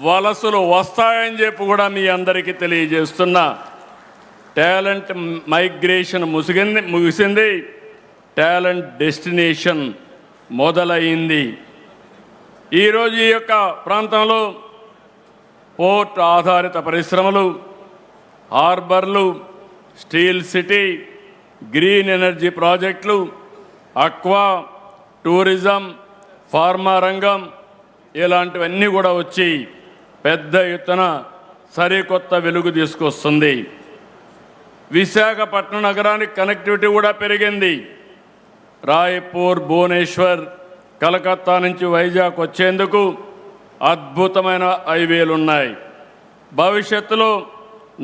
వలసలు వస్తాయని చెప్పి కూడా మీ అందరికీ తెలియజేస్తున్నా. టాలెంట్ మైగ్రేషన్ ముగిసింది, టాలెంట్ డెస్టినేషన్ మొదలైంది. ఈరోజు ఈ యొక్క ప్రాంతంలో పోర్ట్ ఆధారిత పరిశ్రమలు, హార్బర్లు, స్టీల్ సిటీ, గ్రీన్ ఎనర్జీ ప్రాజెక్టులు, అక్వా, టూరిజం, ఫార్మా రంగం ఇలాంటివన్నీ కూడా వచ్చి పెద్ద ఎత్తున సరికొత్త వెలుగు తీసుకొస్తుంది. విశాఖపట్నం నగరానికి కనెక్టివిటీ కూడా పెరిగింది. రాయ్పూర్, భువనేశ్వర్, కలకత్తా నుంచి వైజాగ్ వచ్చేందుకు అద్భుతమైన హైవేలు ఉన్నాయి. భవిష్యత్తులో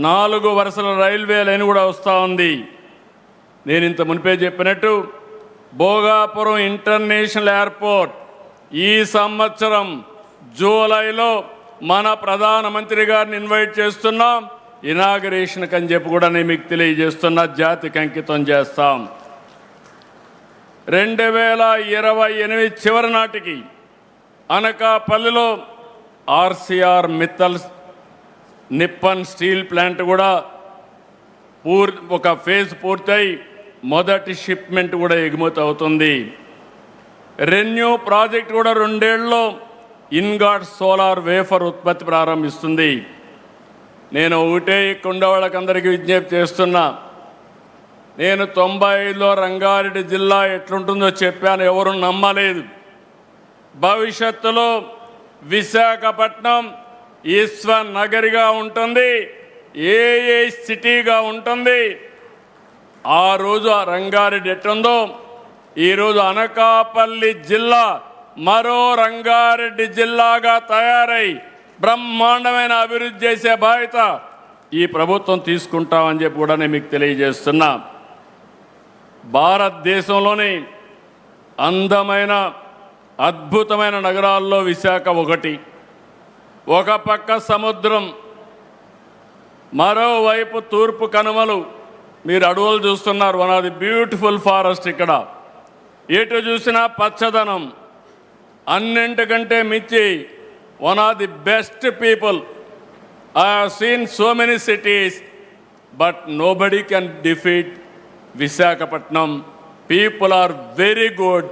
4 వరుసల రైల్వే లైన్ కూడా వస్తూ ఉంది. నేను ఇంత మునిపే చెప్పినట్టు భోగాపురం ఇంటర్నేషనల్ ఎయిర్పోర్ట్ ఈ సంవత్సరం జూలైలో మన ప్రధానమంత్రి గారిని ఇన్వైట్ చేస్తున్నాం. ఇనాగరేషన్కి అని చెప్పి కూడా నేను మీకు తెలియజేస్తున్నా, జాతికి అంకితం చేస్తాం. 2028 చివరి నాటికి అనకాపల్లిలో RCR Mittal Nippon steel plant కూడా ఒక ఫేజ్ పూర్తయి మొదటి షిప్మెంట్ కూడా ఎగుమతి అవుతుంది. రెన్యూ ప్రాజెక్ట్ కూడా 2 ఏళ్లలో ఇన్గాట్ సోలార్ వేఫర్ ఉత్పత్తి ప్రారంభిస్తుంది. నేను ఒకటే ఇక్కడ వాళ్ళకందరికీ విజ్ఞప్తి చేస్తున్నా, నేను 95లో రంగారెడ్డి జిల్లా ఎట్లుంటుందో చెప్పాను, ఎవరు నమ్మలేదు. భవిష్యత్తులో విశాఖపట్నం విశ్వనగరిగా ఉంటుంది, ఏ సిటీగా ఉంటుంది. ఆ రోజు ఆ రంగారెడ్డి ఎట్టుందో ఈరోజు అనకాపల్లి జిల్లా మరో రంగారెడ్డి జిల్లాగా తయారై బ్రహ్మాండమైన అభివృద్ధి చేసే బాధ్యత ఈ ప్రభుత్వం తీసుకుంటామని చెప్పి కూడా నేను మీకు తెలియజేస్తున్నా. భారతదేశంలోని అందమైన అద్భుతమైన నగరాల్లో విశాఖ ఒకటి. ఒక పక్క సముద్రం, మరోవైపు తూర్పు కనుమలు. మీరు అడవులు చూస్తున్నారు, one of the beautiful forest. ఇక్కడ ఎటు చూసినా పచ్చదనం. అన్నింటికంటే మించి one of the best people. I have seen so many cities, but nobody can defeat Visakhapatnam. People are very good,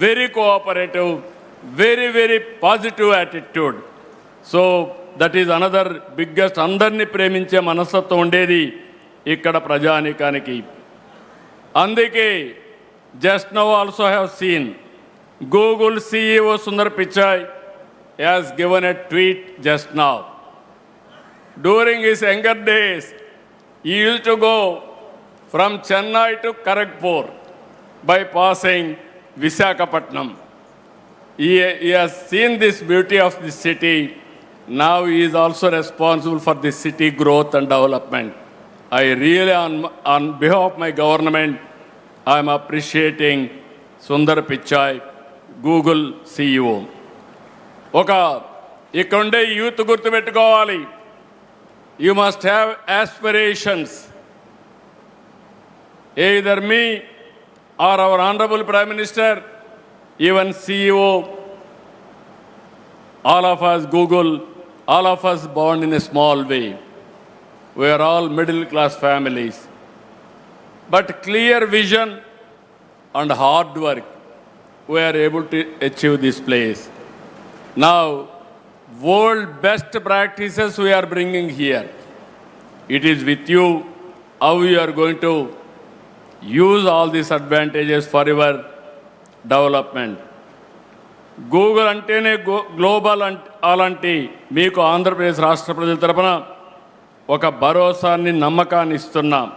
very cooperative, very positive attitude. So that is another biggest andarni preminche మనస్తత్వం ఉండేది ఇక్కడ ప్రజానికానికి. అందుకే just now also have seen Google CEO Sundar Pichai has given a tweet just now. During his younger days, he used to go from Chennai to Kharagpur by passing Visakhapatnam. He has seen this beauty of the city. Now he is also responsible for the city growth and development. I really, on behalf of my government, I am appreciating Sundar Pichai, Google CEO. Ikunde youth gurtu pettukovali. You must have aspirations. Either me or our Honorable Prime Minister, even CEO, all of us, Google, all of us born in a small way. We are all middle class families. But clear vision and hard work, we are able to achieve this place. Now, world best practices we are bringing here. It is with you how you are going to use all these advantages for your development. Google అంటేనే global అలాంటి మీకు ఆంధ్రప్రదేశ్ రాష్ట్ర ప్రజల తరపున ఒక భరోసాన్ని, నమ్మకాన్ని ఇస్తున్నాం.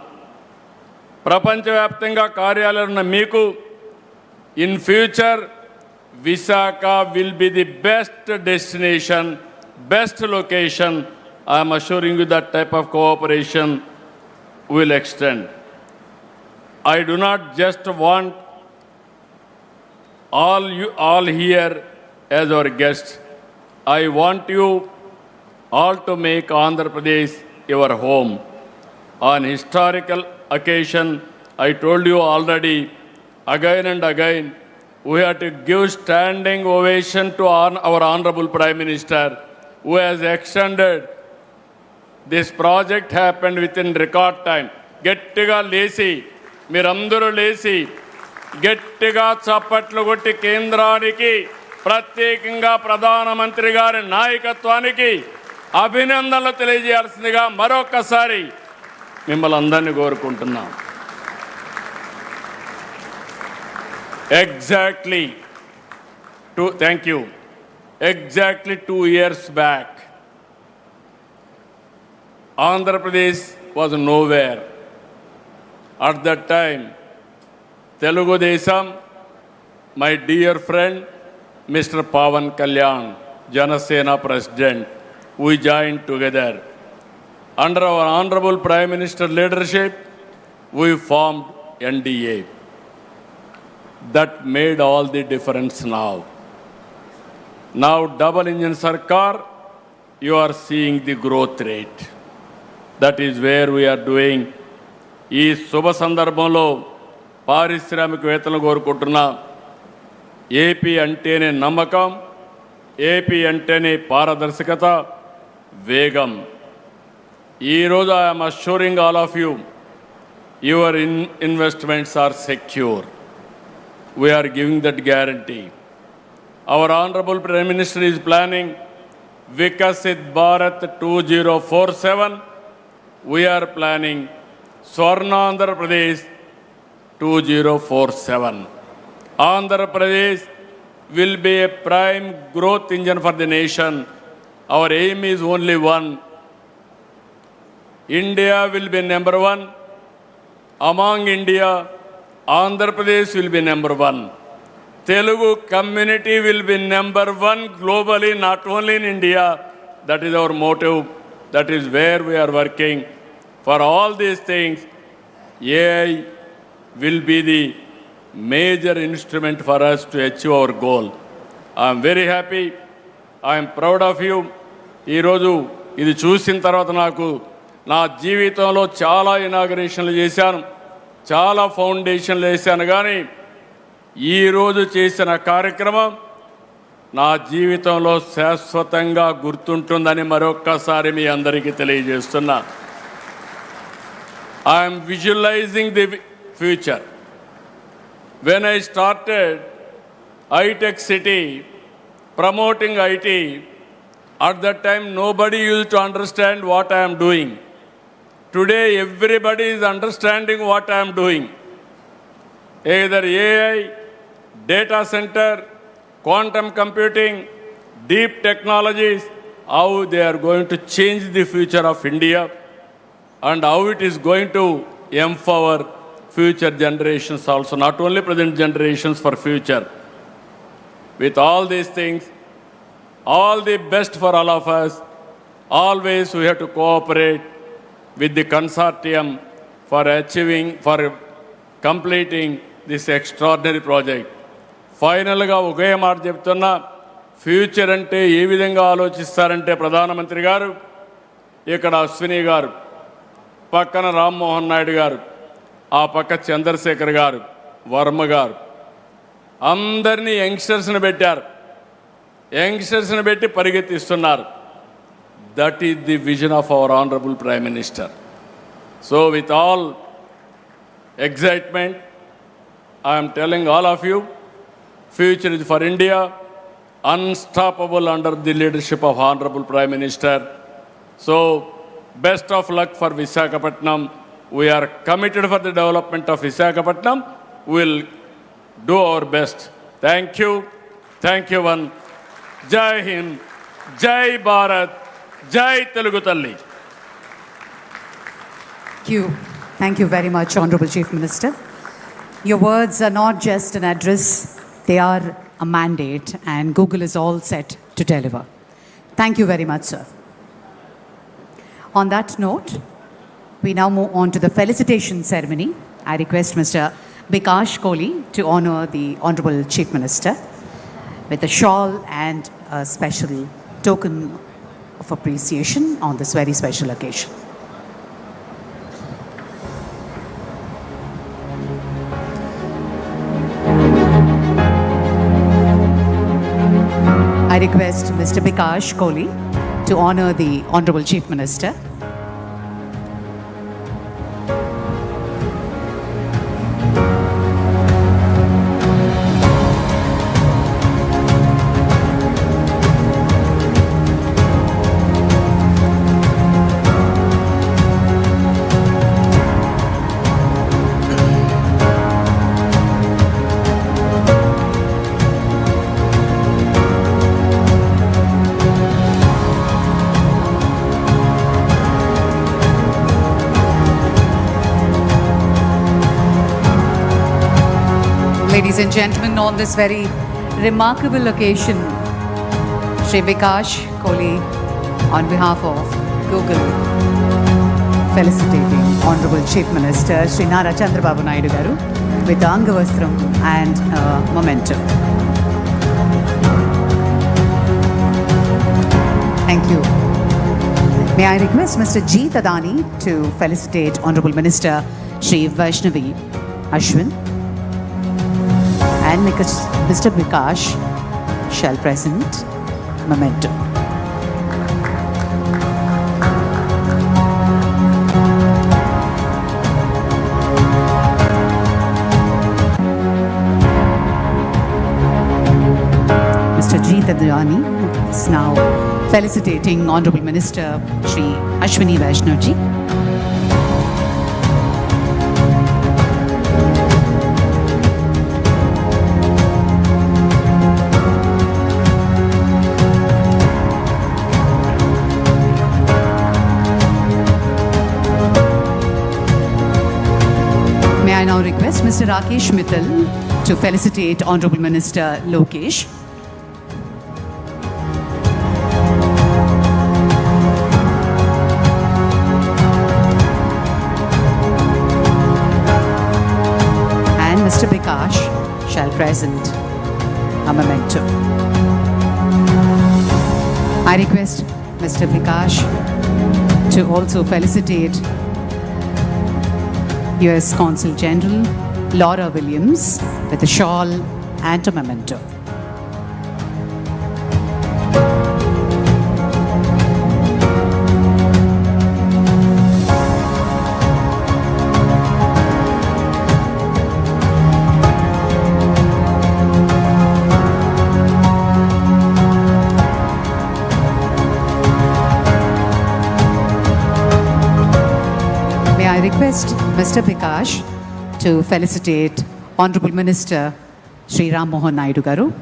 ప్రపంచవ్యాప్తంగా కార్యాలయాలు ఉన్న మీకు in future Visakha will be the best destination, best location. I'm assuring you that type of cooperation will extend. I do not just want all here as our guests. I want you all to make Andhra Pradesh your home. On historical occasion, I told you already, again and again, we have to give standing ovation to our Honorable Prime Minister, who has extended this project. Happened within record time. Gettiga lesi, మీరందరూ లేచి గట్టిగా చప్పట్లు కొట్టి కేంద్రానికి, ప్రత్యేకంగా ప్రధానమంత్రి గారి నాయకత్వానికి అభినందనలు తెలియజేయాల్సిందిగా మరొకసారి మిమ్మల్ని అందరినీ కోరుకుంటున్నాం. Exactly 2 years back, Andhra Pradesh was nowhere. At that time, Telugu Desam, my dear friend, Mr. Pawan Kalyan, Janasena President, we joined together. Under our Honorable Prime Minister leadership, we formed NDA. That made all the difference now. Now, double engine Sarkar, you are seeing the growth rate. That is where we are doing. ఈ శుభ సందర్భంలో పారిశ్రామికవేత్తలు కోరుకుంటున్న AP అంటేనే నమ్మకం, AP అంటేనే పారదర్శకత, వేగం. ఈరోజు I'm assuring all of you, your investments are secure. We are giving that guarantee. Our Honorable Prime Minister is planning Vikasit Bharat 2047. We are planning Swarna Andhra Pradesh 2047. Andhra Pradesh will be a prime growth engine for the nation. Our aim is only one. India will be number one. Among India, Andhra Pradesh will be number one. Telugu community will be number one globally, not only in India. That is our motive. That is where we are working. For all these things, AI will be the major instrument for us to achieve our goal. I am very happy. I am proud of you. ఈరోజు ఇది చూసిన తర్వాత నాకు నా జీవితంలో చాలా ఇనాగరేషన్లు చేశాను, చాలా ఫౌండేషన్లు వేశాను, కానీ ఈరోజు చేసిన కార్యక్రమం నా జీవితంలో శాశ్వతంగా గుర్తుంటుందని మరొక్కసారి మీ అందరికీ తెలియజేస్తున్నా. I'm visualizing the future. When I started ఐటెక్ city promoting IT, at that time nobody used to understand what I am doing. Today everybody is understanding what I am doing. Either AI, data center, quantum computing, deep technologies, how they are going to change the future of India and how it is going to empower future generations also, not only present generations, for future. With all these things, all the best for all of us. Always we have to cooperate with the consortium for achieving, for completing this extraordinary project. ఫైనల్గా ఒకే మాట చెప్తున్నా, future అంటే ఏ విధంగా ఆలోచిస్తారంటే ప్రధానమంత్రి గారు, ఇక్కడ అశ్విని గారు, పక్కన రామ్మోహన్ నాయుడు గారు, ఆ పక్క చంద్రశేఖర్ గారు, వర్మ గారు, అందరినీ యంగ్స్టర్స్ని పెట్టారు. యంగ్స్టర్స్ని పెట్టి పరిగెత్తిస్తున్నారు. That is the vision of our honourable prime minister. So with all excitement, I am telling all of you, future is for India, unstoppable under the leadership of Honorable Prime Minister. So, best of luck for Visakhapatnam. We are committed for the development of Visakhapatnam. We will do our best. Thank you. Thank you, one. Jai Hind, Jai Bharat, Jai Telugu Talli. Thank you very much, Honorable Chief Minister. Your words are not just an address, they are a mandate, and Google is all set to deliver. Thank you very much, sir. On that note, we now move on to the felicitation ceremony. I request Mr. Bikash Kohli to honor the Honorable Chief Minister with a shawl and a special token of appreciation on this very special occasion. I request Mr. Bikash Kohli to honor the Honorable Chief Minister. Ladies and gentlemen, on this very remarkable occasion, Shri Bikash Kohli, on behalf of Google, felicitating Honorable Chief Minister Shri Chandrababu Naidu Garu with the Angavastram and memento. Thank you. May I request Mr. G. Tadani to felicitate Honorable Minister Shri Vaishnavi Ashwin, and Mr. Vikash shall present memento. Mr. G. Tadani is now felicitating Honorable Minister Shri Ashwini Vaishnav ji. May I now request Mr. Rakesh Mittal to felicitate Honorable Minister Lokesh. Mr. Vikash shall present a memento. I request Mr. Vikash to also felicitate US Consul General Laura Williams with a shawl and a memento. I request Mr. Vikash to felicitate Honorable Minister Shri Naidu Garu.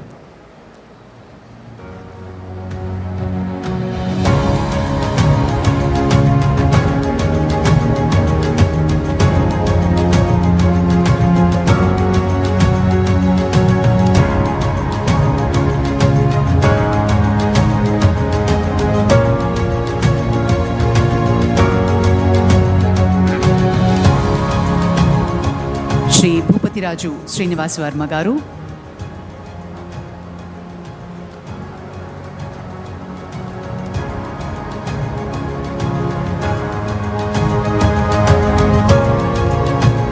Shri Bhupatiraju Srinivas Varma Garu.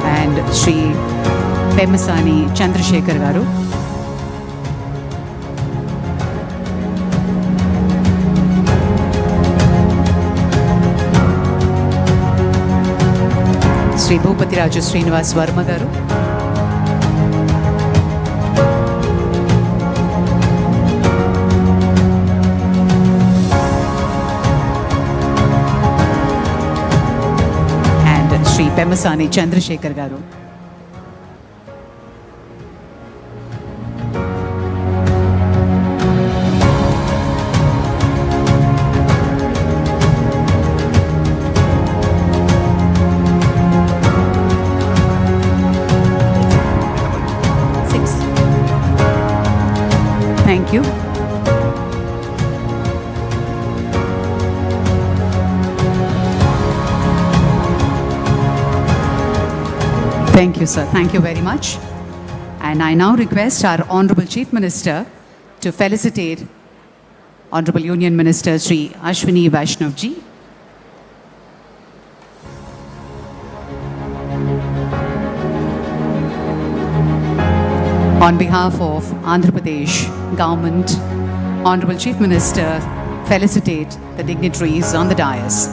And Shri Pemasani Chandrasekhar Garu. Shri Bhupatiraju Srinivas Varma Garu. And Shri Pemasani Chandrasekhar Garu. Thank you. Thank you, sir. Thank you very much. And I now request our Honorable Chief Minister to felicitate Honorable Union Minister Shri Ashwini Vaishnav ji. On behalf of Andhra Pradesh government, Honorable Chief Minister felicitate the dignitaries on the dais.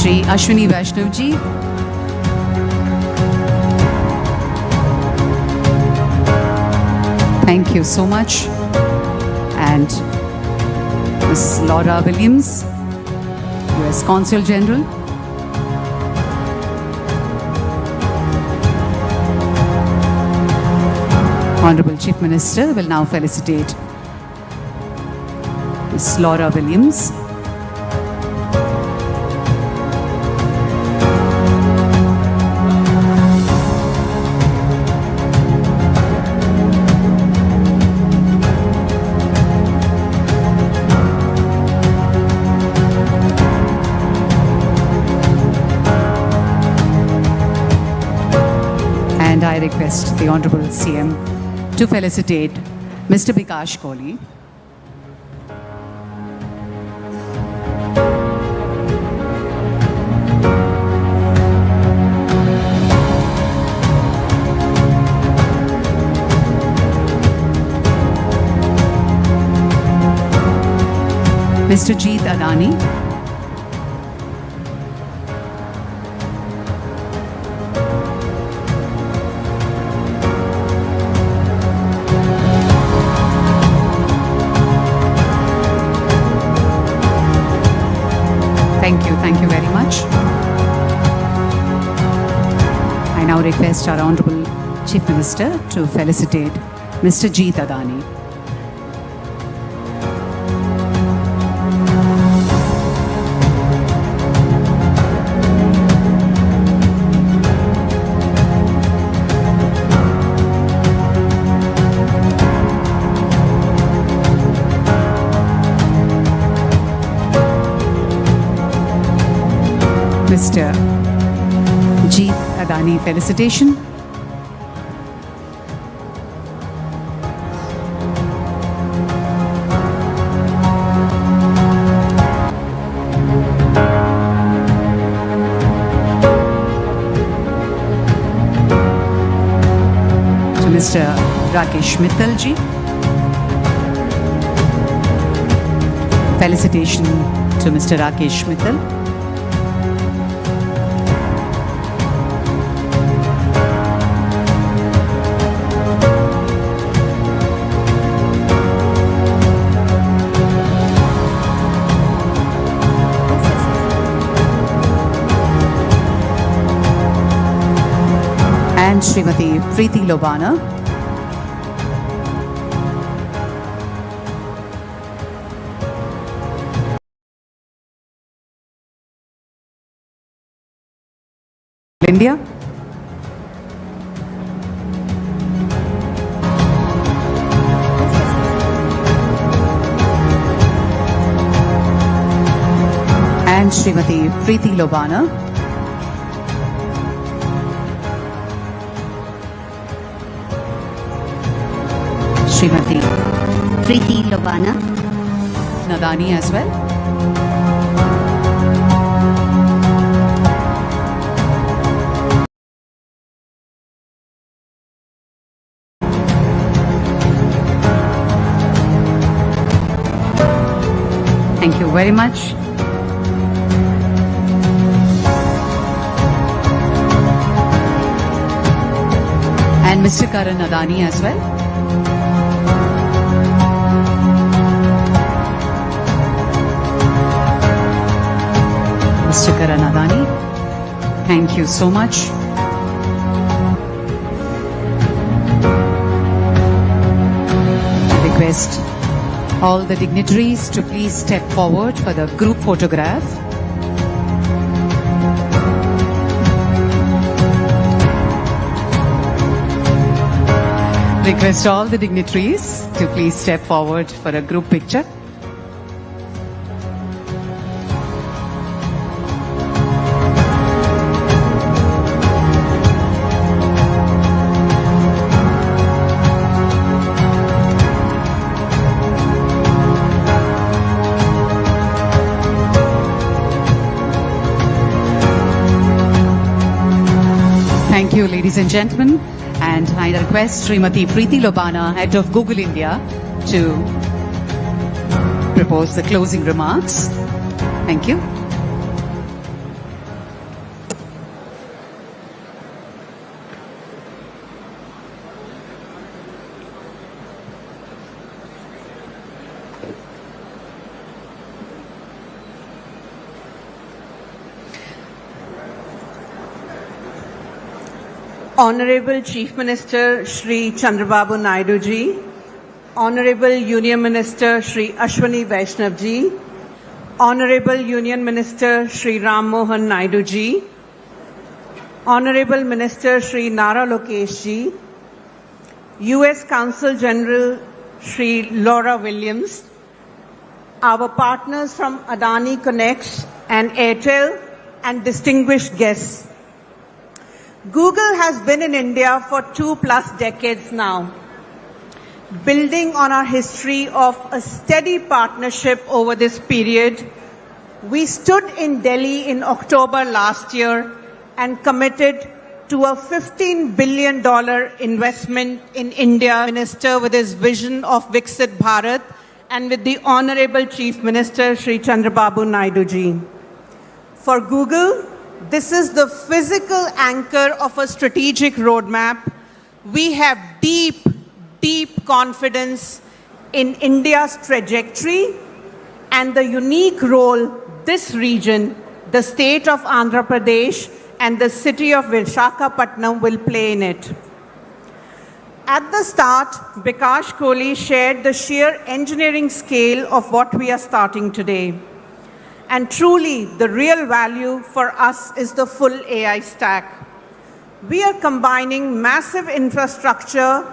Shri Ashwini Vaishnav ji. Thank you so much. And Ms. Laura Williams, US Consul General. Honorable Chief Minister will now felicitate Ms. Laura Williams. And I request the Honorable CM to felicitate Mr. Bikash Kohli. Mr. Jeet Adani. Thank you very much. I now request our Honorable Chief Minister to felicitate Mr. Jeet Adani. Mr. Jeet Adani, felicitation. To Mr. Rakesh Mittal ji. Felicitation to Mr. Rakesh Mittal. And Srimati Preeti Lobana. India. And Srimati Preeti Lobana. Srimati Preeti Lobana. Nadani as well. Thank you very much. And Mr. Karan Adani as well. Mr. Karan Adani, thank you so much. I request all the dignitaries to please step forward for the group photograph. Request all the dignitaries to please step forward for a group picture. Thank you, ladies and gentlemen. And I request Srimati Preeti Lobana, head of Google India, to propose the closing remarks. Thank you. Honorable Chief Minister Shri Chandrababu Naidu ji, Honorable Union Minister Shri Ashwini Vaishnav ji, Honorable Union Minister Shri Ram Mohan Naidu ji, Honorable Minister Shri Nara Lokesh ji, US Consul General Shri Laura Williams, our partners from Adani Connects and Airtel, and distinguished guests. Google has been in India for 2+ decades now, building on our history of a steady partnership over this period. We stood in Delhi in October last year and committed to a $15 billion investment in India, Minister with his vision of Viksit Bharat, and with the Honorable Chief Minister, Shri Chandrababu Naidu ji. For Google, this is the physical anchor of a strategic roadmap. We have deep confidence in India's trajectory and the unique role this region, the state of Andhra Pradesh, and the city of Visakhapatnam will play in it. At the start, Bikash Kohli shared the sheer engineering scale of what we are starting today. And truly, the real value for us is the full AI stack. We are combining massive infrastructure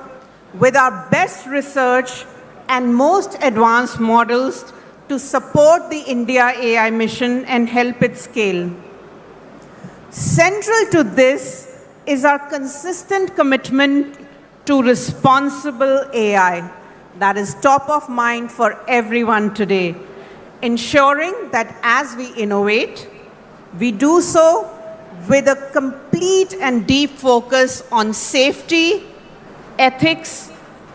with our best research and most advanced models to support the India AI mission and help it scale. Central to this is our consistent commitment to responsible AI that is top of mind for everyone today, ensuring that as we innovate, we do so with a complete and deep focus on safety, ethics,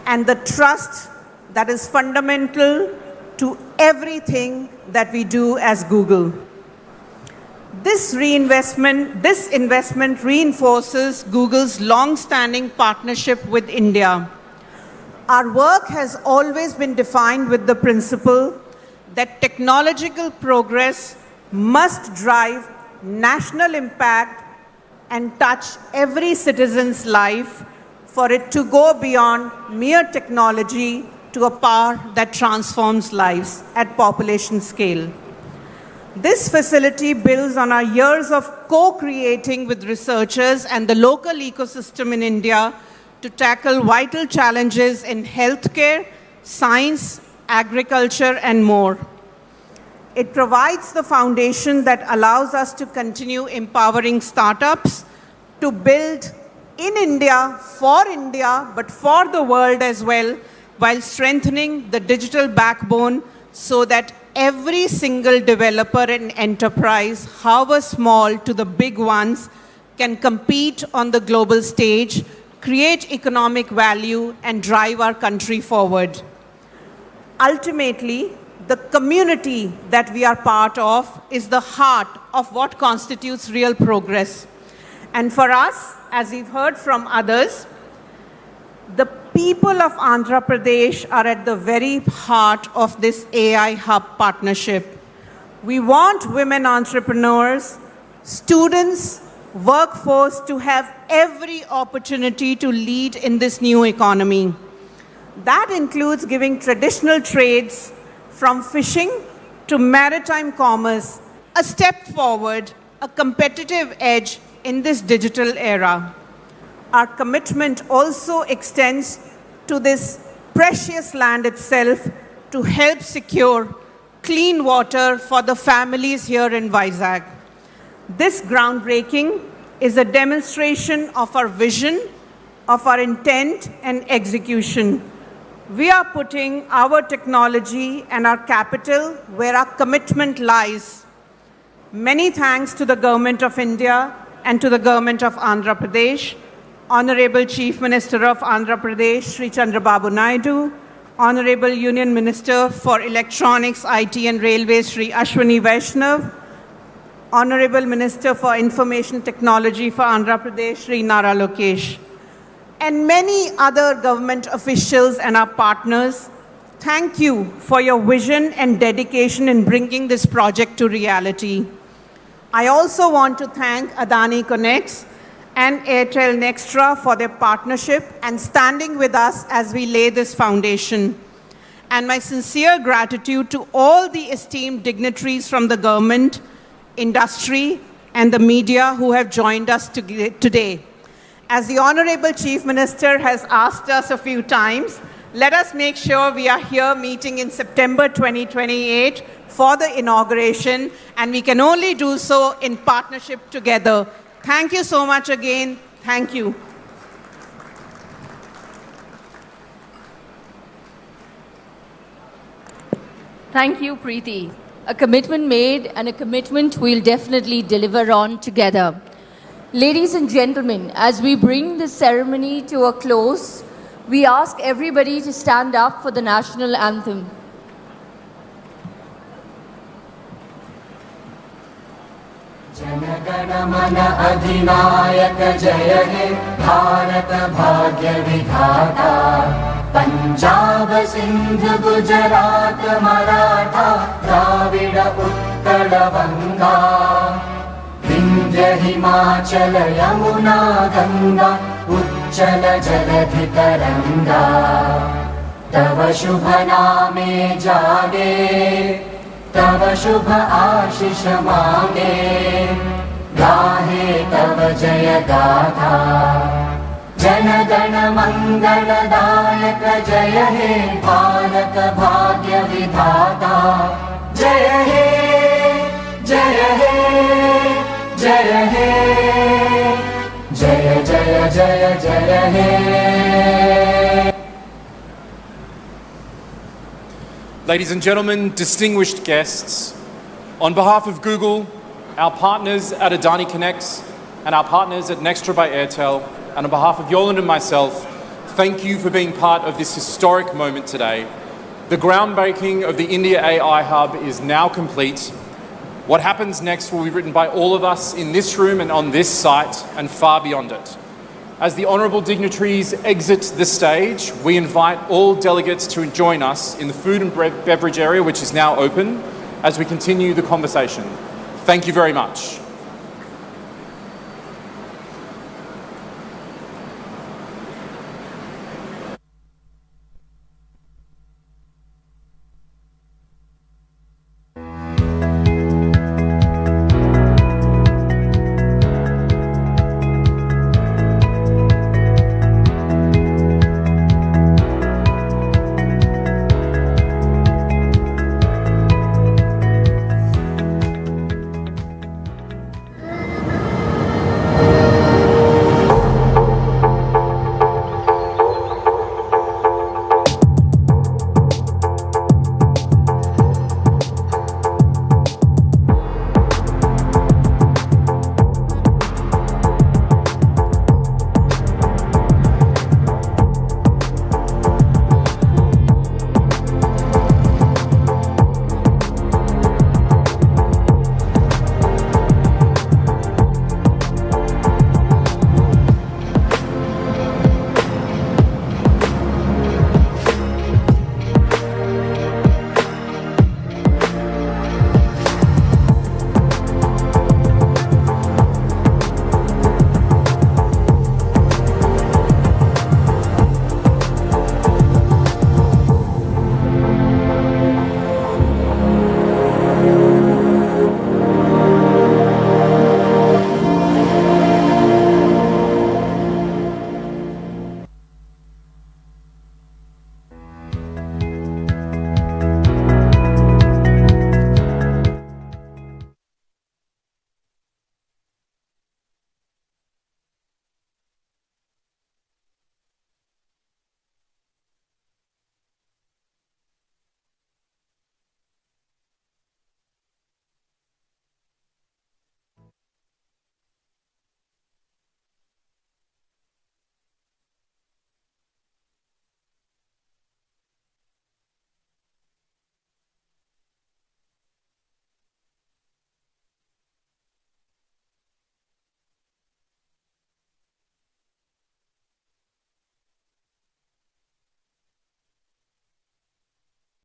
and the trust that is fundamental to everything that we do as Google. This investment reinforces Google's long-standing partnership with India. Our work has always been defined with the principle that technological progress must drive national impact and touch every citizen's life for it to go beyond mere technology to a power that transforms lives at population scale. This facility builds on our years of co-creating with researchers and the local ecosystem in India to tackle vital challenges in healthcare, science, agriculture, and more. It provides the foundation that allows us to continue empowering startups to build in India, but for the world as well, while strengthening the digital backbone so that every single developer and enterprise, however small to the big ones, can compete on the global stage, create economic value, and drive our country forward. Ultimately, the community that we are part of is the heart of what constitutes real progress. And for us, as we've heard from others, the people of Andhra Pradesh are at the very heart of this AI Hub partnership. We want women entrepreneurs, students, workforce to have every opportunity to lead in this new economy. That includes giving traditional trades from fishing to maritime commerce a step forward, a competitive edge in this digital era. Our commitment also extends to this precious land itself to help secure clean water for the families here in Vizag. This groundbreaking is a demonstration of our vision, of our intent and execution. We are putting our technology and our capital where our commitment lies. Many thanks to the Government of India and to the Government of Andhra Pradesh, Honorable Chief Minister of Andhra Pradesh, Shri Chandrababu Naidu, Honorable Union Minister for Electronics, IT and Railways, Shri Ashwini Vaishnav, Honorable Minister for Information Technology for Andhra Pradesh, Shri Nara Lokesh, and many other government officials and our partners. Thank you for your vision and dedication in bringing this project to reality. I also want to thank Adani Connects and Airtel Nextra for their partnership and standing with us as we lay this foundation. And my sincere gratitude to all the esteemed dignitaries from the government, industry, and the media who have joined us today. As the Honorable Chief Minister has asked us a few times, let us make sure we are here meeting in September 2028 for the inauguration, and we can only do so in partnership together. Thank you so much again. Thank you. Thank you, Preeti. A commitment made and a commitment we'll definitely deliver on together. Ladies and gentlemen, as we bring this ceremony to a close, we ask everybody to stand up for the national anthem. जनगणमन अधिनायक जय हे भारत भाग्य विधाता पंजाब सिंध गुजरात मराठा द्राविड उत्कल बंगा विंध्य हिमाचल यमुना गंगा उच्चल जलधि तरंगा तव शुभ नामे जागे तव शुभ आशीष मांगे गाहे तव जय गाथा जन गण मंगलदायक जय हे भारत भाग्य विधाता जय हे जय हे जय हे जय जय जय जय हे. Ladies and gentlemen, distinguished guests, on behalf of Google, our partners at Adani Connects, and our partners at Nextra by Airtel, and on behalf of Yolande and myself, thank you for being part of this historic moment today. The groundbreaking of the India AI Hub is now complete. What happens next will be written by all of us in this room and on this site and far beyond it. As the honourable dignitaries exit the stage, we invite all delegates to join us in the food and beverage area, which is now open, as we continue the conversation. Thank you very much.